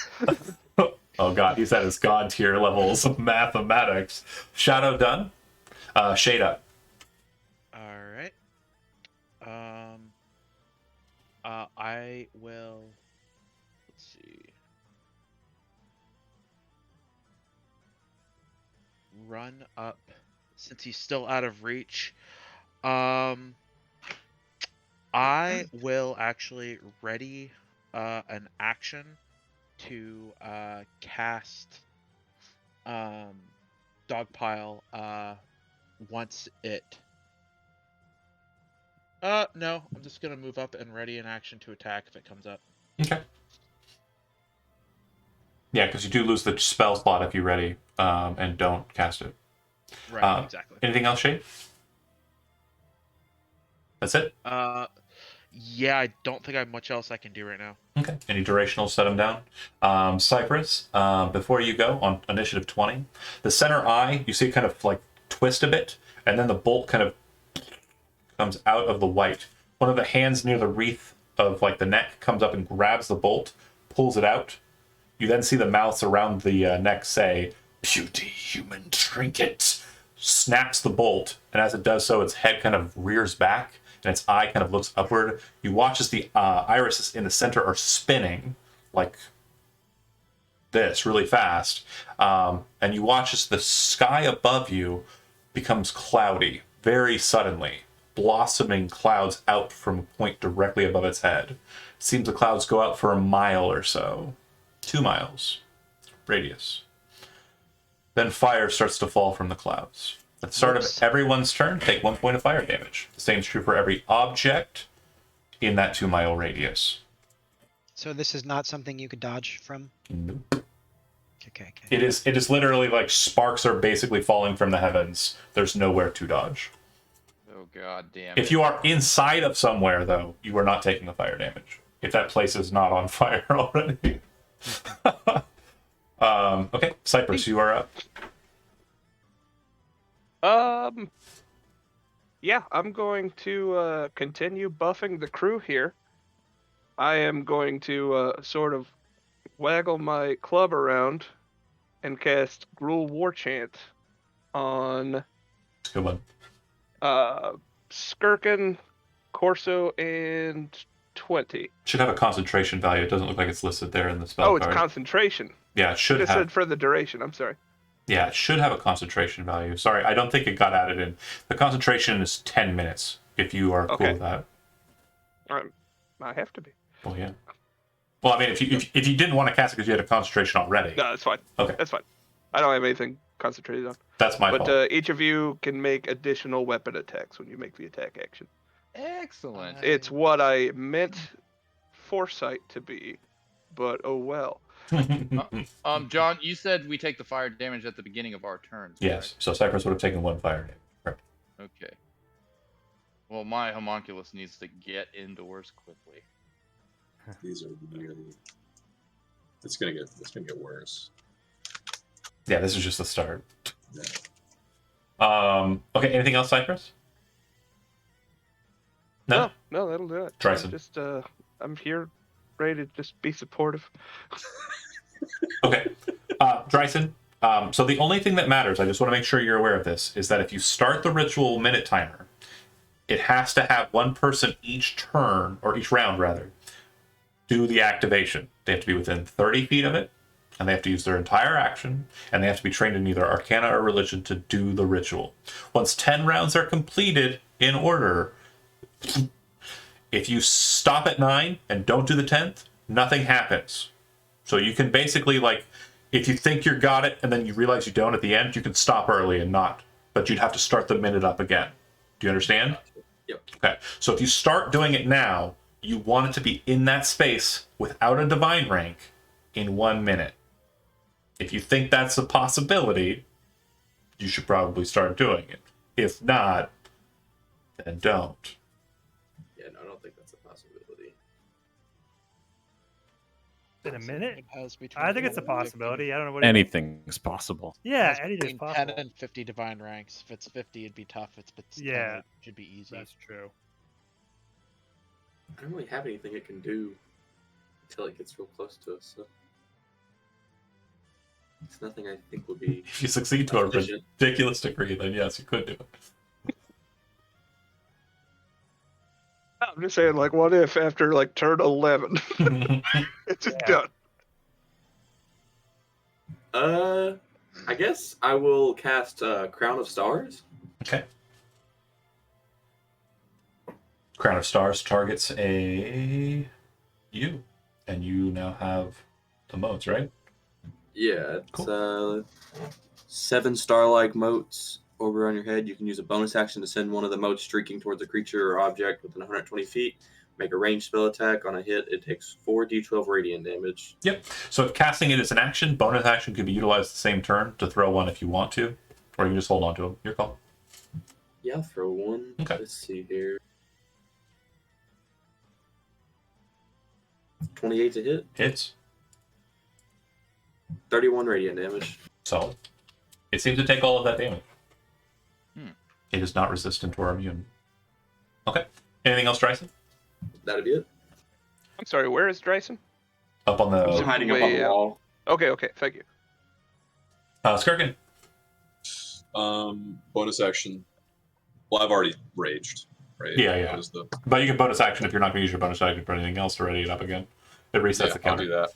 Speaker 1: Oh, God, he's at his god tier levels of mathematics. Shadow done. Shade up.
Speaker 11: All right. I will. Let's see. Run up since he's still out of reach. I will actually ready an action to cast Dogpile once it. No, I'm just gonna move up and ready an action to attack if it comes up.
Speaker 1: Okay. Yeah, because you do lose the spell slot if you're ready and don't cast it.
Speaker 11: Right, exactly.
Speaker 1: Anything else, Shade? That's it?
Speaker 11: Yeah, I don't think I have much else I can do right now.
Speaker 1: Okay. Any durational, set them down. Cypress, before you go on initiative 20, the center eye, you see kind of like twist a bit, and then the bolt kind of comes out of the white. One of the hands near the wreath of like the neck comes up and grabs the bolt, pulls it out. You then see the mouths around the neck say, "Beauty human trinket," snaps the bolt, and as it does so, its head kind of rears back, and its eye kind of looks upward. You watch as the irises in the center are spinning, like this, really fast. And you watch as the sky above you becomes cloudy, very suddenly, blossoming clouds out from a point directly above its head. It seems the clouds go out for a mile or so. 2 miles radius. Then fire starts to fall from the clouds. At the start of everyone's turn, take 1 point of fire damage. The same is true for every object in that 2 mile radius.
Speaker 4: So this is not something you could dodge from?
Speaker 1: Nope.
Speaker 4: Okay.
Speaker 1: It is literally like sparks are basically falling from the heavens. There's nowhere to dodge.
Speaker 10: Oh god damn.
Speaker 1: If you are inside of somewhere, though, you are not taking the fire damage. If that place is not on fire already. Okay, Cypress, you are up.
Speaker 5: Yeah, I'm going to continue buffing the crew here. I am going to sort of waggle my club around and cast Gruul War Chant on
Speaker 1: Good one.
Speaker 5: Skirkin, Corso, and 20.
Speaker 1: Should have a concentration value. It doesn't look like it's listed there in the spell
Speaker 5: Oh, it's
Speaker 1: card.
Speaker 5: concentration.
Speaker 1: Yeah, it should
Speaker 5: It
Speaker 1: have.
Speaker 5: said for the duration. I'm sorry.
Speaker 1: Yeah, it should have a concentration value. Sorry, I don't think it got added in. The concentration is 10 minutes, if you are cool with that.
Speaker 5: I have to be.
Speaker 1: Well, yeah. Well, I mean, if you didn't want to cast it because you had a concentration already.
Speaker 5: No, that's fine.
Speaker 1: Okay.
Speaker 5: That's fine. I don't have anything concentrated on.
Speaker 1: That's my fault.
Speaker 5: But each of you can make additional weapon attacks when you make the attack action.
Speaker 10: Excellent.
Speaker 5: It's what I meant foresight to be, but oh well.
Speaker 10: John, you said we take the fire damage at the beginning of our turns.
Speaker 1: Yes, so Cypress would have taken 1 fire damage. Correct.
Speaker 10: Okay. Well, my homunculus needs to get indoors quickly.
Speaker 2: These are really. It's gonna get worse.
Speaker 1: Yeah, this is just the start.
Speaker 2: Yeah.
Speaker 1: Okay, anything else, Cypress? No?
Speaker 5: No, that'll do it.
Speaker 1: Dryson.
Speaker 5: I'm here, ready to just be supportive.
Speaker 1: Okay. Dryson, so the only thing that matters, I just want to make sure you're aware of this, is that if you start the ritual minute timer, it has to have one person each turn, or each round rather, do the activation. They have to be within 30 feet of it, and they have to use their entire action, and they have to be trained in either Arcana or Religion to do the ritual. Once 10 rounds are completed in order, if you stop at 9 and don't do the 10th, nothing happens. So you can basically, like, if you think you got it and then you realize you don't at the end, you can stop early and not. But you'd have to start the minute up again. Do you understand?
Speaker 3: Yep.
Speaker 1: Okay. So if you start doing it now, you want it to be in that space without a divine rank in 1 minute. If you think that's a possibility, you should probably start doing it. If not, then don't.
Speaker 3: Yeah, no, I don't think that's a possibility.
Speaker 6: In a minute?
Speaker 11: It has between
Speaker 6: I think it's a
Speaker 11: 10 and 50
Speaker 6: possibility. I don't know what.
Speaker 9: Anything's possible.
Speaker 6: Yeah,
Speaker 11: has
Speaker 6: anything's
Speaker 11: between 10
Speaker 6: possible.
Speaker 11: and 50 divine ranks. If it's 50, it'd be tough. It's 10,
Speaker 6: Yeah.
Speaker 11: it should be easy.
Speaker 6: That's true.
Speaker 3: I don't really have anything it can do until it gets real close to us. So it's nothing I think would be.
Speaker 1: If you succeed to a
Speaker 3: efficient.
Speaker 1: ridiculous degree, then yes, you could do it.
Speaker 5: I'm just saying, like, what if after like turn 11, it's just done?
Speaker 3: I guess I will cast Crown of Stars.
Speaker 1: Okay. Crown of Stars targets you, and you now have the modes, right?
Speaker 3: Yeah, it's
Speaker 1: Cool.
Speaker 3: 7 star-like motes over on your head. You can use a bonus action to send one of the motes streaking towards a creature or object within 120 feet. Make a ranged spell attack. On a hit, it takes 4d12 radiant damage.
Speaker 1: Yep. So if casting it is an action, bonus action can be utilized the same turn to throw one if you want to, or you can just hold on to them. Your call.
Speaker 3: Yeah, I'll throw one.
Speaker 1: Okay.
Speaker 3: Let's see here. 28 to hit.
Speaker 1: Hits.
Speaker 3: 31 radiant damage.
Speaker 1: So it seems to take all of that damage.
Speaker 10: Hmm.
Speaker 1: It is not resistant or immune. Okay. Anything else, Dryson?
Speaker 3: That'd be it.
Speaker 5: I'm sorry, where is Dryson?
Speaker 1: Up on
Speaker 3: I'm
Speaker 1: the
Speaker 3: hiding up on
Speaker 5: way
Speaker 3: the
Speaker 5: out.
Speaker 3: wall.
Speaker 5: Okay, thank you.
Speaker 1: Skirkin.
Speaker 2: Bonus action. Well, I've already raged, right?
Speaker 1: Yeah.
Speaker 2: That was the-
Speaker 1: But you can bonus action if you're not going to use your bonus action for anything else to ready it up again. It resets the
Speaker 2: I'll
Speaker 1: counter.
Speaker 2: do that.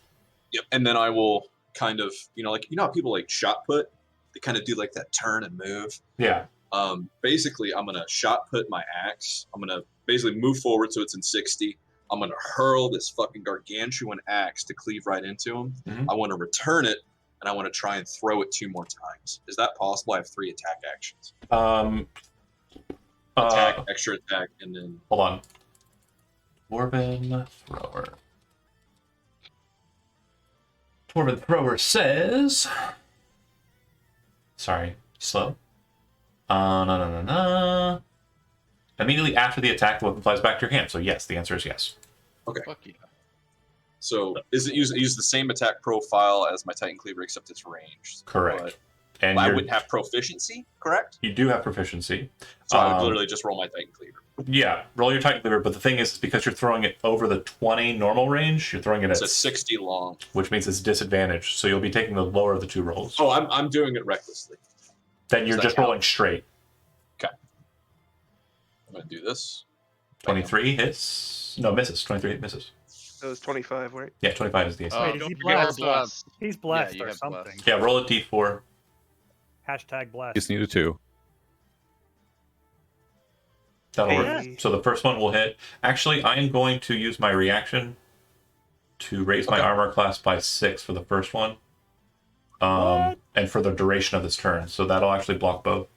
Speaker 2: Yep. And then I will kind of, how people like shot put? They kind of do like that turn and move.
Speaker 1: Yeah.
Speaker 2: Basically, I'm going to shot put my axe. I'm going to basically move forward so it's in 60. I'm going to hurl this fucking gargantuan axe to cleave right into him.
Speaker 1: Mhm.
Speaker 2: I want to return it, and I want to try and throw it 2 more times. Is that possible? I have 3 attack actions. Attack, extra attack, and then...
Speaker 1: Hold on. Dwarven Thrower. Dwarven Thrower says... Sorry, slow. Immediately after the attack, the weapon flies back to your hand. So yes, the answer is yes.
Speaker 2: Okay.
Speaker 10: Fuck yeah.
Speaker 2: So is it use the same attack profile as my Titan Cleaver, except it's ranged?
Speaker 1: Correct.
Speaker 2: But
Speaker 1: And
Speaker 2: I wouldn't have proficiency, correct?
Speaker 1: you do have proficiency.
Speaker 2: So I would literally just roll my Titan Cleaver.
Speaker 1: Yeah, roll your Titan Cleaver, but the thing is, because you're throwing it over the 20 normal range, you're throwing it
Speaker 2: It's
Speaker 1: at
Speaker 2: a 60 long.
Speaker 1: which means it's disadvantaged. So you'll be taking the lower of the 2 rolls.
Speaker 2: Oh, I'm doing it recklessly.
Speaker 1: Then you're
Speaker 2: does that
Speaker 1: just
Speaker 2: count?
Speaker 1: rolling straight.
Speaker 2: I'm going to do this.
Speaker 1: 23 hits. No, misses. 23 misses.
Speaker 5: That was 25, right?
Speaker 1: Yeah, 25 is the AC.
Speaker 6: Wait, is
Speaker 10: Don't
Speaker 6: he
Speaker 10: forget our
Speaker 6: blessed?
Speaker 10: bless.
Speaker 6: He's blessed
Speaker 10: you
Speaker 6: or
Speaker 10: have
Speaker 6: something.
Speaker 10: blessed.
Speaker 1: Yeah, roll a d4.
Speaker 6: Hashtag blessed.
Speaker 9: Just need a 2.
Speaker 1: That'll work.
Speaker 5: Hey.
Speaker 1: So the first one will hit. Actually, I am going to use my reaction to raise my
Speaker 2: Okay.
Speaker 1: armor class by 6 for the first one. And for the duration of this turn. So that'll actually block both.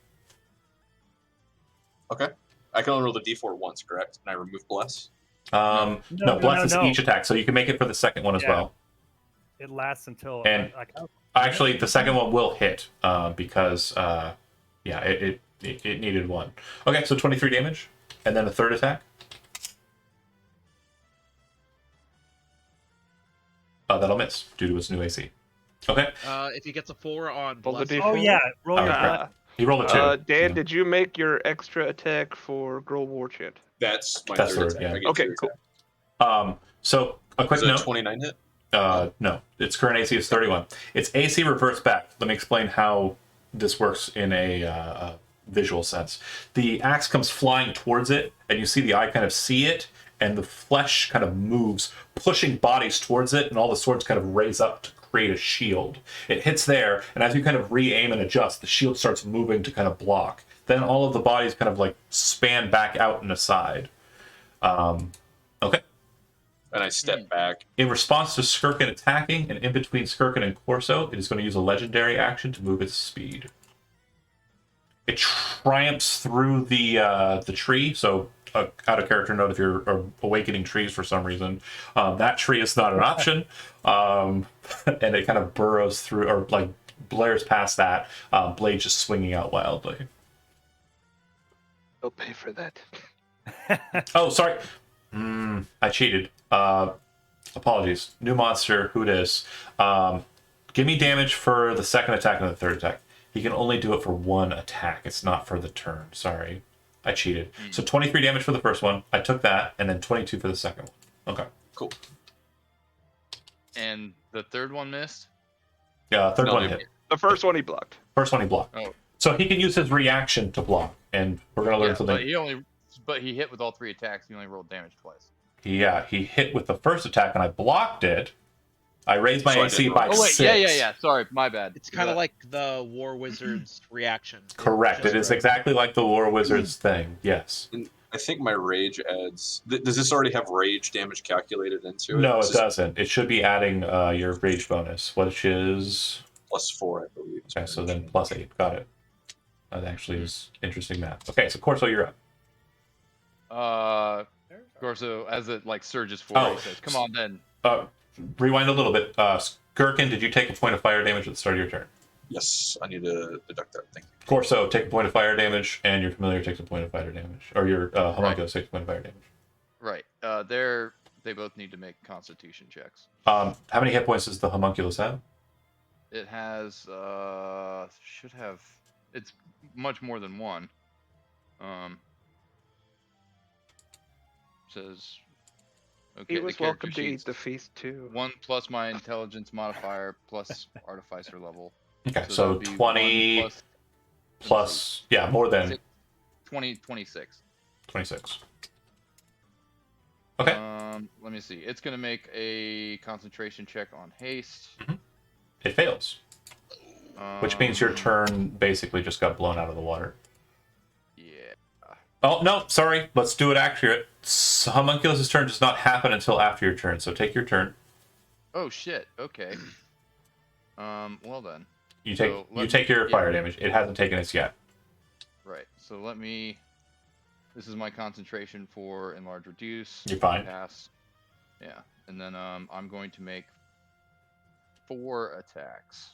Speaker 2: Okay. I can only roll the d4 once, correct? And I remove bless.
Speaker 1: No,
Speaker 6: No,
Speaker 1: bless is
Speaker 6: no.
Speaker 1: each attack, so you can make it for the second one as
Speaker 6: Yeah.
Speaker 1: well.
Speaker 6: It lasts until
Speaker 1: And-
Speaker 6: like
Speaker 1: Actually, the second one will hit because, it needed 1. Okay, so 23 damage, and then a third attack. That'll miss due to its new AC. Okay,
Speaker 11: If he gets a 4 on
Speaker 5: Roll the
Speaker 11: bless,
Speaker 5: D4.
Speaker 6: Oh yeah, roll your
Speaker 1: Oh, crap.
Speaker 6: bless.
Speaker 1: he rolled a 2.
Speaker 5: Dan,
Speaker 1: so
Speaker 5: did you make your extra attack for Grow War Chant?
Speaker 2: That's my
Speaker 1: That's
Speaker 2: third
Speaker 1: third,
Speaker 2: attack.
Speaker 1: yeah.
Speaker 2: I get
Speaker 5: Okay,
Speaker 2: 2
Speaker 5: cool.
Speaker 2: attacks.
Speaker 1: So a quick
Speaker 2: Is that a
Speaker 1: note.
Speaker 2: 29 hit?
Speaker 1: No, its current AC is 31. Its AC reverts back. Let me explain how this works in a visual sense. The axe comes flying towards it, and you see the eye kind of see it, and the flesh kind of moves, pushing bodies towards it, and all the swords kind of raise up to create a shield. It hits there, and as you kind of re-aim and adjust, the shield starts moving to kind of block. Then all of the bodies kind of like span back out and aside. Okay.
Speaker 2: And I step back.
Speaker 1: In response to Skirkin attacking, and in between Skirkin and Corso, it is going to use a legendary action to move its speed. It triumphs through the tree, so out of character note if you're awakening trees for some reason. That tree is not an option, and it kind of burrows through, or like blares past that, blade just swinging out wildly.
Speaker 5: They'll pay for that.
Speaker 1: Oh, sorry. I cheated. Apologies. New monster, who dis. Give me damage for the second attack and the third attack. He can only do it for 1 attack. It's not for the turn. Sorry. I cheated. So 23 damage for the first one. I took that, and then 22 for the second one. Okay.
Speaker 2: Cool.
Speaker 10: And the third one missed.
Speaker 1: Yeah, third
Speaker 2: No,
Speaker 1: one
Speaker 2: they-
Speaker 1: hit.
Speaker 5: The first one he blocked.
Speaker 1: First one he blocked.
Speaker 10: Oh.
Speaker 1: So he can use his reaction to block, and we're going to learn
Speaker 10: Yeah,
Speaker 1: something.
Speaker 10: but he hit with all 3 attacks. He only rolled damage twice.
Speaker 1: Yeah, he hit with the first attack, and I blocked it. I raised my
Speaker 2: So I
Speaker 1: AC
Speaker 2: didn't
Speaker 1: by
Speaker 2: roll.
Speaker 10: Oh wait,
Speaker 1: 6.
Speaker 10: yeah. Sorry, my bad.
Speaker 11: it's kind of like the War Wizard's reaction.
Speaker 1: Correct.
Speaker 11: Just
Speaker 1: It is
Speaker 11: right.
Speaker 1: exactly like the War Wizard's thing. Yes.
Speaker 2: I think my rage adds. Does this already have rage damage calculated into it?
Speaker 1: No,
Speaker 2: Is
Speaker 1: it
Speaker 2: this
Speaker 1: doesn't. It should be adding your rage bonus, which is
Speaker 2: +4, I believe.
Speaker 1: okay. So then +8. Got it. That actually is interesting math. Okay, so Corso, you're up.
Speaker 10: Corso, as it like surges forward,
Speaker 1: Oh.
Speaker 10: he says, "Come on, then."
Speaker 1: Rewind a little bit. Gherkin, did you take a point of fire damage at the start of your turn?
Speaker 2: Yes, I need to deduct that. Thank you.
Speaker 1: Corso, take a point of fire damage, and your familiar takes a point of fire damage, or your homunculus takes a point of fire damage.
Speaker 10: Right. They're They both need to make Constitution checks.
Speaker 1: How many hit points does the homunculus have?
Speaker 10: It has should have. It's much more than one. Says. Okay,
Speaker 5: He
Speaker 10: the
Speaker 5: was
Speaker 10: character
Speaker 5: welcome to eat
Speaker 10: sheets,
Speaker 5: the feast too.
Speaker 10: 1 plus my intelligence modifier plus artificer level.
Speaker 1: Okay,
Speaker 10: So
Speaker 1: so
Speaker 10: that'd be
Speaker 1: 20
Speaker 10: 1
Speaker 1: plus, yeah, more than
Speaker 10: six- 26.
Speaker 1: 26. Okay.
Speaker 10: Let me see. It's gonna make a concentration check on haste.
Speaker 1: It fails, which means your turn basically just got blown out of the water.
Speaker 10: Yeah.
Speaker 1: Oh, no, sorry. Let's do it accurate. Homunculus' turn does not happen until after your turn, so take your turn.
Speaker 10: Oh shit. Okay. Well then.
Speaker 1: You
Speaker 10: So
Speaker 1: take your
Speaker 10: yeah.
Speaker 1: fire damage. It hasn't taken its yet.
Speaker 10: Right. So let me. This is my concentration for enlarge reduce.
Speaker 1: You're fine.
Speaker 10: Pass. Yeah, and then I'm going to make 4 attacks.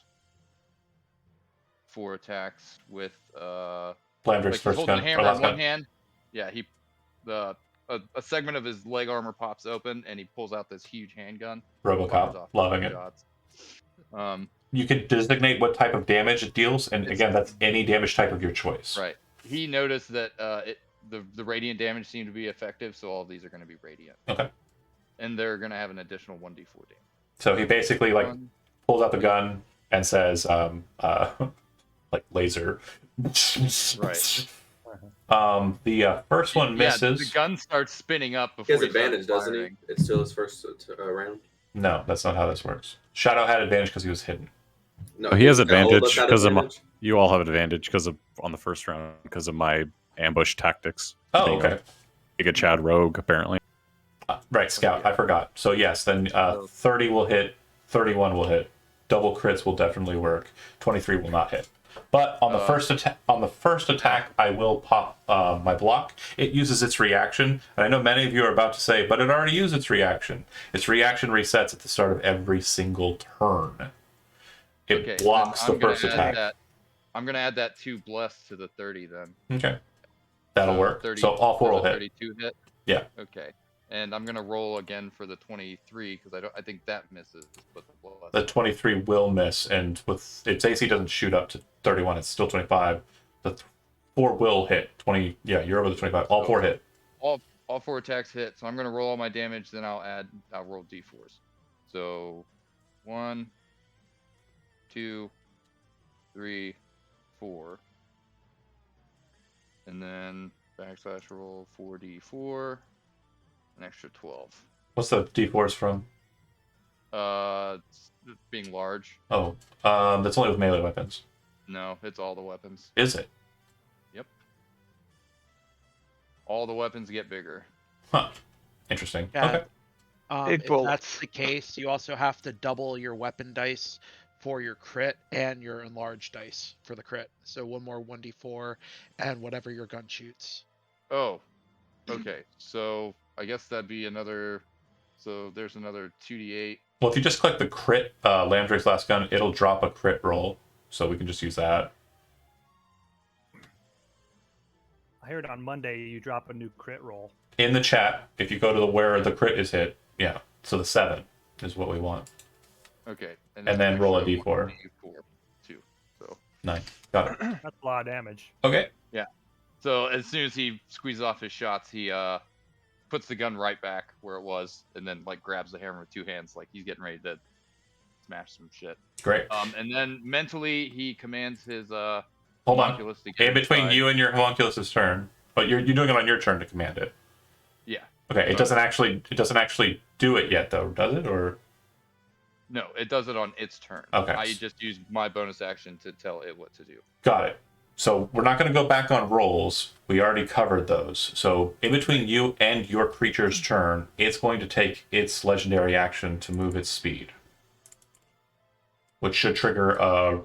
Speaker 10: 4 attacks with
Speaker 1: Blandrick's
Speaker 10: like he's
Speaker 1: first
Speaker 10: holding
Speaker 1: gun.
Speaker 10: the hammer
Speaker 1: or last
Speaker 10: in one
Speaker 1: gun.
Speaker 10: hand. Yeah, a segment of his leg armor pops open and he pulls out this huge handgun. Fires
Speaker 1: Robocop.
Speaker 10: off
Speaker 1: Loving it.
Speaker 10: shots.
Speaker 1: You can designate what type of damage it deals, and again, that's any damage type of your choice.
Speaker 10: Right. He noticed that the radiant damage seemed to be effective, so all of these are going to be radiant.
Speaker 1: Okay.
Speaker 10: And they're going to have an additional 1d4 damage.
Speaker 1: So he basically pulls out the gun and says, like laser.
Speaker 10: Right.
Speaker 1: The first one misses.
Speaker 10: Yeah, the gun starts spinning up
Speaker 3: He
Speaker 10: before
Speaker 3: has
Speaker 10: he starts
Speaker 3: advantage, doesn't he?
Speaker 10: firing.
Speaker 3: It's still his first round.
Speaker 1: No, that's not how this works. Shadow had advantage because he was hidden.
Speaker 3: No,
Speaker 9: Oh, he has
Speaker 3: got all of
Speaker 9: advantage
Speaker 3: us had
Speaker 9: because of my,
Speaker 3: advantage.
Speaker 9: you all have advantage because of on the first round because of my ambush tactics.
Speaker 1: Oh,
Speaker 9: Being
Speaker 1: okay.
Speaker 9: a Chad rogue apparently.
Speaker 1: Right, Scout. I forgot. So yes, then 30 will hit, 31 will hit. Double crits will definitely work. 23 will not hit. But on the first attack, I will pop my block. It uses its reaction, and I know many of you are about to say, but it already used its reaction. Its reaction resets at the start of every single turn. It blocks the first attack.
Speaker 10: I'm going to add that 2 bless to the 30 then.
Speaker 1: Okay, that'll work.
Speaker 10: 30,
Speaker 1: So all 4 will hit.
Speaker 10: 32 hit.
Speaker 1: Yeah.
Speaker 10: Okay. And I'm gonna roll again for the 23 because I think that misses. But
Speaker 1: The 23 will miss, and with its AC doesn't shoot up to 31. It's still 25. The 4 will hit 20. Yeah, you're over the 25. All 4 hit.
Speaker 10: All 4 attacks hit. So I'm gonna roll all my damage. Then I'll roll d4s. So 1, 2, 3, 4, and then backslash roll 4d4. An extra 12.
Speaker 1: What's the D4s from?
Speaker 10: It's being large.
Speaker 1: Oh, that's only with melee weapons.
Speaker 10: No, it's all the weapons.
Speaker 1: Is it?
Speaker 10: Yep. All the weapons get bigger.
Speaker 1: Huh. Interesting.
Speaker 11: Yeah.
Speaker 1: Okay.
Speaker 11: If that's the case, you also have to double your weapon dice for your crit and your enlarged dice for the crit. So one more 1d4 and whatever your gun shoots.
Speaker 10: Oh, okay. So I guess that'd be another. So there's another 2d8.
Speaker 1: Well, if you just click the crit Lamdrake's last gun, it'll drop a crit roll. So we can just use that.
Speaker 6: I heard on Monday you drop a new crit roll.
Speaker 1: In the chat, if you go to where the crit is hit, yeah. So the 7 is what we want.
Speaker 10: Okay.
Speaker 1: And then roll a d4.
Speaker 10: D4 too. So
Speaker 1: 9. Got it.
Speaker 6: That's a lot of damage.
Speaker 1: Okay.
Speaker 10: yeah. So as soon as he squeezes off his shots, he puts the gun right back where it was, and then like grabs the hammer with 2 hands, like he's getting ready to smash some shit.
Speaker 1: Great.
Speaker 10: And then mentally he commands his
Speaker 1: Hold on.
Speaker 10: homunculus to get
Speaker 1: In between
Speaker 10: inside.
Speaker 1: you and your homunculus' turn, but you're doing it on your turn to command it.
Speaker 10: Yeah.
Speaker 1: Okay. It doesn't actually do it yet, though, does it? Or
Speaker 10: No, it does it on its turn.
Speaker 1: Okay.
Speaker 10: I just use my bonus action to tell it what to do.
Speaker 1: got it. So we're not going to go back on rolls. We already covered those. So in between you and your creature's turn, it's going to take its legendary action to move its speed, which should trigger a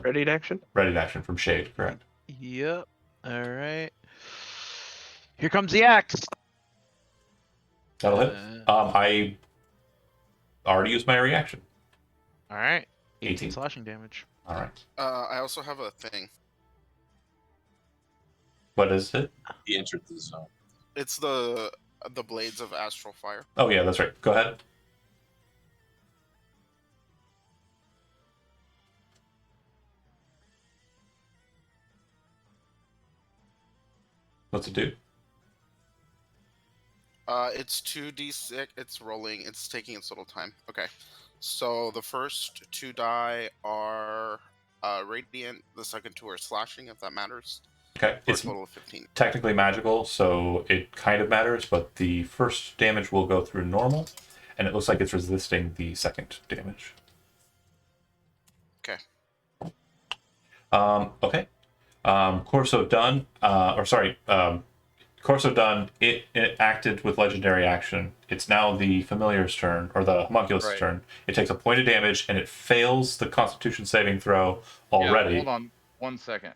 Speaker 5: Ready to action?
Speaker 1: ready action from Shade. Correct.
Speaker 11: Yep. All right. Here comes the axe.
Speaker 1: That'll hit. I already used my reaction.
Speaker 11: All right.
Speaker 1: 18.
Speaker 11: 18 slashing damage.
Speaker 1: All right.
Speaker 7: I also have a thing.
Speaker 1: What is it?
Speaker 2: He entered the zone.
Speaker 7: It's the blades of astral fire.
Speaker 1: Oh yeah, that's right. Go ahead. What's it do?
Speaker 7: It's 2d6. It's rolling. It's taking its little time. Okay. So the first 2 die are radiant. The second 2 are slashing, if that matters.
Speaker 1: Okay,
Speaker 7: For a
Speaker 1: it's
Speaker 7: total of 15.
Speaker 1: technically magical, so it kind of matters, but the first damage will go through normal, and it looks like it's resisting the second damage.
Speaker 7: Okay.
Speaker 1: Okay. Corso done. Corso done. It acted with legendary action. It's now the familiar's turn, or the homunculus'
Speaker 10: Right.
Speaker 1: turn. It takes a point of damage, and it fails the Constitution saving throw already.
Speaker 10: Yeah, hold on 1 second,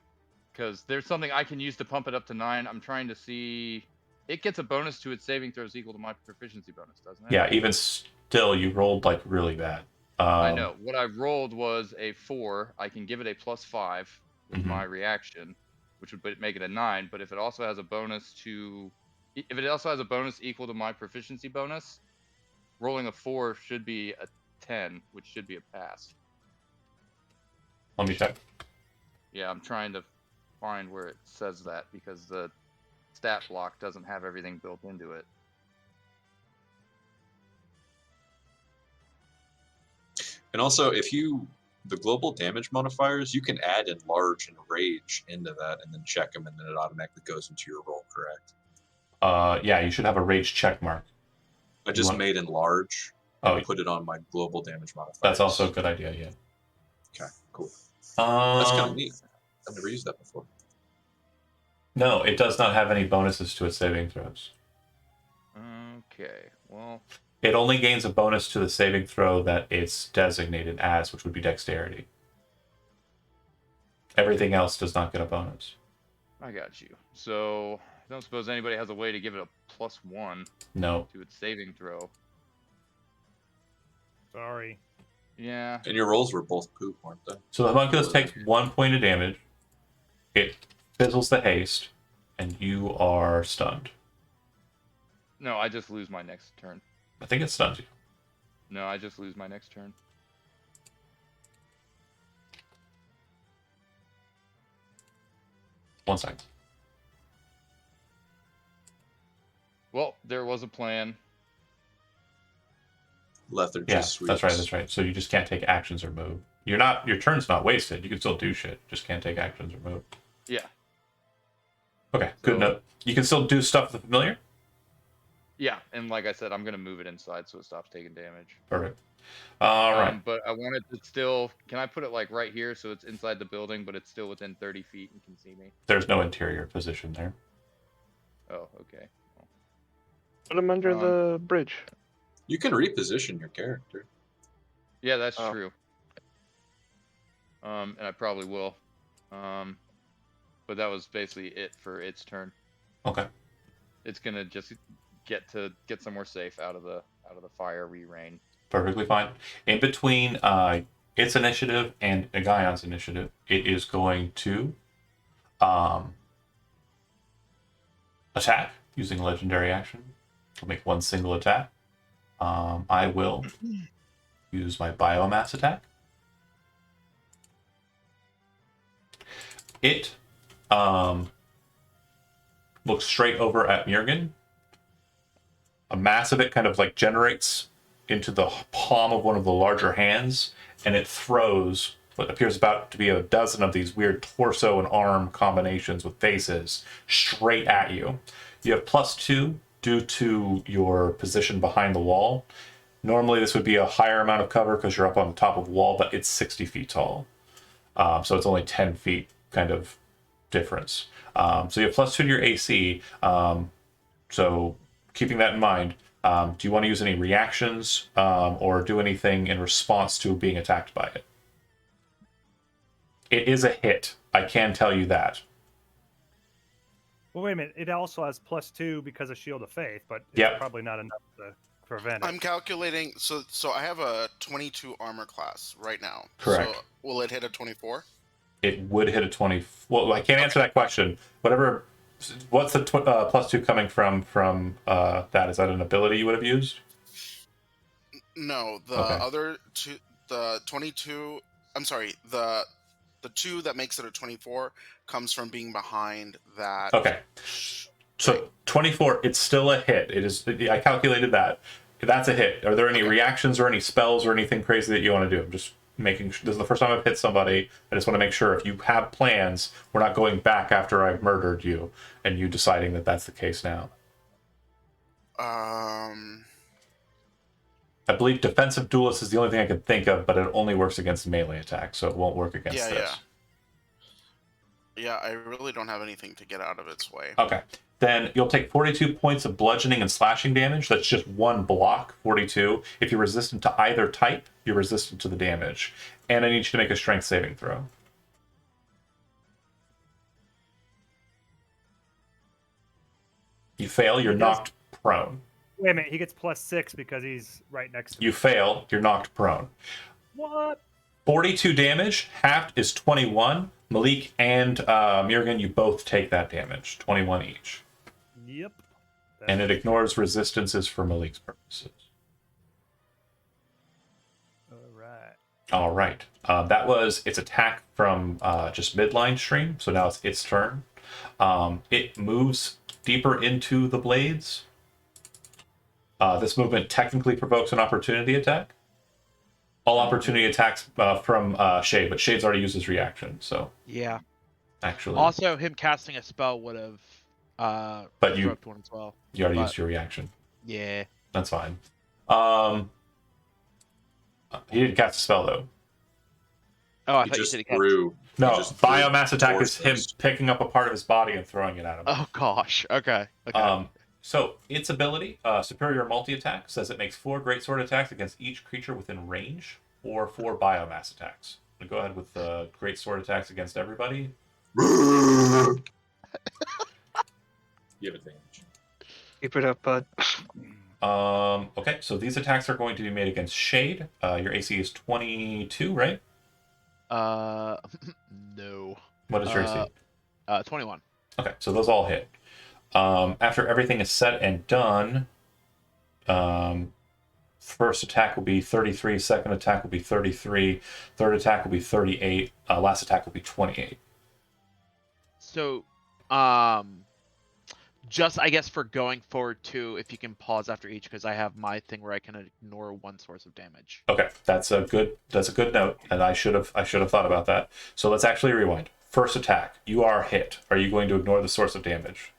Speaker 10: because there's something I can use to pump it up to 9. I'm trying to see. It gets a bonus to its saving throws equal to my proficiency bonus, doesn't it?
Speaker 1: Yeah, even still, you rolled like really bad.
Speaker 10: I know. What I rolled was a 4. I can give it a +5 with
Speaker 1: Mhm.
Speaker 10: my reaction, which would make it a 9. But if it also has a bonus equal to my proficiency bonus, rolling a 4 should be a 10, which should be a pass.
Speaker 1: Let me check.
Speaker 10: Yeah, I'm trying to find where it says that because the stat block doesn't have everything built into it.
Speaker 2: And also, the global damage modifiers, you can add enlarge and rage into that, and then check them, and then it automatically goes into your roll. Correct?
Speaker 1: Yeah, you should have a rage check mark.
Speaker 2: I just made enlarge. And
Speaker 1: Oh,
Speaker 2: put it on my global damage modifiers.
Speaker 1: that's also a good idea. Yeah.
Speaker 2: Okay, cool. That's kind of
Speaker 1: Um,
Speaker 2: neat. I've never used that before.
Speaker 1: no, it does not have any bonuses to its saving throws.
Speaker 10: Okay, well,
Speaker 1: It only gains a bonus to the saving throw that it's designated as, which would be dexterity. Everything else does not get a bonus.
Speaker 10: I got you. So, I don't suppose anybody has a way to give it a +1
Speaker 1: No.
Speaker 10: to its saving throw.
Speaker 6: Sorry.
Speaker 10: Yeah.
Speaker 2: And your rolls were both poop, weren't they?
Speaker 1: So the homunculus takes 1 point of damage. It fizzles the haste, and you are stunned.
Speaker 10: No, I just lose my next turn.
Speaker 1: I think it stuns you.
Speaker 10: No, I just lose my next turn.
Speaker 1: One second.
Speaker 10: Well, there was a plan.
Speaker 2: Lethargy
Speaker 1: Yeah,
Speaker 2: sweeps.
Speaker 1: that's right. That's right. So you just can't take actions or move. Your turn's not wasted. You can still do shit. Just can't take actions or move.
Speaker 10: Yeah.
Speaker 1: Okay, good
Speaker 10: So-
Speaker 1: note. You can still do stuff with the familiar.
Speaker 10: Yeah, and like I said, I'm gonna move it inside so it stops taking damage.
Speaker 1: Perfect. All right.
Speaker 10: But I wanted to still. Can I put it like right here so it's inside the building, but it's still within 30 feet and can see me?
Speaker 1: There's no interior position there.
Speaker 10: Oh, okay.
Speaker 5: Put him under
Speaker 10: Um,
Speaker 5: the bridge.
Speaker 2: You can reposition your character.
Speaker 10: Yeah, that's
Speaker 5: Oh.
Speaker 10: true. And I probably will. But that was basically it for its turn.
Speaker 1: Okay.
Speaker 10: It's gonna just get somewhere safe out of the fiery rain.
Speaker 1: Perfectly fine. In between its initiative and Agayon's initiative, it is going to attack using a legendary action. I'll make one single attack. I will use my biomass attack. It looks straight over at Murgen. A mass of it kind of like generates into the palm of one of the larger hands, and it throws what appears about to be a dozen of these weird torso and arm combinations with faces straight at you. You have +2 due to your position behind the wall. Normally this would be a higher amount of cover because you're up on the top of the wall, but it's 60 feet tall. So it's only 10 feet kind of difference. So you have +2 to your AC. So keeping that in mind, do you want to use any reactions or do anything in response to being attacked by it? It is a hit. I can tell you that.
Speaker 6: Well, wait a minute. It also has +2 because of Shield of Faith, but it's
Speaker 1: Yep.
Speaker 6: probably not enough to prevent it.
Speaker 7: I'm calculating. So I have a 22 armor class right now.
Speaker 1: Correct.
Speaker 7: So will it hit a 24?
Speaker 1: It would hit a 20. Well, I can't answer that question. Whatever What's the +2 coming from that? Is that an ability you would have used?
Speaker 7: No, the
Speaker 1: Okay.
Speaker 7: other two, the 22. I'm sorry, the 2 that makes it a 24 comes from being behind that.
Speaker 1: Okay. So 24, it's still a hit. It is. I calculated that. That's a hit. Are there any reactions or any spells or anything crazy that you want to do? I'm just making sure. This is the first time I've hit somebody. I just want to make sure if you have plans, we're not going back after I've murdered you and you deciding that that's the case now. I believe defensive duelist is the only thing I can think of, but it only works against melee attacks, so it won't work against this.
Speaker 7: Yeah, I really don't have anything to get out of its way.
Speaker 1: Okay. Then you'll take 42 points of bludgeoning and slashing damage. That's just one block, 42. If you're resistant to either type, you're resistant to the damage. And I need you to make a strength saving throw. You fail, you're knocked prone.
Speaker 6: Wait a minute, he gets +6 because he's right next to me.
Speaker 1: You fail, you're knocked prone.
Speaker 6: What?
Speaker 1: 42 damage, halved is 21. Malik and Mirgan, you both take that damage, 21 each.
Speaker 6: Yep.
Speaker 1: And it ignores resistances for Malik's purposes. All right. That was its attack from just midline stream, so now it's its turn. It moves deeper into the blades. This movement technically provokes an opportunity attack. All opportunity attacks from Shade, but Shade's already used his reaction, so
Speaker 11: Yeah.
Speaker 1: actually.
Speaker 11: Also, him casting a spell would have
Speaker 1: But you-
Speaker 11: provoked one as well.
Speaker 1: You already
Speaker 11: but-
Speaker 1: used your reaction.
Speaker 11: Yeah.
Speaker 1: That's fine. He didn't cast a spell, though.
Speaker 11: Oh, I
Speaker 2: He
Speaker 11: thought you
Speaker 2: just
Speaker 11: said he cast.
Speaker 2: threw.
Speaker 1: No,
Speaker 2: just threw
Speaker 1: biomass attack is
Speaker 2: force
Speaker 1: him
Speaker 2: fist.
Speaker 1: picking up a part of his body and throwing it at him.
Speaker 11: Oh gosh. Okay. Okay.
Speaker 1: So its ability, Superior Multi-Attack, says it makes 4 Greatsword attacks against each creature within range, or 4 biomass attacks. I'm gonna go ahead with the Greatsword attacks against everybody.
Speaker 2: You have advantage.
Speaker 5: Keep it up, bud.
Speaker 1: Okay, so these attacks are going to be made against Shade. Your AC is 22, right?
Speaker 11: No.
Speaker 1: What is your AC?
Speaker 11: 21.
Speaker 1: Okay, so those all hit. After everything is said and done, first attack will be 33, second attack will be 33, third attack will be 38, last attack will be 28.
Speaker 11: So, just I guess for going forward too, if you can pause after each, because I have my thing where I can ignore one source of damage.
Speaker 1: Okay, that's a good note, and I should have thought about that. So let's actually rewind. First attack, you are hit. Are you going to ignore the source of damage?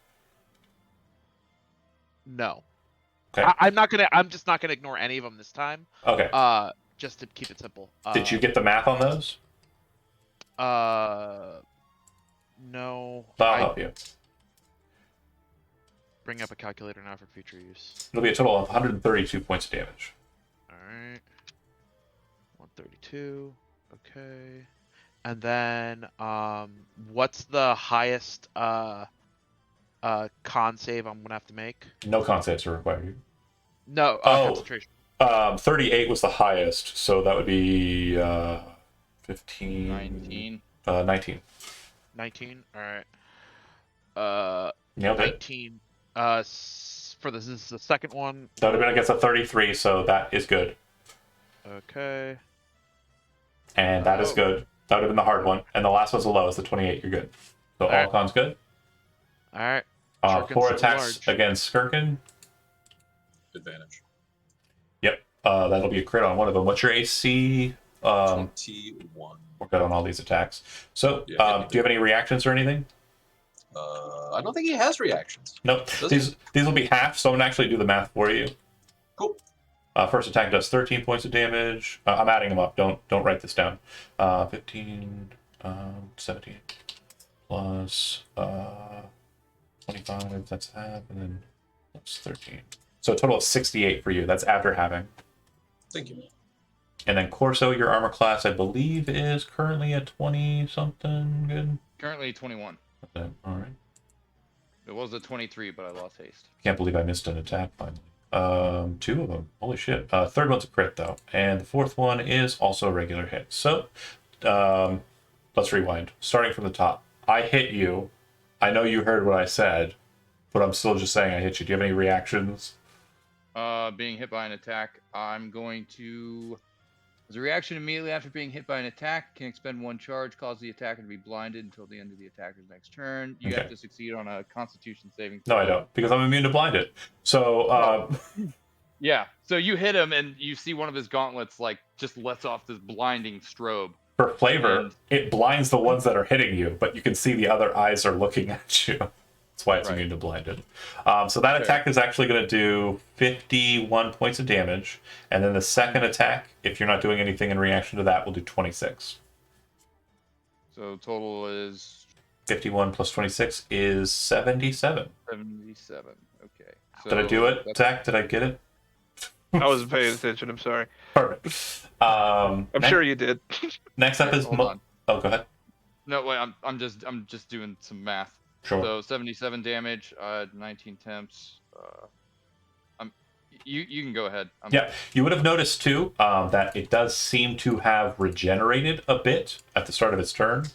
Speaker 11: No.
Speaker 1: Okay.
Speaker 11: I'm just not gonna ignore any of them this time.
Speaker 1: Okay.
Speaker 11: Just to keep it simple.
Speaker 1: Did you get the math on those?
Speaker 11: No.
Speaker 1: I'll help you.
Speaker 11: Bring up a calculator now for future use.
Speaker 1: It'll be a total of 132 points of damage.
Speaker 11: All right. 132. Okay. And then, what's the highest con save I'm gonna have to make?
Speaker 1: No con saves are required.
Speaker 11: No.
Speaker 1: Oh.
Speaker 11: Concentration.
Speaker 1: 38 was the highest, so that would be 15.
Speaker 10: 19.
Speaker 1: 19.
Speaker 11: 19. All right.
Speaker 1: Nailed it.
Speaker 11: 19. For this is the second one.
Speaker 1: That would have been against a 33, so that is good.
Speaker 11: Okay.
Speaker 1: And that is good. That would have been the hard one. And the last one's the lowest, the 28. You're good. So all
Speaker 11: Alright.
Speaker 1: cons good.
Speaker 11: All right.
Speaker 1: 4
Speaker 11: Shurken's
Speaker 1: attacks
Speaker 11: large.
Speaker 1: against Skirkin.
Speaker 2: Advantage.
Speaker 1: Yep. That'll be a crit on one of them. What's your AC?
Speaker 2: 21.
Speaker 1: We're good on all these attacks. So,
Speaker 2: Yeah,
Speaker 1: do you have any reactions or anything?
Speaker 2: I don't think he has reactions.
Speaker 1: Nope.
Speaker 2: Does
Speaker 1: These will be half, so I'm going to actually do the math for you.
Speaker 2: Cool.
Speaker 1: First attack does 13 points of damage. I'm adding them up. Don't write this down. 15, 17 plus 25. That's half, and then that's 13. So a total of 68 for you. That's after having.
Speaker 2: Thank you.
Speaker 1: And then Corso, your armor class, I believe, is currently at 20 something. Good.
Speaker 10: Currently 21.
Speaker 1: Okay, all right.
Speaker 10: It was a 23, but I lost haste.
Speaker 1: Can't believe I missed an attack finally. 2 of them. Holy shit. Third one's a crit though, and the fourth one is also a regular hit. So, let's rewind. Starting from the top, I hit you I know you heard what I said, but I'm still just saying I hit you. Do you have any reactions?
Speaker 10: Being hit by an attack, I'm going to. As a reaction immediately after being hit by an attack, can expend 1 charge, cause the attacker to be blinded until the end of the attacker's next turn. You
Speaker 1: Okay.
Speaker 10: have to succeed on a Constitution saving
Speaker 1: No,
Speaker 10: throw.
Speaker 1: I don't, because I'm immune to blinded. So,
Speaker 10: Yeah. So you hit him, and you see one of his gauntlets like just lets off this blinding strobe.
Speaker 1: for flavor,
Speaker 10: And-
Speaker 1: it blinds the ones that are hitting you, but you can see the other eyes are looking at you. That's why it's
Speaker 10: Right.
Speaker 1: immune to blinded. So that
Speaker 10: Okay.
Speaker 1: attack is actually going to do 51 points of damage, and then the second attack, if you're not doing anything in reaction to that, will do 26.
Speaker 10: So total is
Speaker 1: 51 plus 26 is 77.
Speaker 10: 77. Okay. So
Speaker 1: Did I do it,
Speaker 10: that's-
Speaker 1: Zach? Did I get it?
Speaker 5: I wasn't paying attention. I'm sorry.
Speaker 1: Perfect.
Speaker 5: I'm sure you did.
Speaker 1: Next up
Speaker 10: Here,
Speaker 1: is
Speaker 10: hold on.
Speaker 1: Oh, go ahead.
Speaker 10: No, wait. I'm just doing some math.
Speaker 1: Sure.
Speaker 10: So 77 damage, 19 temps. You can go ahead.
Speaker 1: Yeah, you would have noticed too that it does seem to have regenerated a bit at the start of its turn.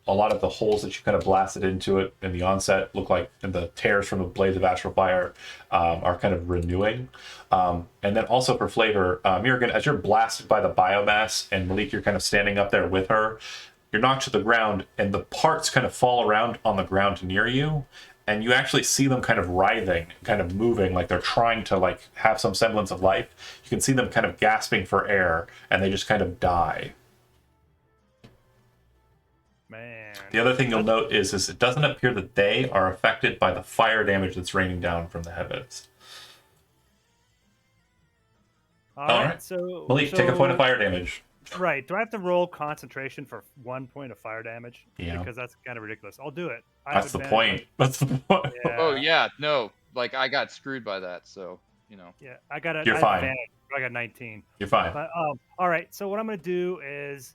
Speaker 1: A lot of the holes that you kind of blasted into it in the onset look like, and the tears from the blades of astral fire are kind of renewing. And then also for flavor, Murigan, as you're blasted by the biomass, and Malik, you're kind of standing up there with her, you're knocked to the ground, and the parts kind of fall around on the ground near you, and you actually see them kind of writhing, kind of moving, like they're trying to like have some semblance of life. You can see them kind of gasping for air, and they just kind of die.
Speaker 6: Man.
Speaker 1: The other thing you'll note is it doesn't appear that they are affected by the fire damage that's raining down from the heavens.
Speaker 6: All
Speaker 1: All
Speaker 6: right.
Speaker 1: right.
Speaker 6: So
Speaker 1: Malik, take a point of fire damage.
Speaker 6: Right. Do I have to roll concentration for 1 point of fire damage?
Speaker 1: Yeah.
Speaker 6: Because that's kind of ridiculous. I'll do it. I have
Speaker 1: That's the
Speaker 6: advantage.
Speaker 1: point. That's the point.
Speaker 6: Yeah.
Speaker 10: Oh yeah, no. Like I got screwed by that, so you know.
Speaker 6: Yeah. I got
Speaker 1: You're
Speaker 6: I have
Speaker 1: fine.
Speaker 6: advantage. I got 19.
Speaker 1: You're fine.
Speaker 6: But all right. So what I'm gonna do is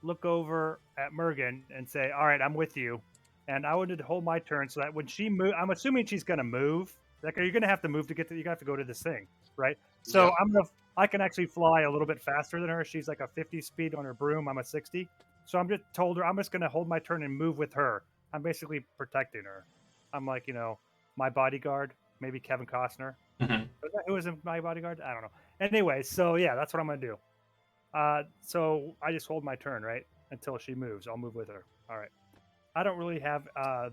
Speaker 6: look over at Mergen and say, "All right, I'm with you." And I wanted to hold my turn so that when she move, I'm assuming she's gonna move. Like, you're gonna have to move to get to. You're gonna have to go to this thing, right? So
Speaker 7: Yeah.
Speaker 6: I can actually fly a little bit faster than her. She's like a 50 speed on her broom. I'm a 60. So I'm just told her I'm just gonna hold my turn and move with her. I'm basically protecting her. I'm like, my bodyguard, maybe Kevin Costner.
Speaker 1: Mhm.
Speaker 6: Who was my bodyguard? I don't know. Anyway, so yeah, that's what I'm gonna do. So I just hold my turn, right, until she moves. I'll move with her. All right. I don't really have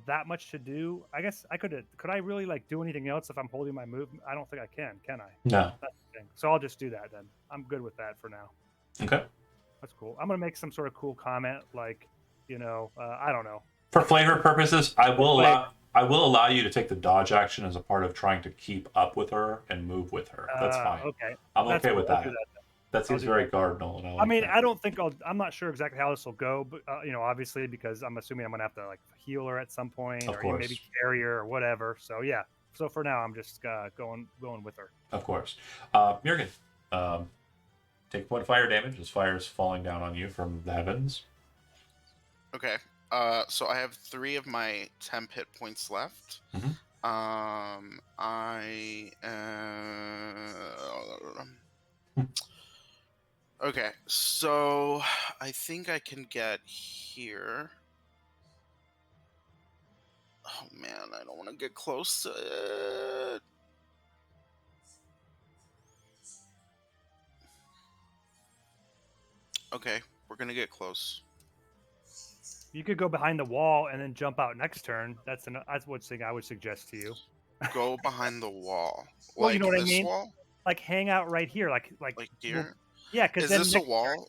Speaker 6: that much to do. I guess I could I really like do anything else if I'm holding my move? I don't think I can I?
Speaker 1: No.
Speaker 6: That's the thing. So I'll just do that then. I'm good with that for now.
Speaker 1: Okay.
Speaker 6: That's cool. I'm gonna make some sort of cool comment, like, I don't know.
Speaker 1: For flavor purposes, I will allow you to take the dodge action as a part of trying to keep up with her and move with her. That's fine.
Speaker 6: Okay.
Speaker 1: I'm
Speaker 6: That's
Speaker 1: okay
Speaker 6: cool.
Speaker 1: with
Speaker 6: I'll
Speaker 1: that.
Speaker 6: do that then.
Speaker 1: That seems
Speaker 6: do
Speaker 1: very
Speaker 6: that.
Speaker 1: cardinal. And
Speaker 6: I mean,
Speaker 1: that.
Speaker 6: I don't think I'm not sure exactly how this will go, but obviously, because I'm assuming I'm gonna have to like heal her at some point,
Speaker 1: Of
Speaker 6: or
Speaker 1: course.
Speaker 6: maybe carry her or whatever. So yeah. So for now, I'm just going with her.
Speaker 1: Of course. Murigan, take a point of fire damage as fire is falling down on you from the heavens.
Speaker 7: Okay. So I have 3 of my temp hit points left.
Speaker 1: Mhm.
Speaker 7: Okay, so I think I can get here. Oh man, I don't want to get close to it. Okay, we're gonna get close.
Speaker 6: You could go behind the wall and then jump out next turn. That's one thing I would suggest to you.
Speaker 7: Go behind the wall.
Speaker 6: Well,
Speaker 7: Like
Speaker 6: you know what I
Speaker 7: this
Speaker 6: mean?
Speaker 7: wall?
Speaker 6: Like hang out right here, like
Speaker 7: Here?
Speaker 6: yeah. Because
Speaker 7: Is
Speaker 6: then
Speaker 7: this a wall,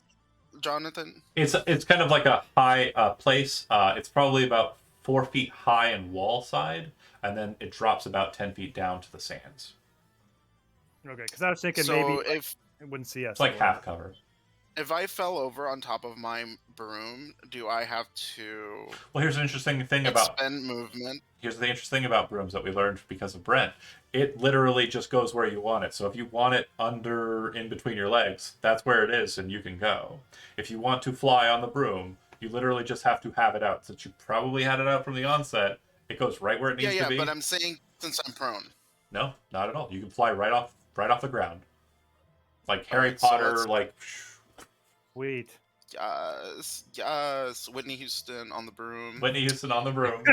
Speaker 7: Jonathan?
Speaker 1: It's kind of like a high place. It's probably about 4 feet high in wall side, and then it drops about 10 feet down to the sands.
Speaker 6: Okay, because I was thinking
Speaker 7: So
Speaker 6: maybe
Speaker 7: if
Speaker 6: it wouldn't see us.
Speaker 1: It's like
Speaker 6: or whatever.
Speaker 1: half cover.
Speaker 7: if I fell over on top of my broom, do I have to
Speaker 1: Well, here's an interesting thing about
Speaker 7: expend movement?
Speaker 1: here's the interesting thing about brooms that we learned because of Brent. It literally just goes where you want it. So if you want it in between your legs, that's where it is, and you can go. If you want to fly on the broom, you literally just have to have it out. Since you probably had it out from the onset, it goes right where it needs to be.
Speaker 7: But I'm saying since I'm prone.
Speaker 1: No, not at all. You can fly right off the ground, like Harry
Speaker 7: Alright, so
Speaker 1: Potter.
Speaker 7: let's-
Speaker 1: Like
Speaker 6: Sweet.
Speaker 7: Yes. Whitney Houston on the broom.
Speaker 1: Whitney Houston on the broom.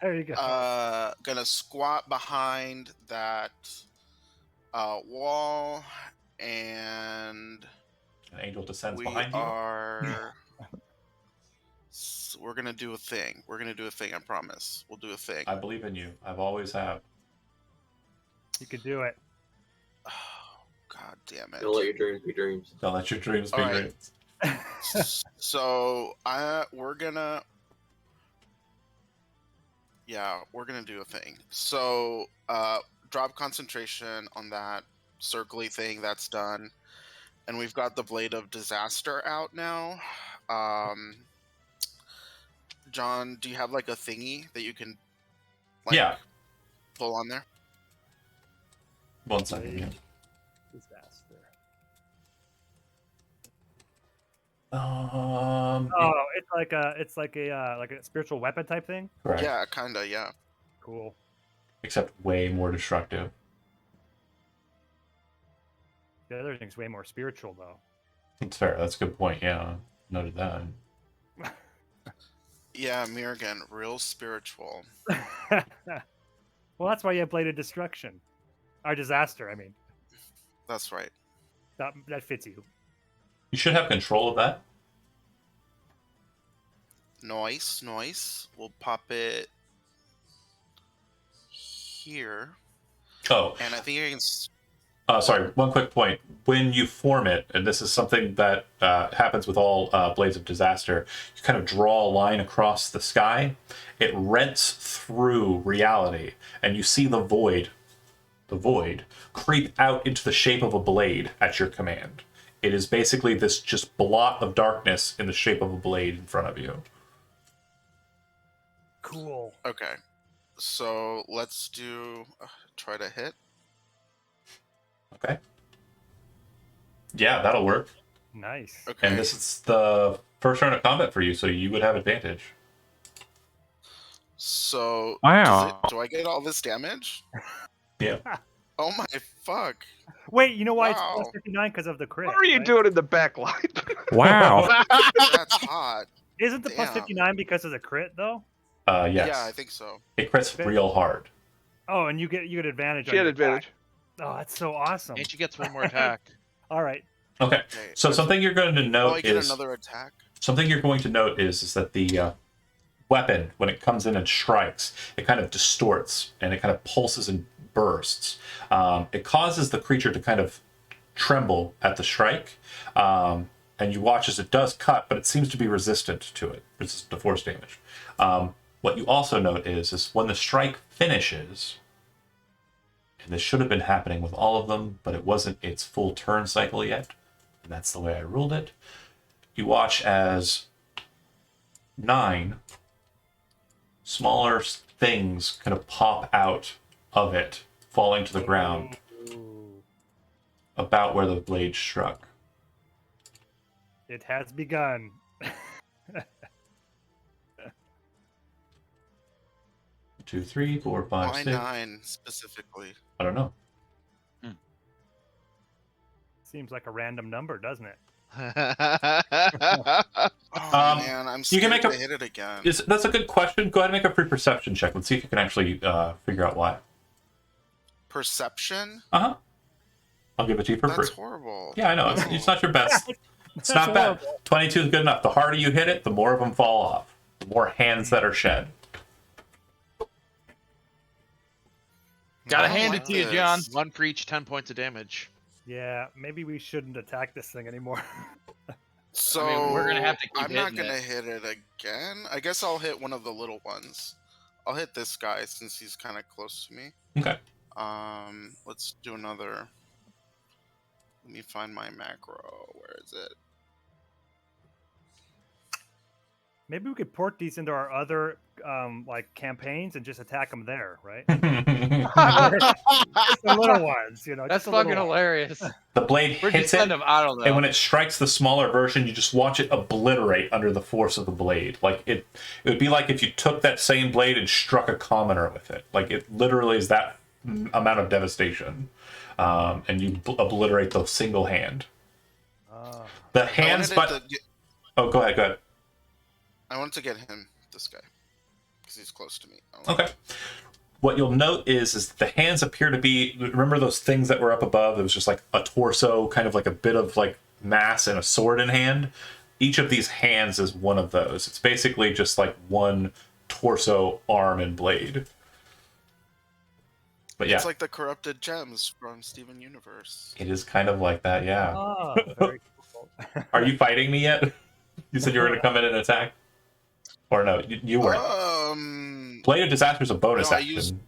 Speaker 6: There you go.
Speaker 7: Gonna squat behind that wall, and
Speaker 1: An angel descends
Speaker 7: we
Speaker 1: behind you.
Speaker 7: are. We're gonna do a thing. We're gonna do a thing. I promise. We'll do a thing.
Speaker 1: I believe in you. I've always have.
Speaker 6: You could do it.
Speaker 7: Oh, God damn it!
Speaker 3: Don't let your dreams be dreams.
Speaker 1: Don't let your dreams be
Speaker 7: All right.
Speaker 1: dreams.
Speaker 7: So we're gonna do a thing. So drop concentration on that circly thing. That's done, and we've got the Blade of Disaster out now. John, do you have like a thingy that you can
Speaker 1: Yeah.
Speaker 7: pull on there?
Speaker 1: 1 second. Yeah.
Speaker 6: Disaster.
Speaker 1: Um.
Speaker 6: Oh, it's like a spiritual weapon type thing.
Speaker 1: Correct.
Speaker 7: Yeah, kinda. Yeah.
Speaker 6: Cool.
Speaker 1: Except way more destructive.
Speaker 6: The other thing's way more spiritual though.
Speaker 1: That's fair. That's a good point. Yeah. Noted that.
Speaker 7: Yeah, Mirrigan, real spiritual.
Speaker 6: Well, that's why you have Blade of Destruction. Or Disaster, I mean.
Speaker 7: That's right.
Speaker 6: That fits you.
Speaker 1: You should have control of that.
Speaker 7: Nice. We'll pop it here.
Speaker 1: Oh.
Speaker 7: And I think you can.
Speaker 1: Sorry, one quick point. When you form it, and this is something that happens with all Blades of Disaster, you kind of draw a line across the sky. It rents through reality, and you see the void creep out into the shape of a blade at your command. It is basically this just blot of darkness in the shape of a blade in front of you.
Speaker 6: Cool.
Speaker 7: Okay. So let's do. Try to hit.
Speaker 1: Okay. Yeah, that'll work.
Speaker 6: Nice.
Speaker 7: Okay.
Speaker 1: And this is the first round of combat for you, so you would have advantage.
Speaker 7: So.
Speaker 9: Wow.
Speaker 7: Do I get all this damage?
Speaker 1: Yeah.
Speaker 7: Oh my fuck.
Speaker 6: Wait, you know why it's
Speaker 7: Wow.
Speaker 6: plus 59? Because of the crit.
Speaker 5: What are you
Speaker 6: right?
Speaker 5: doing in the back line?
Speaker 9: Wow.
Speaker 7: That's hot.
Speaker 6: Isn't the plus
Speaker 7: Damn.
Speaker 6: 59 because of the crit though?
Speaker 1: Yes.
Speaker 7: Yeah, I think so.
Speaker 1: It crits real hard.
Speaker 6: Oh, and you get advantage.
Speaker 5: She
Speaker 6: on
Speaker 5: had
Speaker 6: your
Speaker 5: advantage.
Speaker 6: attack. Oh, that's so awesome.
Speaker 11: And she gets one more attack.
Speaker 6: All right.
Speaker 1: Okay.
Speaker 7: Okay.
Speaker 1: So something you're going to
Speaker 7: Oh, I
Speaker 1: note
Speaker 7: get
Speaker 1: is
Speaker 7: another attack.
Speaker 1: something you're going to note is that the weapon, when it comes in and strikes, it kind of distorts and it kind of pulses and bursts. It causes the creature to kind of tremble at the strike, and you watch as it does cut, but it seems to be resistant to it, resistant to force damage. What you also note is when the strike finishes, and this should have been happening with all of them, but it wasn't its full turn cycle yet, and that's the way I ruled it. You watch as 9 smaller things kind of pop out of it, falling to the ground
Speaker 6: Ooh.
Speaker 1: about where the blade struck.
Speaker 6: It has begun.
Speaker 1: 2, 3, 4, 5,
Speaker 7: Why
Speaker 1: 6.
Speaker 7: 9 specifically?
Speaker 1: I don't know.
Speaker 6: Seems like a random number, doesn't it?
Speaker 7: Oh man, I'm
Speaker 1: you
Speaker 7: scared
Speaker 1: can make
Speaker 7: to
Speaker 1: a-
Speaker 7: hit it again.
Speaker 1: That's a good question. Go ahead and make a free perception check. Let's see if you can actually figure out why.
Speaker 7: Perception?
Speaker 1: I'll give it to you for
Speaker 7: That's
Speaker 1: free.
Speaker 7: horrible.
Speaker 1: Yeah, I know. It's not your best. It's not bad.
Speaker 6: horrible.
Speaker 1: 22 is good enough. The harder you hit it, the more of them fall off. The more hands that are shed.
Speaker 10: Gotta
Speaker 7: I don't
Speaker 10: hand
Speaker 7: like
Speaker 10: it to you, John.
Speaker 7: this.
Speaker 11: One for each 10 points of damage.
Speaker 6: Yeah, maybe we shouldn't attack this thing anymore.
Speaker 7: So
Speaker 10: we're gonna have to keep
Speaker 7: I'm not
Speaker 10: hitting
Speaker 7: gonna
Speaker 10: it.
Speaker 7: hit it again. I guess I'll hit one of the little ones. I'll hit this guy since he's kind of close to me.
Speaker 1: Okay.
Speaker 7: Let's do another. Let me find my macro. Where is it?
Speaker 6: Maybe we could port these into our other like campaigns and just attack them there, right? Just the little ones, you know.
Speaker 10: That's
Speaker 6: just the little
Speaker 10: fucking
Speaker 6: ones.
Speaker 10: hilarious.
Speaker 1: The blade
Speaker 10: We're
Speaker 1: hits
Speaker 10: just
Speaker 1: it,
Speaker 10: kind of, I don't know.
Speaker 1: and when it strikes the smaller version, you just watch it obliterate under the force of the blade. Like it would be like if you took that same blade and struck a commoner with it. Like it literally is that amount of devastation, and you obliterate the single hand.
Speaker 6: Ah.
Speaker 1: The
Speaker 7: I
Speaker 1: hands,
Speaker 7: wanted it
Speaker 1: but
Speaker 7: to get-
Speaker 1: Oh, go ahead. Go ahead.
Speaker 7: I want to get him, this guy, because he's close to me.
Speaker 1: Okay. What you'll note is the hands appear to be. Remember those things that were up above? It was just like a torso, kind of like a bit of like mass and a sword in hand. Each of these hands is one of those. It's basically just like one torso, arm, and blade. But yeah,
Speaker 7: It's like the corrupted gems from Steven Universe.
Speaker 1: it is kind of like that. Yeah.
Speaker 6: Oh, very cool.
Speaker 1: Are you fighting me yet? You said you were going to come in and attack, or no? You weren't. Blade of Disaster is a bonus
Speaker 7: no,
Speaker 1: action.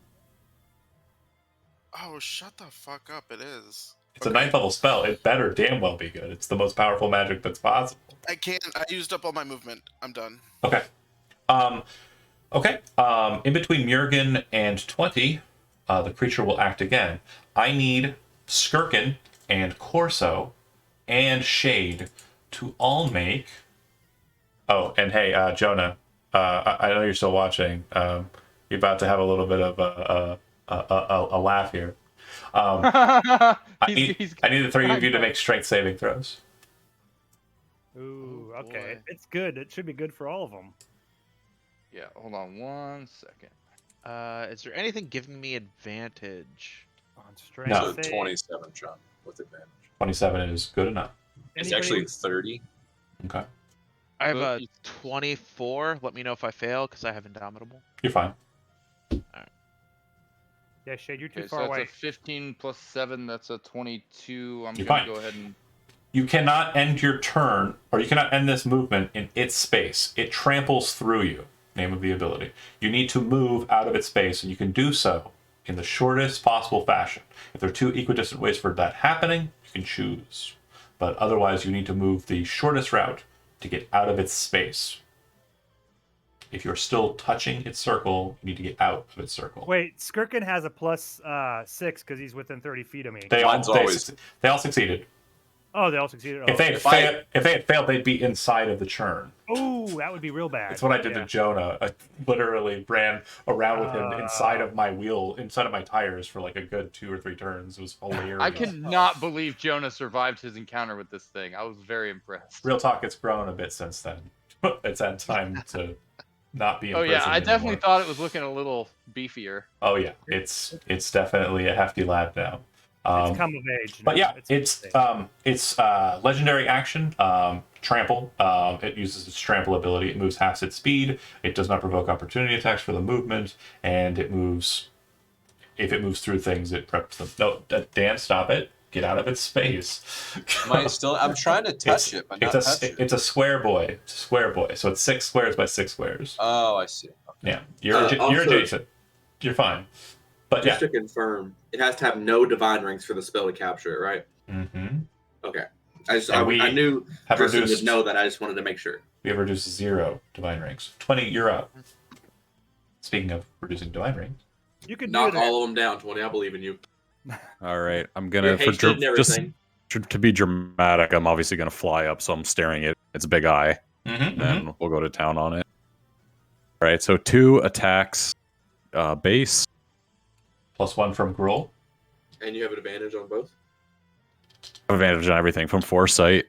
Speaker 7: Oh, shut the fuck up! It is.
Speaker 1: It's a 9th level spell. It better damn well be good. It's the most powerful magic that's possible.
Speaker 7: I can't. I used up all my movement. I'm done.
Speaker 1: Okay. Okay. In between Murgen and 20, the creature will act again. I need Skirkin and Corso and Shade to all make. Oh, and hey, Jonah, I know you're still watching. You're about to have a little bit of a laugh here. I need the three of you to make strength saving throws.
Speaker 6: Ooh,
Speaker 8: Oh,
Speaker 6: okay.
Speaker 8: boy.
Speaker 6: It's good. It should be good for all of them.
Speaker 10: Yeah, hold on 1 second.
Speaker 11: Is there anything giving me advantage?
Speaker 6: On strength
Speaker 1: No.
Speaker 2: So
Speaker 6: save.
Speaker 2: 27, John, with advantage.
Speaker 1: 27 is good enough.
Speaker 2: It's
Speaker 6: Anybody
Speaker 2: actually
Speaker 6: with-
Speaker 2: 30.
Speaker 1: Okay.
Speaker 11: I have
Speaker 10: So
Speaker 11: a 24. Let me know if I fail because I have Indomitable.
Speaker 1: You're fine.
Speaker 6: Yeah, Shade, you're too
Speaker 10: Okay, so
Speaker 6: far
Speaker 10: that's
Speaker 6: away.
Speaker 10: a 15 plus 7. That's a 22. I'm
Speaker 1: You're
Speaker 10: gonna
Speaker 1: fine.
Speaker 10: go ahead and.
Speaker 1: You cannot end your turn, or you cannot end this movement in its space. It tramples through you. Name of the ability. You need to move out of its space, and you can do so in the shortest possible fashion. If there are two equidistant ways for that happening, you can choose. But otherwise, you need to move the shortest route to get out of its space. If you're still touching its circle, you need to get out of its circle.
Speaker 6: Wait, Skirkin has a plus 6 because he's within 30 feet of me.
Speaker 1: They
Speaker 2: Mine's always-
Speaker 1: all succeeded.
Speaker 6: Oh, they all succeeded.
Speaker 1: If they
Speaker 2: If I-
Speaker 1: had failed, they'd be inside of the churn.
Speaker 6: Oh, that would be real bad.
Speaker 1: That's what I did
Speaker 6: Yeah.
Speaker 1: to Jonah. I literally ran around with him inside of my wheel, inside of my tires for like a good 2 or 3 turns. It was hilarious.
Speaker 10: I cannot believe Jonah survived his encounter with this thing. I was very impressed.
Speaker 1: Real talk, it's grown a bit since then. It's had time to not be.
Speaker 10: Oh yeah, I
Speaker 1: imprisoned
Speaker 10: definitely
Speaker 1: anymore.
Speaker 10: thought it was looking a little beefier.
Speaker 1: Oh yeah, it's definitely a hefty lad now.
Speaker 6: It's come of age.
Speaker 1: But
Speaker 6: now.
Speaker 1: yeah, it's legendary action. Trample. It uses its trample ability. It moves half its speed. It does not provoke opportunity attacks for the movement, and it moves. If it moves through things, it preps them. No, Dan, stop it! Get out of its space.
Speaker 2: I'm trying to touch it, but not touch it.
Speaker 1: It's a square boy. It's a square boy. So it's 6 squares by 6 squares.
Speaker 2: Oh, I see.
Speaker 1: Yeah, you're
Speaker 3: Also-
Speaker 1: adjacent. You're fine. But
Speaker 3: Just
Speaker 1: yeah.
Speaker 3: to confirm, it has to have no divine rings for the spell to capture it, right?
Speaker 1: Mm-hmm.
Speaker 3: Okay.
Speaker 1: And
Speaker 3: I knew
Speaker 1: have
Speaker 3: Tristan
Speaker 1: reduced.
Speaker 3: would know that. I just wanted to make sure.
Speaker 1: We have reduced 0 divine rings. 20, you're up. Speaking of reducing divine rings,
Speaker 6: You could
Speaker 3: Knock
Speaker 6: do that.
Speaker 3: all of them down, 20. I believe in you.
Speaker 9: All right, I'm
Speaker 3: You're
Speaker 9: gonna
Speaker 3: hasted and
Speaker 9: just
Speaker 3: everything.
Speaker 9: to be dramatic. I'm obviously gonna fly up, so I'm staring at its big eye.
Speaker 1: mm-hmm.
Speaker 9: Then we'll go to town on it. All right, so 2 attacks, base.
Speaker 1: +1 from Gruul.
Speaker 3: And you have an advantage on both?
Speaker 9: Advantage on everything from foresight.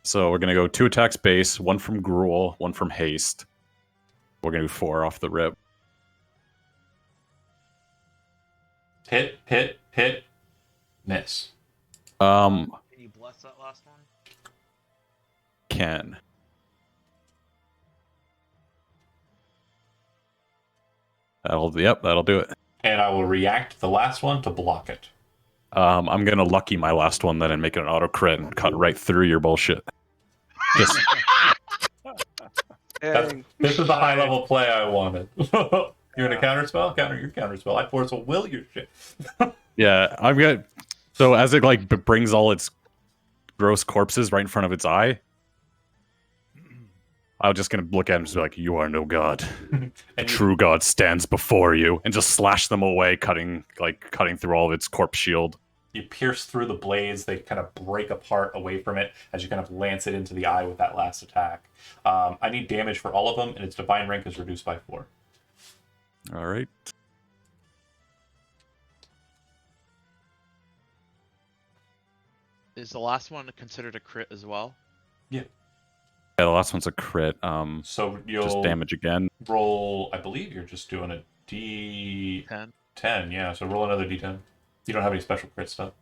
Speaker 9: So we're gonna go 2 attacks base, 1 from Gruul, 1 from haste. We're gonna do 4 off the rip.
Speaker 1: Hit, miss.
Speaker 11: Can you bless that last one?
Speaker 9: Can. That'll do it.
Speaker 1: And I will react the last one to block it.
Speaker 9: I'm gonna lucky my last one then and make it an auto crit and cut right through your bullshit. Just
Speaker 5: Dang.
Speaker 1: This is the high level play I wanted. You're in a counter spell? Counter your counter spell. I force will your shit.
Speaker 9: yeah, I've got. So as it like brings all its gross corpses right in front of its eye, I'm just gonna look at him and just be like, "You are no god. The
Speaker 1: And
Speaker 9: true god stands before you," and just slash them away, cutting through all of its corpse shield.
Speaker 1: you pierce through the blades. They kind of break apart away from it as you kind of lance it into the eye with that last attack. I need damage for all of them, and its divine rank is reduced by 4.
Speaker 9: All right.
Speaker 11: Is the last one considered a crit as well?
Speaker 9: Yeah, Yeah, the last one's a crit.
Speaker 1: So you'll
Speaker 9: Just damage again.
Speaker 1: roll. I believe you're just doing a D10.
Speaker 8: 10.
Speaker 1: Yeah. So roll another D10. You don't have any special crit stuff.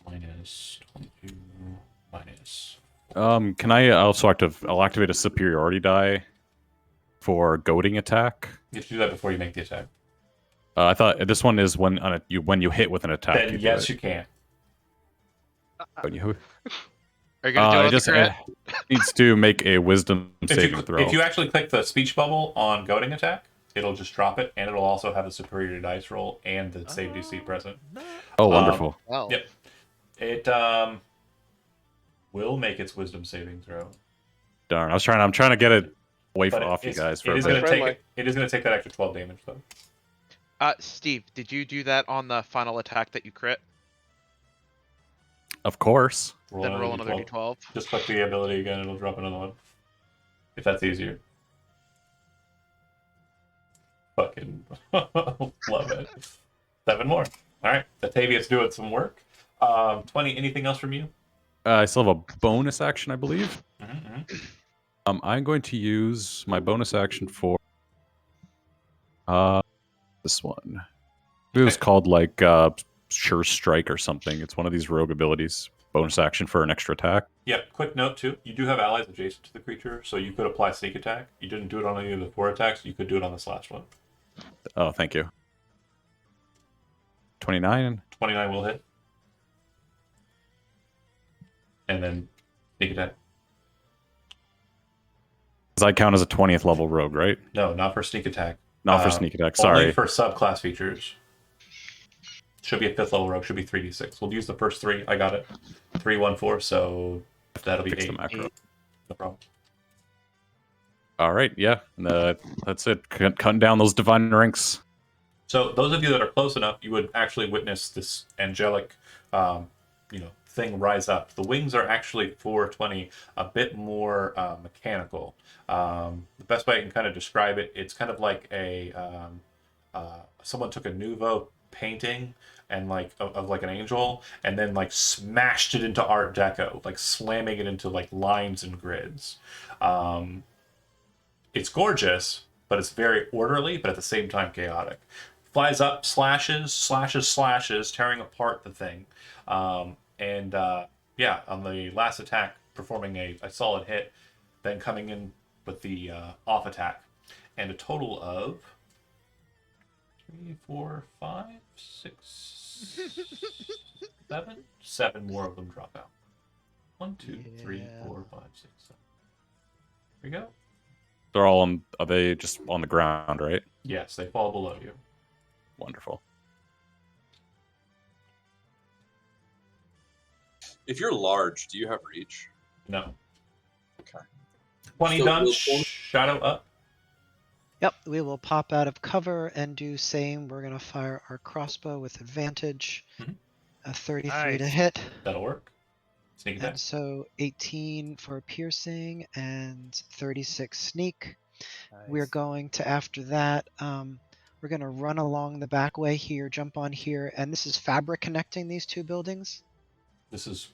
Speaker 1: Minus 22. Minus.
Speaker 9: Can I also I'll activate a superiority die for goading attack?
Speaker 1: You have to do that before you make the attack.
Speaker 9: I thought this one is when you hit with an attack.
Speaker 1: Then
Speaker 9: you do
Speaker 1: yes,
Speaker 9: it.
Speaker 1: you can.
Speaker 9: When you
Speaker 11: Are you gonna do it on
Speaker 9: just
Speaker 11: the crit?
Speaker 9: needs to make a wisdom saving throw.
Speaker 1: If you actually click the speech bubble on goading attack, it'll just drop it, and it'll also have the superiority dice roll and the save DC present.
Speaker 9: Oh, wonderful.
Speaker 11: Well,
Speaker 1: Yep. It will make its wisdom saving throw.
Speaker 9: Darn, I'm trying to get it away
Speaker 1: But
Speaker 9: off you guys for
Speaker 1: it
Speaker 9: a
Speaker 1: is
Speaker 9: bit.
Speaker 1: going to take
Speaker 5: Friendly.
Speaker 1: it is going to take that extra 12 damage though.
Speaker 11: Steve, did you do that on the final attack that you crit?
Speaker 9: Of course.
Speaker 11: Then roll another d12.
Speaker 1: Just click the ability again, it'll drop another one. If that's easier. Fucking love it. 7 more. Alright, Octavia's doing some work. 20, anything else from you?
Speaker 9: I still have a bonus action, I believe.
Speaker 1: Mm-hmm.
Speaker 9: I'm going to use my bonus action for this one. It was called like Sure Strike or something. It's one of these rogue abilities. Bonus action for an extra attack.
Speaker 1: Yeah, quick note too. You do have allies adjacent to the creature, so you could apply sneak attack. You didn't do it on any of the 4 attacks, you could do it on this last one.
Speaker 9: Oh, thank you. 29.
Speaker 1: 29 will hit. And then sneak attack.
Speaker 9: Does that count as a 20th level rogue, right?
Speaker 1: No, not for sneak attack.
Speaker 9: Not for sneak attack,
Speaker 1: Only
Speaker 9: sorry.
Speaker 1: for subclass features. Should be a 5th level rogue, should be 3d6. We'll use the first 3. I got it. 3, 1, 4, so that'll be
Speaker 9: Fix
Speaker 1: 8.
Speaker 9: the macro.
Speaker 1: No problem.
Speaker 9: All right, yeah. That's it. Cutting down those divine ranks.
Speaker 1: So those of you that are close enough, you would actually witness this angelic, thing rise up. The wings are actually 420, a bit more mechanical. The best way I can kind of describe it, it's kind of like a someone took a Nouveau painting and like of like an angel, and then like smashed it into Art Deco, like slamming it into like lines and grids. It's gorgeous, but it's very orderly, but at the same time chaotic. Flies up, slashes, tearing apart the thing. On the last attack, performing a solid hit, then coming in with the off attack. And a total of 3, 4, 5, 6, 7. 7 more of them drop out. 1, 2, 3, 4, 5, 6, 7. Here we go.
Speaker 9: They're all on. Are they just on the ground, right?
Speaker 1: Yes, they fall below you.
Speaker 9: Wonderful.
Speaker 2: If you're large, do you have reach?
Speaker 1: No.
Speaker 2: Okay.
Speaker 1: 20
Speaker 3: So
Speaker 1: done.
Speaker 3: we'll-
Speaker 1: Shadow up.
Speaker 4: Yep, we will pop out of cover and do same. We're gonna fire our crossbow with advantage.
Speaker 1: Mhm.
Speaker 4: A 33 to
Speaker 6: Nice.
Speaker 4: hit.
Speaker 1: That'll work. Sneak attack.
Speaker 4: And so 18 for piercing and 36 sneak. We're
Speaker 6: Nice.
Speaker 4: going to, after that, we're going to run along the back way here, jump on here, and this is fabric connecting these 2 buildings.
Speaker 1: This is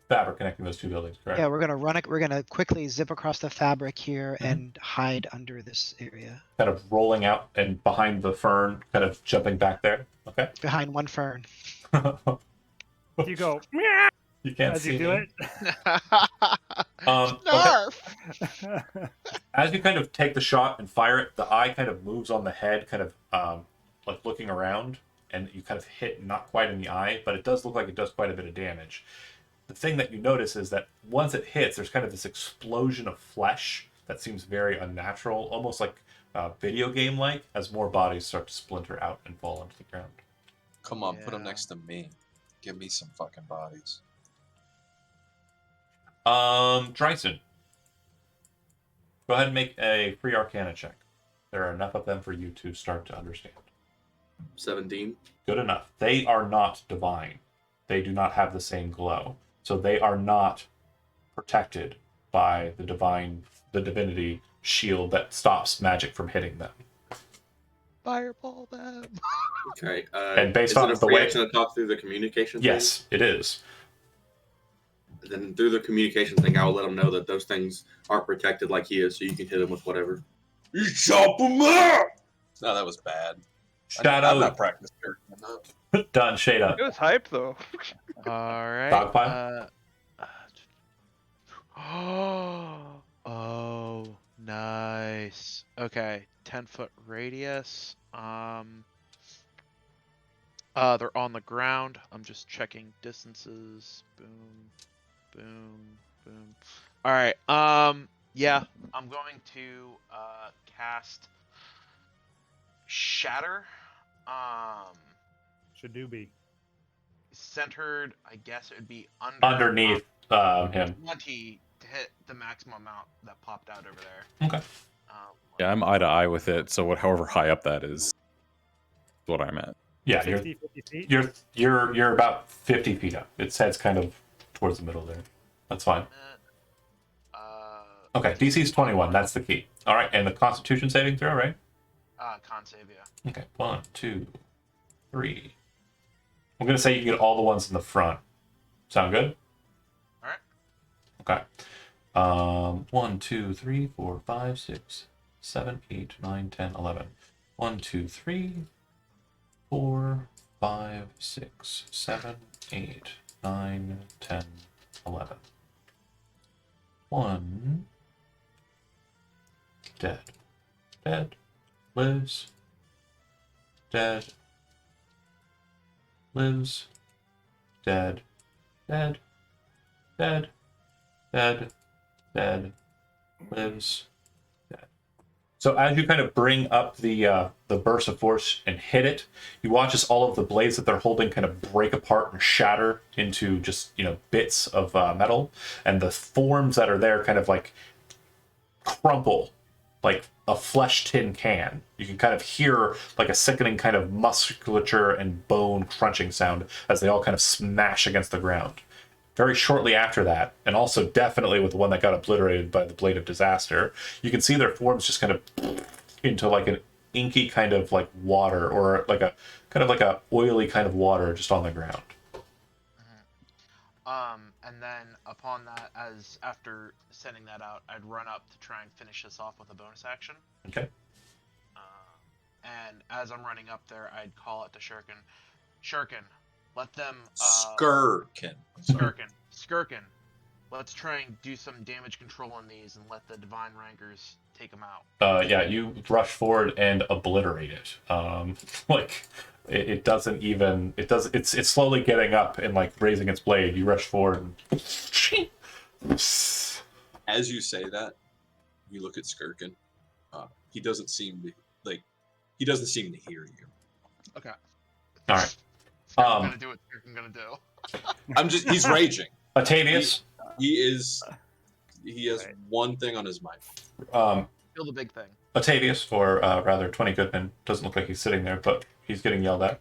Speaker 1: fabric connecting those 2 buildings, correct?
Speaker 4: Yeah, we're going to run it. We're going to quickly zip across the fabric here and hide under this area.
Speaker 1: Kind of rolling out and behind the fern, kind of jumping back there. Okay.
Speaker 4: Behind one fern.
Speaker 6: You go "Meow,"
Speaker 1: You can't
Speaker 6: as
Speaker 1: see
Speaker 6: you do
Speaker 1: me.
Speaker 6: it.
Speaker 1: Okay.
Speaker 11: Nerf!
Speaker 1: As you kind of take the shot and fire it, the eye kind of moves on the head, kind of like looking around, and you kind of hit not quite in the eye, but it does look like it does quite a bit of damage. The thing that you notice is that once it hits, there's kind of this explosion of flesh that seems very unnatural, almost like video game like, as more bodies start to splinter out and fall onto the ground.
Speaker 2: Come on, put them
Speaker 11: Yeah.
Speaker 2: next to me. Give me some fucking bodies.
Speaker 1: Dryson, go ahead and make a free Arcana check. There are enough of them for you to start to understand.
Speaker 3: 17.
Speaker 1: Good enough. They are not divine. They do not have the same glow. So they are not protected by the divinity shield that stops magic from hitting them.
Speaker 11: Fireball them.
Speaker 3: Okay.
Speaker 1: And based
Speaker 3: is
Speaker 1: on
Speaker 3: it a
Speaker 1: the
Speaker 3: free
Speaker 1: way-
Speaker 3: action to talk through the communication thing?
Speaker 1: Yes, it is.
Speaker 3: Then through the communication thing, I will let him know that those things aren't protected like he is, so you can hit him with whatever.
Speaker 2: You chop him up! No, that was bad. I'm
Speaker 1: Shadow
Speaker 2: not practiced here.
Speaker 1: done. Shade up.
Speaker 5: It was hype though.
Speaker 11: All right.
Speaker 1: Dogpile?
Speaker 11: Oh, nice. Okay, 10-foot radius. They're on the ground. I'm just checking distances. Boom, boom, boom. All right. Yeah, I'm going to cast Shatter.
Speaker 6: Should do be.
Speaker 11: Centered. I guess it would be
Speaker 1: Underneath him.
Speaker 11: 20 to hit the maximum amount that popped out over there.
Speaker 1: Okay.
Speaker 9: Yeah, I'm eye to eye with it. So however high up that is what I'm at.
Speaker 1: Yeah,
Speaker 6: 60, 50 feet.
Speaker 1: you're about 50 feet up. Its head's kind of towards the middle there. That's fine. Okay, DC's 21. That's the key. All right, and the Constitution saving throw, right?
Speaker 11: Con save, yeah.
Speaker 1: Okay, 1, 2, 3. I'm gonna say you can get all the ones in the front. Sound good?
Speaker 11: All right.
Speaker 1: Okay. 1, 2, 3, 4, 5, 6, 7, 8, 9, 10, 11. 1, 2, 3, 4, 5, 6, 7, 8, 9, 10, 11. 1. Dead. Dead. Lives. Dead. Lives. Dead. Dead. Dead. Dead. Dead. Lives. Dead. So as you kind of bring up the burst of force and hit it, you watch as all of the blades that they're holding kind of break apart and shatter into just, bits of metal, and the forms that are there kind of like crumple like a flesh tin can. You can kind of hear like a sickening kind of musculature and bone crunching sound as they all kind of smash against the ground. Very shortly after that, and also definitely with the one that got obliterated by the Blade of Disaster, you can see their forms just kind of into like an inky kind of like water, or like a kind of like a oily kind of water just on the ground.
Speaker 11: And then upon that, as after sending that out, I'd run up to try and finish this off with a bonus action.
Speaker 1: Okay.
Speaker 11: And as I'm running up there, I'd call out to Shurkin. Shurkin, let them...
Speaker 2: Skirkin.
Speaker 11: Skirkin. Let's try and do some damage control on these and let the Divine Rankers take them out.
Speaker 1: Yeah, you rush forward and obliterate it. It doesn't even, it's slowly getting up and like raising its blade. You rush forward and...
Speaker 2: As you say that, you look at Skirkin. He doesn't seem to hear you.
Speaker 11: Okay.
Speaker 1: All right.
Speaker 11: I'm gonna do what I'm gonna do.
Speaker 2: He's raging.
Speaker 1: Octavius?
Speaker 2: He has one thing on his mind.
Speaker 11: Feel the big thing.
Speaker 1: Octavius, or rather 20 Goodman, doesn't look like he's sitting there, but he's getting yelled at.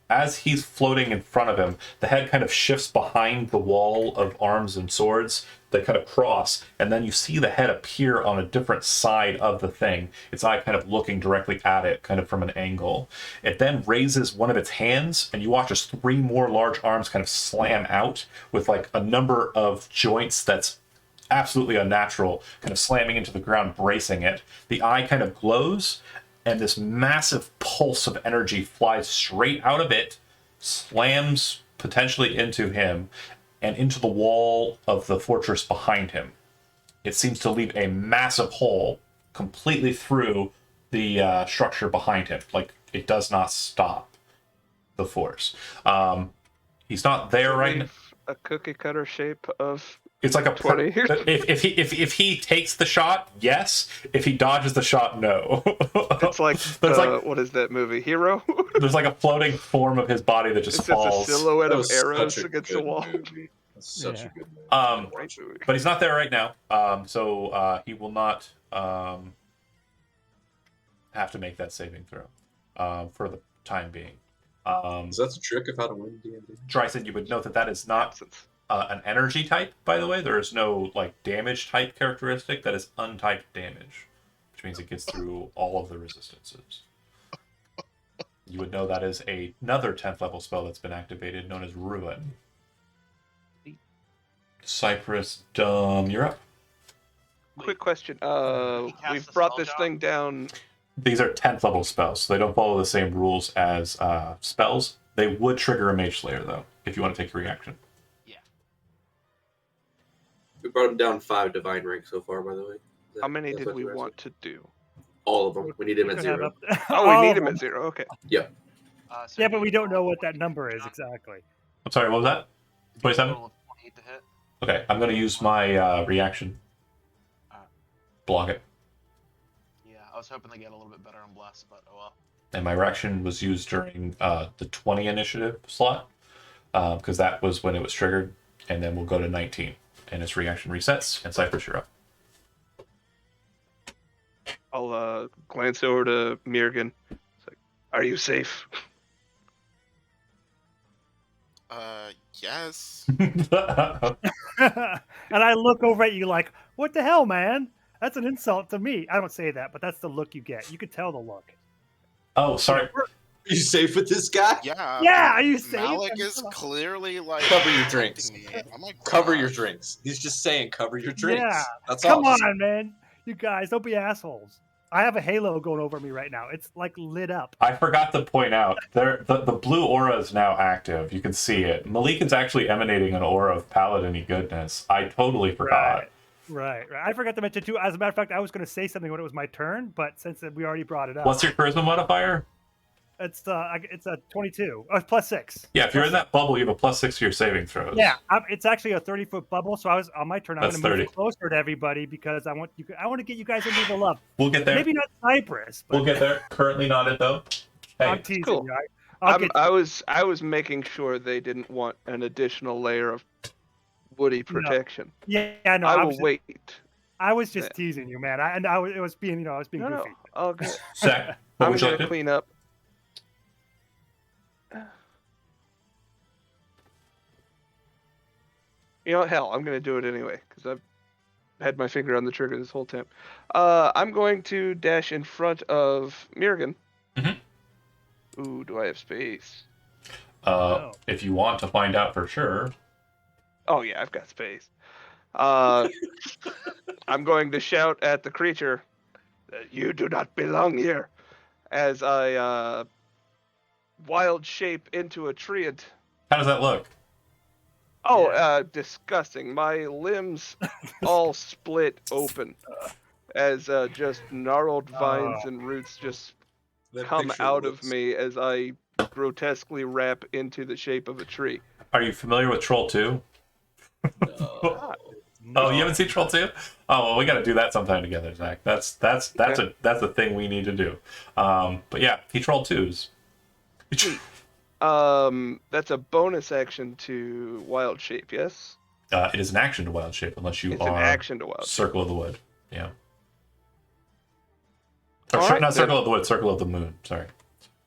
Speaker 1: As he's floating in front of him, the head kind of shifts behind the wall of arms and swords. They kind of cross, and then you see the head appear on a different side of the thing. Its eye kind of looking directly at it, kind of from an angle. It then raises one of its hands, and you watch as 3 more large arms kind of slam out with like a number of joints that's absolutely unnatural, kind of slamming into the ground, bracing it. The eye kind of glows, and this massive pulse of energy flies straight out of it, slams potentially into him, and into the wall of the fortress behind him. It seems to leave a massive hole completely through the structure behind him. Like, it does not stop the force. He's not there right now.
Speaker 5: A cookie cutter shape of
Speaker 1: It's like a
Speaker 5: 20.
Speaker 1: if he takes the shot, yes. If he dodges the shot, no.
Speaker 5: It's like, what is that movie? Hero?
Speaker 1: There's like a floating form of his body that just
Speaker 5: It's
Speaker 1: falls.
Speaker 5: just a silhouette
Speaker 2: That
Speaker 5: of
Speaker 2: was
Speaker 5: arrows
Speaker 2: such a
Speaker 5: against the
Speaker 2: good
Speaker 5: wall.
Speaker 2: movie. That's such a good movie.
Speaker 5: Great movie.
Speaker 1: But he's not there right now. So he will not have to make that saving throw for the time being.
Speaker 2: Is that the trick of how to win D&D?
Speaker 1: Dryson, you would note that is not an energy type, by the way. There is no like damage type characteristic. That is untyped damage, which means it gets through all of the resistances. You would know that is another 10th level spell that's been activated, known as Ruin. Cypress, you're up.
Speaker 5: Quick question.
Speaker 11: He cast
Speaker 5: We've
Speaker 11: a
Speaker 5: brought
Speaker 11: spell
Speaker 5: this
Speaker 11: down?
Speaker 5: thing down.
Speaker 1: These are 10th level spells, so they don't follow the same rules as spells. They would trigger a Mage Slayer, though, if you want to take a reaction.
Speaker 3: We brought him down 5 divine ranks so far, by the way.
Speaker 5: How many
Speaker 3: That's
Speaker 5: did
Speaker 3: what
Speaker 5: we
Speaker 3: you asked
Speaker 5: want
Speaker 3: me.
Speaker 5: to do?
Speaker 3: All of them. We need him
Speaker 6: We
Speaker 3: at
Speaker 6: could have
Speaker 3: 0.
Speaker 6: up-
Speaker 5: Oh,
Speaker 6: all
Speaker 5: we need
Speaker 6: of
Speaker 5: him
Speaker 6: them.
Speaker 5: at 0. Okay.
Speaker 3: Yep.
Speaker 8: So
Speaker 6: Yeah,
Speaker 8: you
Speaker 6: but we
Speaker 8: need
Speaker 6: don't know
Speaker 8: roll
Speaker 6: what that
Speaker 8: 28
Speaker 6: number
Speaker 8: to
Speaker 6: is
Speaker 8: hit.
Speaker 6: exactly.
Speaker 1: I'm sorry, what was that?
Speaker 8: You need a
Speaker 1: 27?
Speaker 8: total of 28 to hit.
Speaker 1: Okay, I'm going to use my reaction. Block it.
Speaker 8: Yeah, I was hoping to get a little bit better on Bless, but oh well.
Speaker 1: And my reaction was used during the 20 initiative slot, because that was when it was triggered. And then we'll go to 19, and its reaction resets, and Cypress, you're up.
Speaker 5: I'll glance over to Mirgan. It's like, are you safe?
Speaker 7: Yes.
Speaker 6: And I look over at you like, what the hell, man? That's an insult to me. I don't say that, but that's the look you get. You could tell the look.
Speaker 1: Oh, sorry.
Speaker 2: Are you safe with this guy?
Speaker 7: Yeah.
Speaker 6: Yeah, are you safe?
Speaker 7: Malik is clearly like
Speaker 2: Cover your drinks.
Speaker 7: protecting me. Oh my
Speaker 2: Cover your
Speaker 7: gosh.
Speaker 2: drinks. He's just saying cover your drinks.
Speaker 6: Yeah.
Speaker 2: That's
Speaker 6: Come
Speaker 2: all.
Speaker 6: on, man. You guys, don't be assholes. I have a halo going over me right now. It's like lit up.
Speaker 1: I forgot to point out, the blue aura is now active. You can see it. Malik is actually emanating an aura of paladin-y goodness. I totally forgot.
Speaker 6: Right. I forgot to mention, too, as a matter of fact, I was going to say something when it was my turn, but since we already brought it up.
Speaker 1: What's your charisma modifier?
Speaker 6: It's a 22. Plus 6.
Speaker 1: Yeah, if you're in that bubble, you have a +6 to your saving throws.
Speaker 6: Yeah, it's actually a 30-foot bubble. So I was on my turn. I'm
Speaker 1: That's
Speaker 6: going to move
Speaker 1: 30.
Speaker 6: closer to everybody because I want to get you guys into the love.
Speaker 1: We'll get there.
Speaker 6: Maybe not Cypress. But
Speaker 1: We'll get there. Currently not it, though.
Speaker 6: I'm
Speaker 1: Hey,
Speaker 6: teasing
Speaker 5: cool.
Speaker 6: you. I'll get you.
Speaker 5: I was making sure they didn't want an additional layer of woody protection.
Speaker 6: Yeah, no.
Speaker 5: I will wait.
Speaker 6: I was just teasing you, man. I was being goofy.
Speaker 5: No, all good.
Speaker 1: Zach, what
Speaker 5: I'm
Speaker 1: would you like
Speaker 5: gonna
Speaker 1: to do?
Speaker 5: clean up. You know, hell, I'm gonna do it anyway because I've had my finger on the trigger this whole time. I'm going to dash in front of Mirgan.
Speaker 1: Mhm.
Speaker 5: Ooh, do I have space?
Speaker 1: If you want to find out for sure.
Speaker 5: Oh yeah, I've got space. I'm going to shout at the creature that you do not belong here, as I wild shape into a treant.
Speaker 1: How does that look?
Speaker 5: Oh, disgusting! My limbs all split open as just gnarled vines and roots just
Speaker 2: That
Speaker 5: come
Speaker 2: picture
Speaker 5: out of
Speaker 2: looks-
Speaker 5: me as I grotesquely wrap into the shape of a tree.
Speaker 1: Are you familiar with Troll 2?
Speaker 2: No.
Speaker 1: Oh, you haven't seen Troll 2? Oh, well, we got to do that sometime together, Zach. That's a thing we need to do. But yeah, he trolled 2s.
Speaker 5: That's a bonus action to wild shape, yes?
Speaker 1: It is an action to wild shape unless you
Speaker 5: It's
Speaker 1: are
Speaker 5: an action to wild shape.
Speaker 1: Circle of the Wood. Yeah. Or
Speaker 5: All right,
Speaker 1: not
Speaker 5: then.
Speaker 1: Circle of the Wood, Circle of the Moon. Sorry.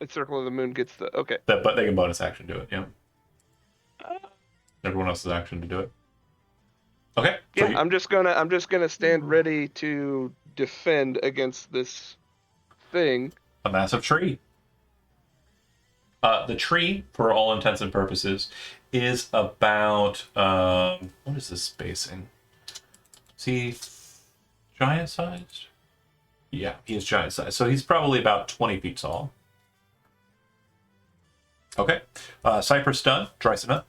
Speaker 5: The Circle of the Moon gets the okay.
Speaker 1: But they can bonus action do it. Yeah. Everyone else's action to do it. Okay. so
Speaker 5: Yeah,
Speaker 1: you-
Speaker 5: I'm just gonna stand ready to defend against this thing.
Speaker 1: a massive tree. The tree, for all intents and purposes, is about what is this spacing? Is he giant sized? Yeah, he is giant sized. So he's probably about 20 feet tall. Okay. Cypress done. Dryson up.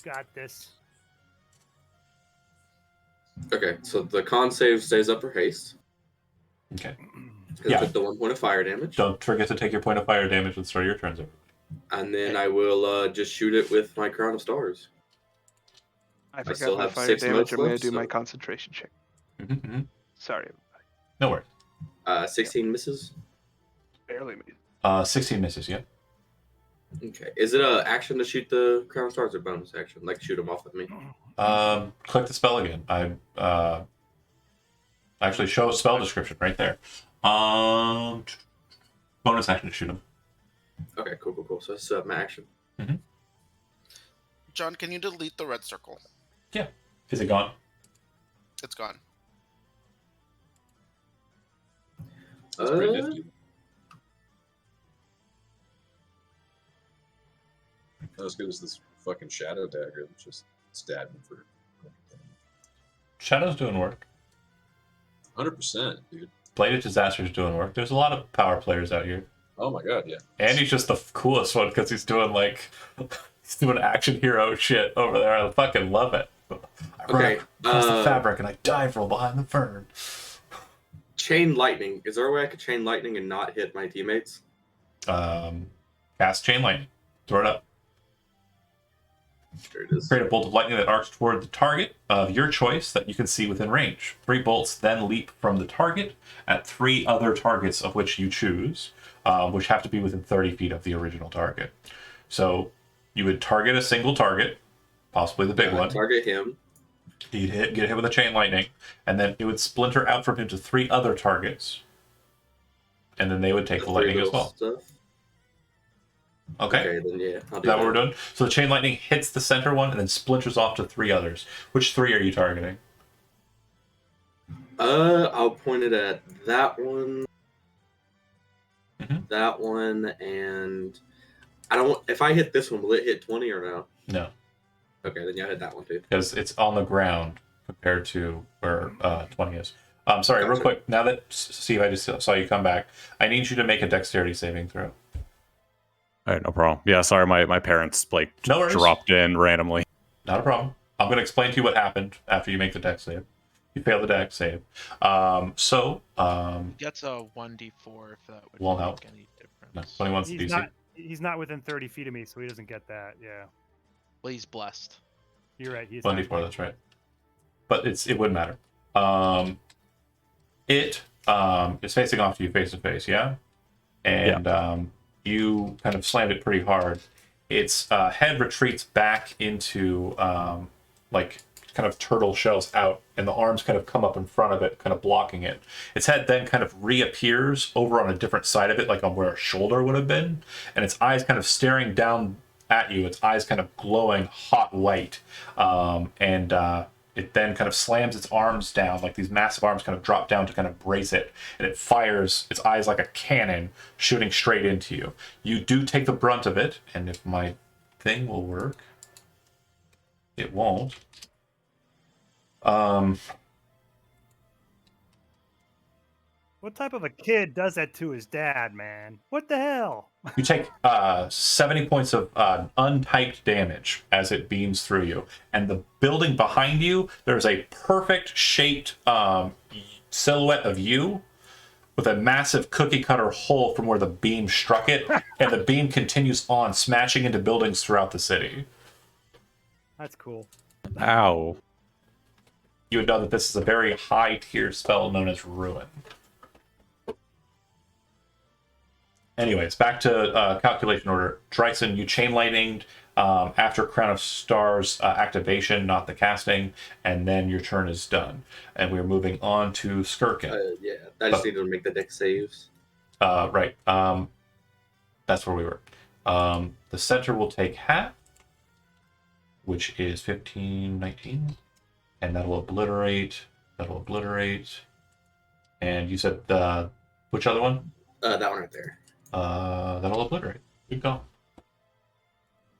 Speaker 6: Got this.
Speaker 3: Okay, so the con save stays up for haste.
Speaker 1: Okay.
Speaker 3: Because
Speaker 1: Yeah.
Speaker 3: I took the 1 point of fire damage.
Speaker 1: Don't forget to take your point of fire damage at the start of your turns.
Speaker 3: And then I will just shoot it with my Crown of Stars.
Speaker 5: I
Speaker 3: still
Speaker 5: forgot my
Speaker 3: have
Speaker 5: fire
Speaker 3: 6
Speaker 5: damage.
Speaker 3: motes
Speaker 5: I'm gonna
Speaker 3: left,
Speaker 5: do my
Speaker 3: so-
Speaker 5: concentration check.
Speaker 1: Mm-hmm.
Speaker 5: Sorry,
Speaker 1: No worries.
Speaker 3: 16 misses.
Speaker 5: barely made.
Speaker 1: 16 misses, yeah.
Speaker 3: Okay. Is it an action to shoot the Crown of Stars or bonus action? Like shoot them off with me?
Speaker 1: Click the spell again. I actually show spell description right there. Bonus action to shoot him.
Speaker 3: Okay, cool. So that's my action.
Speaker 7: John, can you delete the red circle?
Speaker 1: Yeah. Is it gone?
Speaker 7: It's gone.
Speaker 2: That's pretty nifty. Not as good as this fucking shadow dagger that just stabbed me for.
Speaker 1: Shadow's doing work.
Speaker 2: 100%, dude.
Speaker 1: Bladed Disaster's doing work. There's a lot of power players out here.
Speaker 2: Oh my god, yeah.
Speaker 1: And he's just the coolest one because he's doing he's doing action hero shit over there. I fucking love it. I run across the fabric and I dive roll behind the fern.
Speaker 3: Chain lightning. Is there a way I could chain lightning and not hit my teammates?
Speaker 1: Cast chain lightning. Throw it up.
Speaker 3: There it is.
Speaker 1: Create a bolt of lightning that arcs toward the target of your choice that you can see within range. 3 bolts then leap from the target at 3 other targets of which you choose, which have to be within 30 feet of the original target. So you would target a single target, possibly the big one.
Speaker 3: Target him.
Speaker 1: He'd get hit with a chain lightning, and then it would splinter out from him to 3 other targets. And then they would take the lightning as well.
Speaker 3: Stuff.
Speaker 1: Okay.
Speaker 3: Then yeah, I'll
Speaker 1: Is
Speaker 3: do
Speaker 1: that what we're doing? So the chain lightning hits the center one and then splinters off to 3 others. Which 3 are you targeting?
Speaker 3: I'll point it at that one,
Speaker 1: Mhm.
Speaker 3: that one, and I don't. If I hit this one, will it hit 20 or no?
Speaker 1: No,
Speaker 3: Okay, then yeah, I hit that one too.
Speaker 1: because it's on the ground compared to where 20 is. Sorry, real
Speaker 3: Gotcha.
Speaker 1: quick. Now that Steve, I just saw you come back, I need you to make a dexterity saving throw.
Speaker 9: All right, no problem. Yeah, sorry, my parents
Speaker 1: No worries.
Speaker 9: dropped in randomly.
Speaker 1: Not a problem. I'm going to explain to you what happened after you make the dex save. You fail the dex save.
Speaker 11: Gets a 1d4 if that would
Speaker 1: Won't
Speaker 11: make
Speaker 1: help.
Speaker 11: any difference.
Speaker 1: No, 21's the DC.
Speaker 6: He's not within 30 feet of me, so he doesn't get that. Yeah,
Speaker 11: Well, he's blessed.
Speaker 6: you're right. He's
Speaker 1: 1d4, that's right. But it wouldn't matter. It is facing off to you face to face, yeah? And you kind of slammed it pretty hard. Its head retreats back into kind of turtle shells out, and the arms kind of come up in front of it, kind of blocking it. Its head then kind of reappears over on a different side of it, like on where a shoulder would have been, and its eyes kind of staring down at you, its eyes kind of glowing hot white. It then kind of slams its arms down, like these massive arms kind of drop down to kind of brace it, and it fires its eyes like a cannon, shooting straight into you. You do take the brunt of it, and if my thing will work, it won't.
Speaker 6: What type of a kid does that to his dad, man? What the hell?
Speaker 1: You take 70 points of untyped damage as it beams through you. And the building behind you, there's a perfect shaped silhouette of you with a massive cookie cutter hole from where the beam struck it. And the beam continues on, smashing into buildings throughout the city.
Speaker 6: That's cool.
Speaker 9: Ow.
Speaker 1: You would know that this is a very high tier spell known as Ruin. Anyways, back to calculation order. Dryson, you chain lightninged after Crown of Stars activation, not the casting, and then your turn is done. And we're moving on to Skirkin.
Speaker 3: Yeah, I just needed to make the deck saves.
Speaker 1: Right. That's where we were. The center will take half, which is 15, 19. And that'll obliterate. And you said which other one?
Speaker 3: That one right there.
Speaker 1: That'll obliterate. Good call.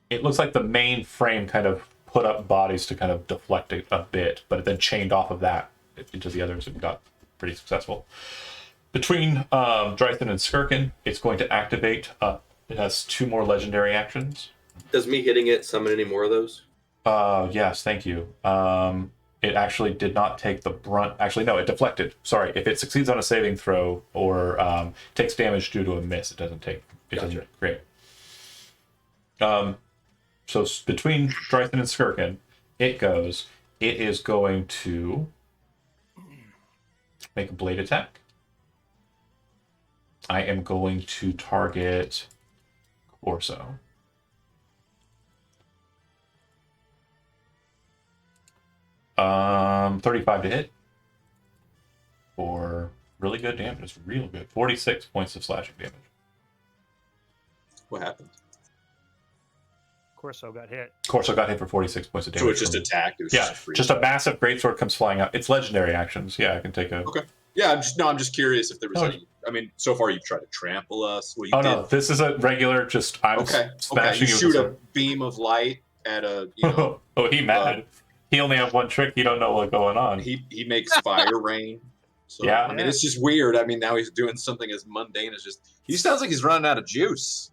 Speaker 1: It looks like the main frame kind of put up bodies to kind of deflect it a bit, but it then chained off of that into the others and got pretty successful. Between Drythan and Skirkin, it's going to activate. It has 2 more legendary actions.
Speaker 3: Does me hitting it summon any more of those?
Speaker 1: Yes, thank you. It actually did not take the brunt. Actually, no, it deflected. Sorry, if it succeeds on a saving throw or takes damage due to a miss, it doesn't take. It
Speaker 3: Gotcha.
Speaker 1: doesn't. Great. So between Drythan and Skirkin, it is going to make a blade attack. I am going to target Corso. Um, 35 to hit for really good damage. It's real good. 46 points of slashing damage.
Speaker 2: What happened?
Speaker 6: Corso got hit.
Speaker 1: Corso got hit for 46 points of damage.
Speaker 2: So it's just attacked. It was
Speaker 1: Yeah,
Speaker 2: free.
Speaker 1: just a massive greatsword comes flying out. It's legendary actions. Yeah, I can take a.
Speaker 2: Okay. Yeah, I'm just curious if there was
Speaker 1: No,
Speaker 2: any. I mean, so far you've tried to trample us. Well, you
Speaker 1: Oh
Speaker 2: did.
Speaker 1: no, this is a regular. Just I'm
Speaker 2: Okay.
Speaker 1: smashing
Speaker 2: You
Speaker 1: you.
Speaker 2: shoot
Speaker 1: with
Speaker 2: a beam of light at a.
Speaker 1: Oh, he mad. He only have one trick. He don't know what's going on.
Speaker 2: He makes fire rain. So,
Speaker 1: Yeah.
Speaker 2: I mean, it's just weird. I mean, now he's doing something as mundane as just. He sounds like he's running out of juice.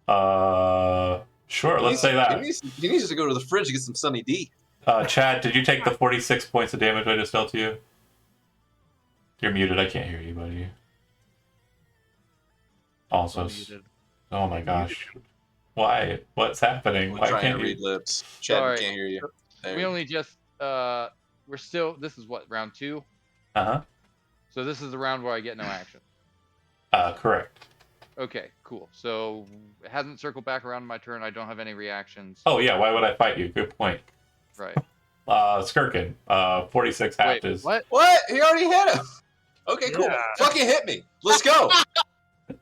Speaker 1: Sure. Let's say that.
Speaker 2: He needs to go to the fridge to get some Sunny D.
Speaker 1: Chad, did you take the 46 points of damage I just dealt to you? You're muted. I can't hear you, buddy. Also, oh my gosh. Why? What's happening?
Speaker 2: We're
Speaker 1: Why
Speaker 2: trying
Speaker 1: can't
Speaker 2: to
Speaker 1: you?
Speaker 2: read lips. Chad,
Speaker 10: Sorry.
Speaker 2: we can't hear you. There
Speaker 10: We
Speaker 2: you
Speaker 10: only just we're still. This is what, round 2.
Speaker 1: Uh-huh.
Speaker 10: So this is the round where I get no action.
Speaker 1: Correct.
Speaker 10: Okay, cool. So it hasn't circled back around my turn. I don't have any reactions.
Speaker 1: Oh yeah, why would I fight you? Good point.
Speaker 10: Right.
Speaker 1: Skirkin. 46 half
Speaker 10: Wait,
Speaker 1: is.
Speaker 10: what?
Speaker 2: What? He already hit him. Okay, cool.
Speaker 6: Yeah.
Speaker 2: Fucking hit me. Let's go.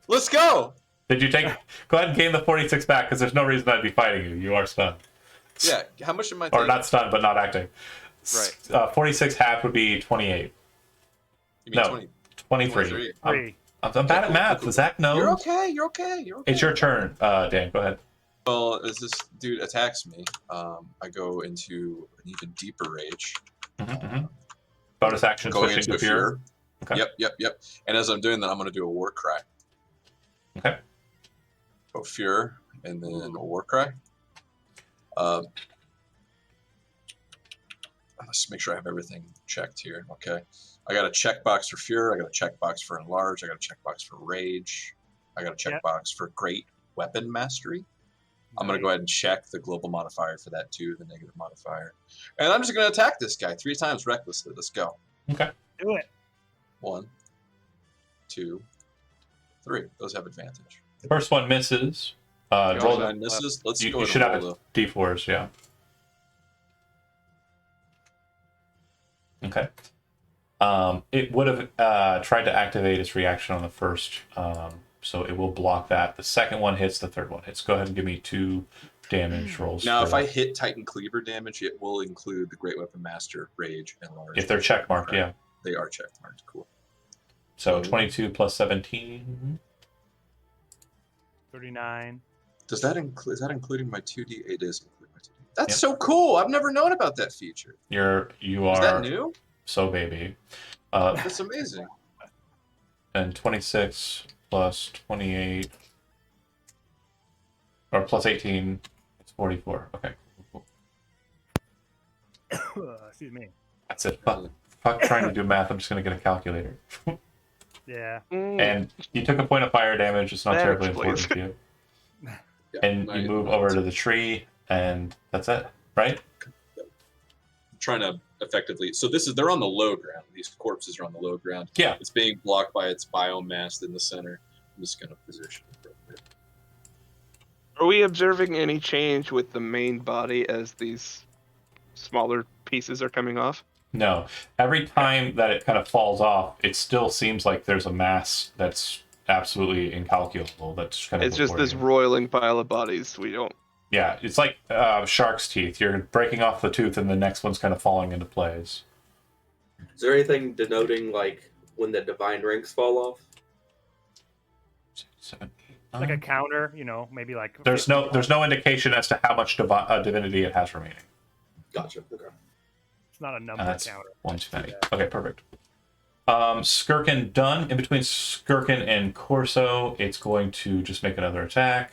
Speaker 2: Let's go.
Speaker 1: Did you take? Go ahead and gain the 46 back because there's no reason I'd be fighting you. You are stunned.
Speaker 2: Yeah. How much am I
Speaker 1: Or
Speaker 2: taking?
Speaker 1: not stunned, but not acting.
Speaker 10: Right.
Speaker 1: 46 half would be 28.
Speaker 2: You mean
Speaker 1: No.
Speaker 2: 20?
Speaker 1: 23.
Speaker 2: 23.
Speaker 1: I'm bad at math. Zach knows.
Speaker 2: You're okay. You're okay. You're okay.
Speaker 1: It's your turn, Dan. Go ahead.
Speaker 2: Well, as this dude attacks me, I go into an even deeper rage.
Speaker 1: Bonus action
Speaker 2: Going
Speaker 1: switching
Speaker 2: into
Speaker 1: to
Speaker 2: a
Speaker 1: fear.
Speaker 2: fear.
Speaker 1: Okay.
Speaker 2: Yep. And as I'm doing that, I'm going to do a war cry.
Speaker 1: Okay.
Speaker 2: Go fear, and then a war cry. Let's make sure I have everything checked here. Okay. I got a checkbox for fear. I got a checkbox for enlarge. I got a checkbox for rage. I got a checkbox for great weapon mastery. I'm going to go ahead and check the global modifier for that too, the negative modifier. And I'm just going to attack this guy 3 times recklessly. Let's go.
Speaker 1: Okay.
Speaker 6: Do it.
Speaker 2: 1, 2, 3. Those have advantage.
Speaker 1: First one misses.
Speaker 2: Roll
Speaker 1: Roll.
Speaker 2: 9 misses. Let's go
Speaker 1: You
Speaker 2: ahead
Speaker 1: should
Speaker 2: and
Speaker 1: have
Speaker 2: roll
Speaker 1: a D4s, yeah. Okay. It would have tried to activate its reaction on the first, so it will block that. The second one hits, the third one hits. Go ahead and give me 2 damage rolls.
Speaker 2: Now,
Speaker 1: for
Speaker 2: if I
Speaker 1: that.
Speaker 2: hit Titan Cleaver damage, it will include the Great Weapon Master, Rage, and Large.
Speaker 1: If they're checkmarked, yeah.
Speaker 2: They are checkmarked. Cool.
Speaker 1: So 22 plus 17.
Speaker 6: 39.
Speaker 2: Does that include? Is that including my 2D? It is including my 2D. That's
Speaker 1: Yep.
Speaker 2: so cool. I've never known about that feature.
Speaker 1: You
Speaker 2: Is that
Speaker 1: are
Speaker 2: new?
Speaker 1: so baby.
Speaker 2: That's amazing.
Speaker 1: And 26 plus 28 or plus 18 is 44. Okay. Cool.
Speaker 6: Excuse me.
Speaker 1: That's it. Fuck trying to do math. I'm just gonna get a calculator.
Speaker 6: Yeah.
Speaker 1: And you took a point of fire damage. It's not
Speaker 5: That
Speaker 1: terribly
Speaker 5: explains
Speaker 1: important to you.
Speaker 2: Yeah,
Speaker 1: And you move over to the tree, and that's it, right?
Speaker 2: I'm trying to effectively. So they're on the low ground. These corpses are on the low ground.
Speaker 1: Yeah.
Speaker 2: It's being blocked by its biomass in the center. I'm just gonna position it real quick.
Speaker 5: Are we observing any change with the main body as these smaller pieces are coming off?
Speaker 1: No. Every time that it kind of falls off, it still seems like there's a mass that's absolutely incalculable. That's kind of.
Speaker 5: It's just
Speaker 1: before
Speaker 5: this
Speaker 1: you.
Speaker 5: roiling pile of bodies. We don't.
Speaker 1: Yeah, it's like shark's teeth. You're breaking off the tooth, and the next one's kind of falling into place.
Speaker 3: Is there anything denoting like when the divine rings fall off?
Speaker 1: 7, 8,
Speaker 6: Like a
Speaker 1: 9.
Speaker 6: counter, maybe like.
Speaker 1: There's
Speaker 6: 50.
Speaker 1: no indication as to how much divinity it has remaining.
Speaker 3: Gotcha. Okay.
Speaker 6: It's not a number
Speaker 1: That's
Speaker 6: counter.
Speaker 1: 190. Okay, perfect. Skirkin done. In between Skirkin and Corso, it's going to just make another attack.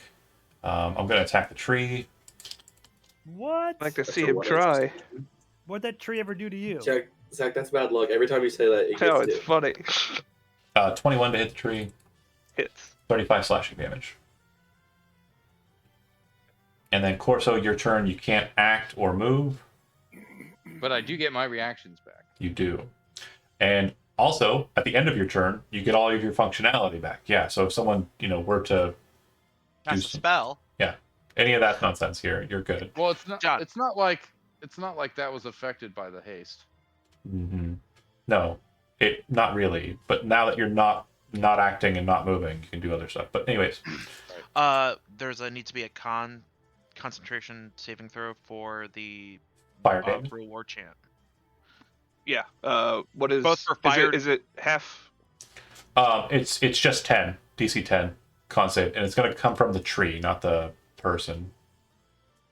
Speaker 1: I'm going to attack the tree.
Speaker 6: What?
Speaker 5: I'd like to
Speaker 3: That's
Speaker 5: see
Speaker 3: a
Speaker 5: him
Speaker 3: what
Speaker 5: try.
Speaker 3: interesting.
Speaker 6: What'd that tree ever do to you?
Speaker 3: Zach, that's bad luck. Every time you say that, it gets
Speaker 5: No, it's
Speaker 3: hit.
Speaker 5: funny.
Speaker 1: 21 to hit the tree.
Speaker 5: Hits.
Speaker 1: 35 slashing damage. And then Corso, your turn. You can't act or move.
Speaker 10: But I do get my reactions back.
Speaker 1: You do. And also, at the end of your turn, you get all of your functionality back. Yeah, so if someone, were to
Speaker 11: Cast a
Speaker 1: some-
Speaker 11: spell.
Speaker 1: any of that nonsense here, you're good.
Speaker 10: Well, it's not.
Speaker 11: John.
Speaker 10: It's not like that was affected by the haste.
Speaker 1: Mm-hmm. No, not really. But now that you're not acting and not moving, you can do other stuff. But anyways,
Speaker 11: Needs to be a concentration saving throw for the
Speaker 1: fire damage.
Speaker 11: Rule War chant.
Speaker 5: Yeah. What is
Speaker 11: Both for fire-
Speaker 5: Is it half?
Speaker 1: It's just 10, DC 10 con save, and it's going to come from the tree, not the person.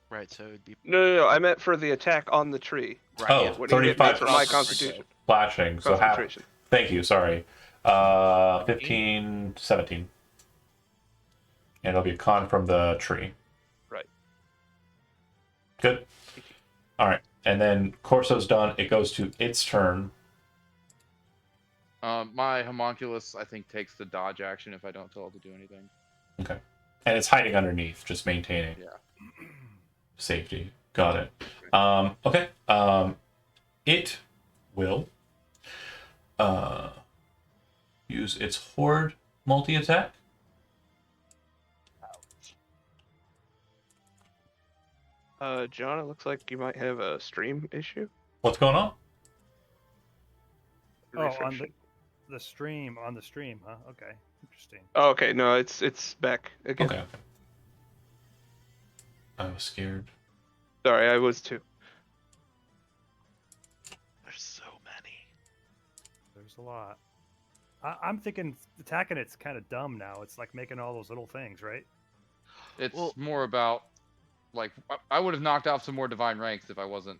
Speaker 11: Right, so it'd be
Speaker 5: No. I meant for the attack on the tree.
Speaker 11: right.
Speaker 1: Oh,
Speaker 11: yeah.
Speaker 5: What do you hit me
Speaker 1: 35
Speaker 5: for my Constitution?
Speaker 1: Slashing, so half.
Speaker 5: Concentration.
Speaker 1: Thank you, sorry. 15, 17. And it'll be a con from the tree.
Speaker 5: Right.
Speaker 1: Good. All right, and then Corso's done. It goes to its turn.
Speaker 10: My homunculus, I think, takes the dodge action if I don't tell it to do anything.
Speaker 1: Okay. And it's hiding underneath, just maintaining safety. Got it. Okay. It will use its horde multi-attack.
Speaker 5: John, it looks like you might have a stream issue.
Speaker 1: What's going on?
Speaker 6: Oh, on
Speaker 5: Refreshing.
Speaker 6: the stream, huh? Okay, interesting.
Speaker 5: Oh, okay. No, it's back again.
Speaker 1: Okay. I was scared.
Speaker 5: Sorry, I was too.
Speaker 11: There's so many.
Speaker 6: There's a lot. I'm thinking attacking it's kind of dumb now. It's like making all those little things, right?
Speaker 10: It's
Speaker 11: Well-
Speaker 10: more about, like, I would have knocked off some more divine ranks if I wasn't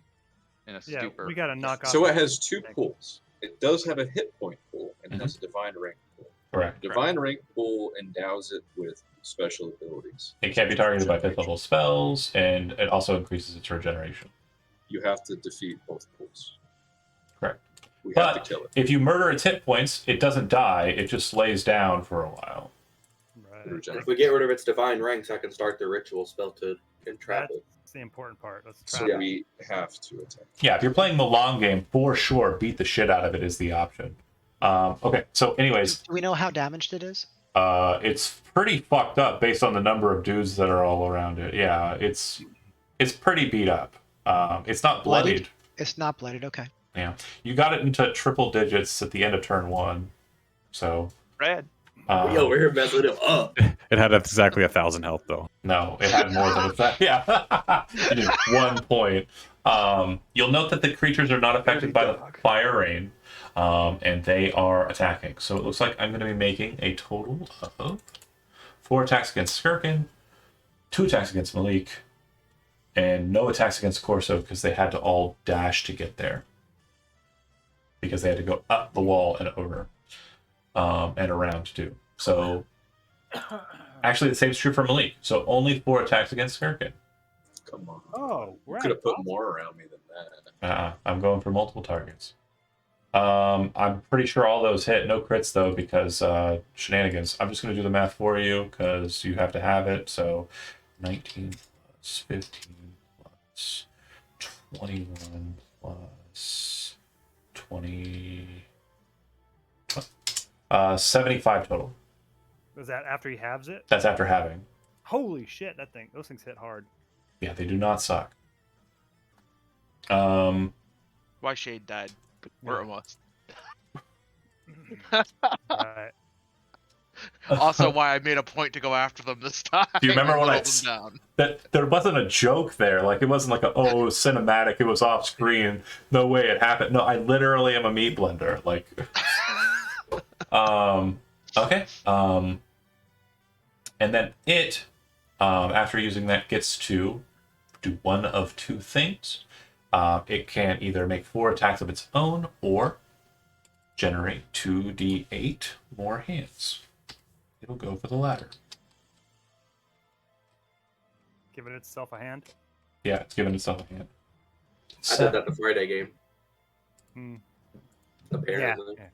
Speaker 10: in a
Speaker 6: Yeah,
Speaker 10: stupor.
Speaker 6: we got to knock off.
Speaker 2: So it
Speaker 6: the-
Speaker 2: has two pools. It does have a hit point pool and it has a divine rank pool.
Speaker 1: Correct.
Speaker 2: Divine rank pool endows it with special abilities.
Speaker 1: It can't be targeted by 5th level spells, and it also increases its regeneration.
Speaker 2: You have to defeat both pools.
Speaker 1: Correct.
Speaker 2: We have to
Speaker 1: But
Speaker 2: kill it.
Speaker 1: if you murder its hit points, it doesn't die. It just lays down for a while.
Speaker 6: Right.
Speaker 3: If we get rid of its divine ranks, I can start the ritual spell to entrap it.
Speaker 6: That's the important part. Let's
Speaker 2: So
Speaker 6: trap it.
Speaker 2: we have to attack.
Speaker 1: Yeah, if you're playing the long game, for sure, beat the shit out of it is the option. Okay, so anyways,
Speaker 4: Do we know how damaged it is?
Speaker 1: it's pretty fucked up based on the number of dudes that are all around it. Yeah, it's pretty beat up. It's not bloodied.
Speaker 4: It's not blooded. Okay.
Speaker 1: Yeah, you got it into triple digits at the end of turn 1. So
Speaker 5: Rad.
Speaker 3: Yo, we're here messing it up.
Speaker 9: It had exactly 1,000 health though.
Speaker 1: no, it had more than that. Yeah, you did 1 point. You'll note that the creatures are not affected by the fire rain, and they are attacking. So it looks like I'm going to be making a total of 4 attacks against Skirkin, 2 attacks against Malik, and no attacks against Corso because they had to all dash to get there. Because they had to go up the wall and over, and around too. So actually, the same is true for Malik. So only 4 attacks against Skirkin.
Speaker 2: Come on.
Speaker 6: Oh, we're
Speaker 2: You could
Speaker 6: at
Speaker 2: have put
Speaker 6: top.
Speaker 2: more around me than that.
Speaker 1: I'm going for multiple targets. I'm pretty sure all those hit. No crits though because shenanigans. I'm just going to do the math for you because you have to have it. So 19 plus 15 plus 21 plus 20. 75 total.
Speaker 6: Was that after he halves it?
Speaker 1: That's after having.
Speaker 6: Holy shit, those things hit hard.
Speaker 1: Yeah, they do not suck.
Speaker 11: Why Shade died? We're almost.
Speaker 6: Right.
Speaker 11: Also, why I made a point to go after them this time.
Speaker 1: Do you remember
Speaker 11: and
Speaker 1: when I
Speaker 11: whittle them down.
Speaker 1: that there wasn't a joke there? Like it wasn't like cinematic. It was off screen. No way it happened. No, I literally am a meat blender. Like, okay. And then it, after using that, gets to do one of 2 things. It can either make 4 attacks of its own or generate 2d8 more hands. It'll go for the latter.
Speaker 6: Giving itself a hand.
Speaker 1: Yeah, it's giving itself a hand.
Speaker 3: I did that the Friday game.
Speaker 6: Hmm.
Speaker 3: Apparently.
Speaker 6: Yeah.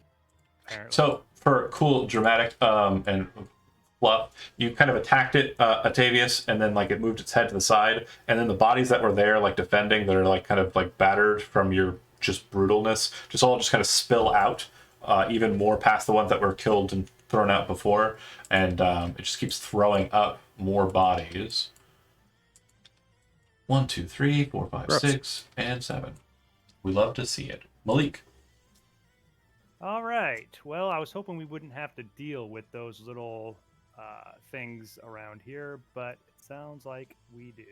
Speaker 6: Apparently.
Speaker 1: So for cool, dramatic, and fluff, you kind of attacked it, Atavius, and then like it moved its head to the side, and then the bodies that were there, like defending, that are like kind of like battered from your just brutalness, just kind of spill out, even more past the ones that were killed and thrown out before, and it just keeps throwing up more bodies. 1, 2, 3, 4, 5, 6, and 7. We love to see it. Malik.
Speaker 6: All right. Well, I was hoping we wouldn't have to deal with those little things around here, but it sounds like we do.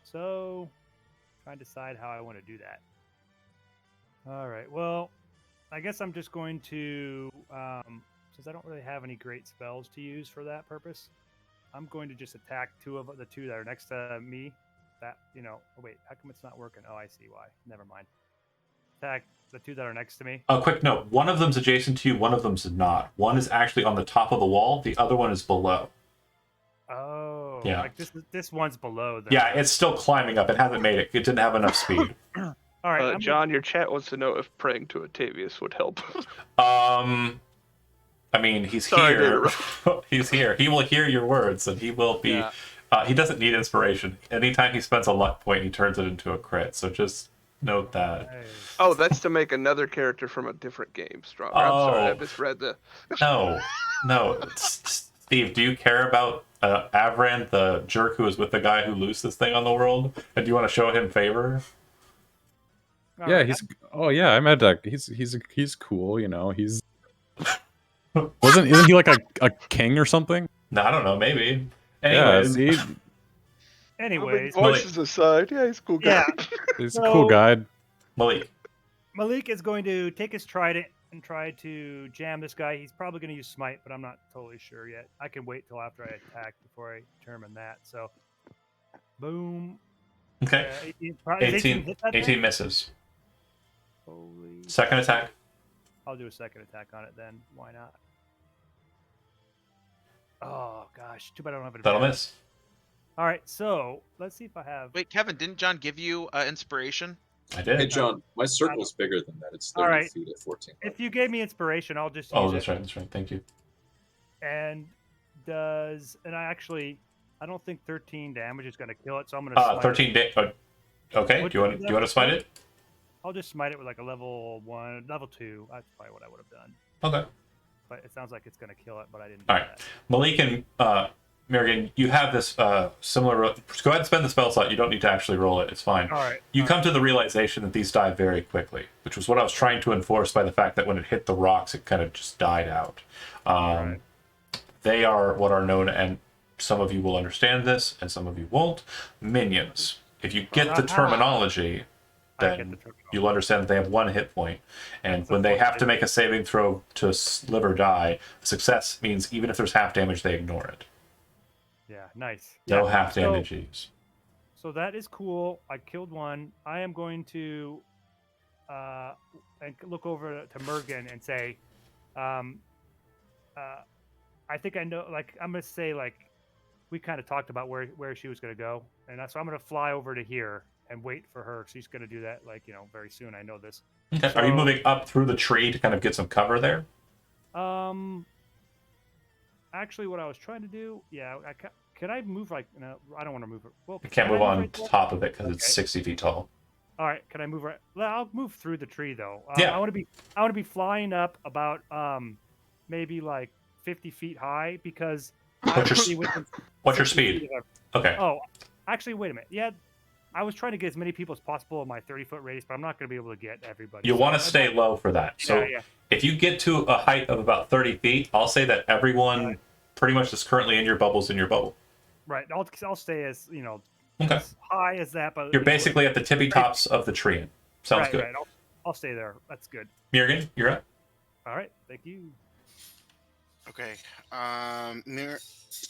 Speaker 6: So, trying to decide how I want to do that. All right. Well, I guess I'm just going to since I don't really have any great spells to use for that purpose, I'm going to just attack two of the two that are next to me. That, oh wait, how come it's not working? Oh, I see why. Never mind. Attack the two that are next to me.
Speaker 1: A quick note: one of them's adjacent to you, one of them's not. One is actually on the top of the wall. The other one is below.
Speaker 6: Oh,
Speaker 1: Yeah.
Speaker 6: like this one's below. Them.
Speaker 1: Yeah, it's still climbing up. It hasn't made it. It didn't have enough speed.
Speaker 6: All right,
Speaker 5: John, your chat wants to know if praying to Octavius would help.
Speaker 1: I mean, he's
Speaker 5: Sorry to
Speaker 1: here.
Speaker 5: interrupt.
Speaker 1: He's here. He will hear your words, and he will be.
Speaker 10: Yeah.
Speaker 1: He doesn't need inspiration. Anytime he spends a luck point, he turns it into a crit. So just note that.
Speaker 6: Hey.
Speaker 5: Oh, that's to make another character from a different game stronger. I'm sorry, I
Speaker 1: Oh.
Speaker 5: misread the.
Speaker 1: No. Steve, do you care about Avran, the jerk who was with the guy who loosed this thing on the world? And do you want to show him favor?
Speaker 6: All
Speaker 9: Yeah,
Speaker 6: right,
Speaker 9: he's. Oh yeah, I met that. He's cool. He's. Isn't he like a king or something?
Speaker 1: No, I don't know. Maybe.
Speaker 9: Yeah,
Speaker 1: Anyways,
Speaker 9: see,
Speaker 6: Anyways,
Speaker 5: Voices aside, yeah, he's a cool guy.
Speaker 6: yeah,
Speaker 9: he's a cool guy.
Speaker 6: Malik is going to take his trident and try to jam this guy. He's probably going to use smite, but I'm not totally sure yet. I can wait till after I attack before I determine that. So, boom.
Speaker 1: okay.
Speaker 6: 18 hit that
Speaker 1: 18
Speaker 6: thing?
Speaker 1: misses.
Speaker 6: Holy.
Speaker 1: Second attack.
Speaker 6: I'll do a second attack on it then. Why not? Oh gosh, too bad I don't have it.
Speaker 1: That'll miss.
Speaker 6: All right, so let's see if I have.
Speaker 11: Wait, Kevin, didn't John give you inspiration?
Speaker 1: I did.
Speaker 2: Hey, John, my circle's bigger than that. It's 30
Speaker 6: All right.
Speaker 2: feet at 14.
Speaker 6: If you gave me inspiration, I'll just.
Speaker 1: Oh,
Speaker 6: use
Speaker 1: that's
Speaker 6: it.
Speaker 1: right. That's right. Thank you.
Speaker 6: And I don't think 13 damage is going to kill it, so I'm going to.
Speaker 1: 13 okay.
Speaker 6: What
Speaker 1: Do you want to smite it?
Speaker 6: I'll just smite it with like a level 1, level 2. That's probably what I would have done.
Speaker 1: Okay.
Speaker 6: But it sounds like it's going to kill it, but I didn't.
Speaker 1: All
Speaker 6: do
Speaker 1: right.
Speaker 6: that.
Speaker 1: Malik and Marigan, you have this similar. Go ahead and spend the spell slot. You don't need to actually roll it. It's fine.
Speaker 6: All right.
Speaker 1: You come to the realization that these die very quickly, which was what I was trying to enforce by the fact that when it hit the rocks, it kind of just died out.
Speaker 6: Right.
Speaker 1: They are what are known, and some of you will understand this, and some of you won't, minions. If you get the terminology,
Speaker 6: I get
Speaker 1: then
Speaker 6: the terminology.
Speaker 1: you'll understand that they have 1 hit point. And
Speaker 6: That's
Speaker 1: when they have to
Speaker 6: unfortunate.
Speaker 1: make a saving throw to live or die, success means even if there's half damage, they ignore it.
Speaker 6: Yeah, nice.
Speaker 1: No
Speaker 6: Yeah,
Speaker 1: half
Speaker 6: so-
Speaker 1: damage used.
Speaker 6: So that is cool. I killed one. I am going to and look over to Mergen and say, I think I know. Like I'm gonna say, like we kind of talked about where she was gonna go, and so I'm gonna fly over to here and wait for her. She's gonna do that, like very soon. I know this.
Speaker 1: Okay. Are you
Speaker 6: So-
Speaker 1: moving up through the tree to kind of get some cover there?
Speaker 6: Actually, what I was trying to do, can I move like? No, I don't want to move it. Well,
Speaker 1: You can't
Speaker 6: can I
Speaker 1: move on
Speaker 6: right there?
Speaker 1: top of it because it's
Speaker 6: Okay.
Speaker 1: 60 feet tall.
Speaker 6: All right, can I move right? Well, I'll move through the tree though.
Speaker 1: Yeah.
Speaker 6: I want to be flying up about maybe like 50 feet high because.
Speaker 1: What's your
Speaker 6: I'm pretty within
Speaker 1: What's your
Speaker 6: 60
Speaker 1: speed?
Speaker 6: feet of-
Speaker 1: Okay.
Speaker 6: Oh, actually, wait a minute. Yeah, I was trying to get as many people as possible in my 30-foot radius, but I'm not going to be able to get everybody.
Speaker 1: You
Speaker 6: so
Speaker 1: want to
Speaker 6: I-
Speaker 1: stay low for that. So
Speaker 6: Yeah, yeah.
Speaker 1: if you get to a height of about 30 feet, I'll say that everyone
Speaker 6: Right.
Speaker 1: pretty much that's currently in your bubble's in your bubble.
Speaker 6: Right. I'll stay as
Speaker 1: Okay.
Speaker 6: as high as that, but
Speaker 1: You're basically at the tippy tops of the tree. Sounds
Speaker 6: right,
Speaker 1: good.
Speaker 6: Right. I'll stay there. That's good.
Speaker 1: Murigan, you're up.
Speaker 6: All right. Thank you.
Speaker 7: Okay.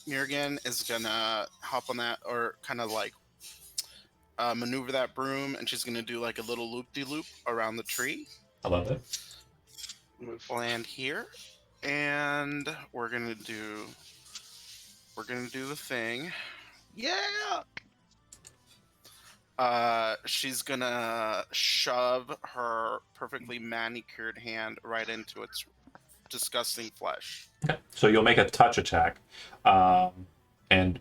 Speaker 7: Murigan is gonna hop on that, or kind of like maneuver that broom, and she's gonna do like a little loop-de-loop around the tree.
Speaker 1: I love it.
Speaker 7: Land here, and we're gonna do the thing. Yeah. She's gonna shove her perfectly manicured hand right into its disgusting flesh.
Speaker 1: Okay. So you'll make a touch attack, and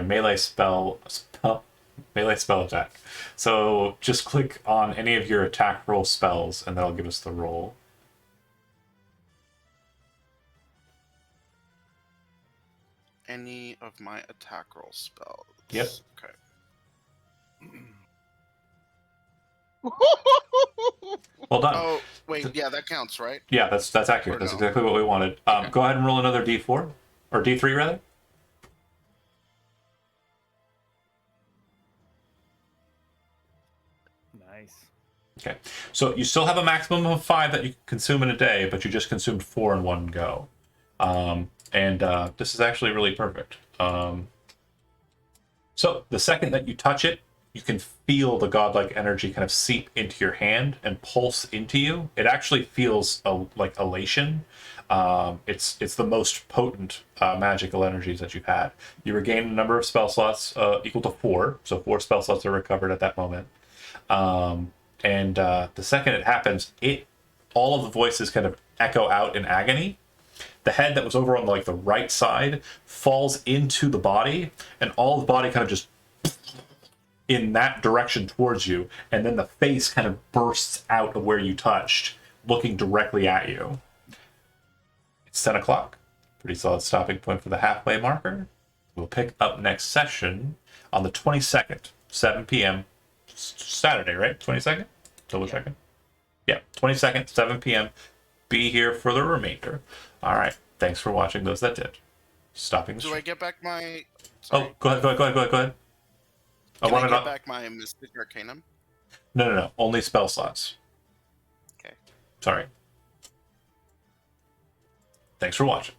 Speaker 1: melee spell attack. So just click on any of your attack roll spells, and that'll give us the roll.
Speaker 7: Any of my attack roll spells.
Speaker 1: Yep.
Speaker 7: Okay.
Speaker 1: Well done.
Speaker 7: Oh wait, yeah, that counts, right?
Speaker 1: Yeah, that's accurate.
Speaker 7: Or
Speaker 1: That's
Speaker 7: no?
Speaker 1: exactly what we wanted.
Speaker 7: Okay.
Speaker 1: Go ahead and roll another d4 or d3 rather.
Speaker 6: Nice.
Speaker 1: Okay, so you still have a maximum of 5 that you can consume in a day, but you just consumed 4 in one go. This is actually really perfect. So the second that you touch it, you can feel the godlike energy kind of seep into your hand and pulse into you. It actually feels like elation. It's the most potent magical energies that you've had. You regain a number of spell slots equal to 4, so 4 spell slots are recovered at that moment. The second it happens, all of the voices kind of echo out in agony. The head that was over on the right side falls into the body, and all the body kind of just in that direction towards you, and then the face kind of bursts out of where you touched, looking directly at you. It's 10 o'clock. Pretty solid stopping point for the halfway marker. We'll pick up next session on the 22nd, 7 p.m. Saturday, right? 22nd? Double checking. Yeah, 22nd, 7 p.m. Be here for the remainder. All right. Thanks for watching those that did. Stopping the
Speaker 7: Do
Speaker 1: stream.
Speaker 7: I get back my?
Speaker 1: Oh, go ahead.
Speaker 7: Can I get back my Mystic Arcanum?
Speaker 1: No. Only spell slots.
Speaker 7: Okay.
Speaker 1: Sorry. Thanks for watching.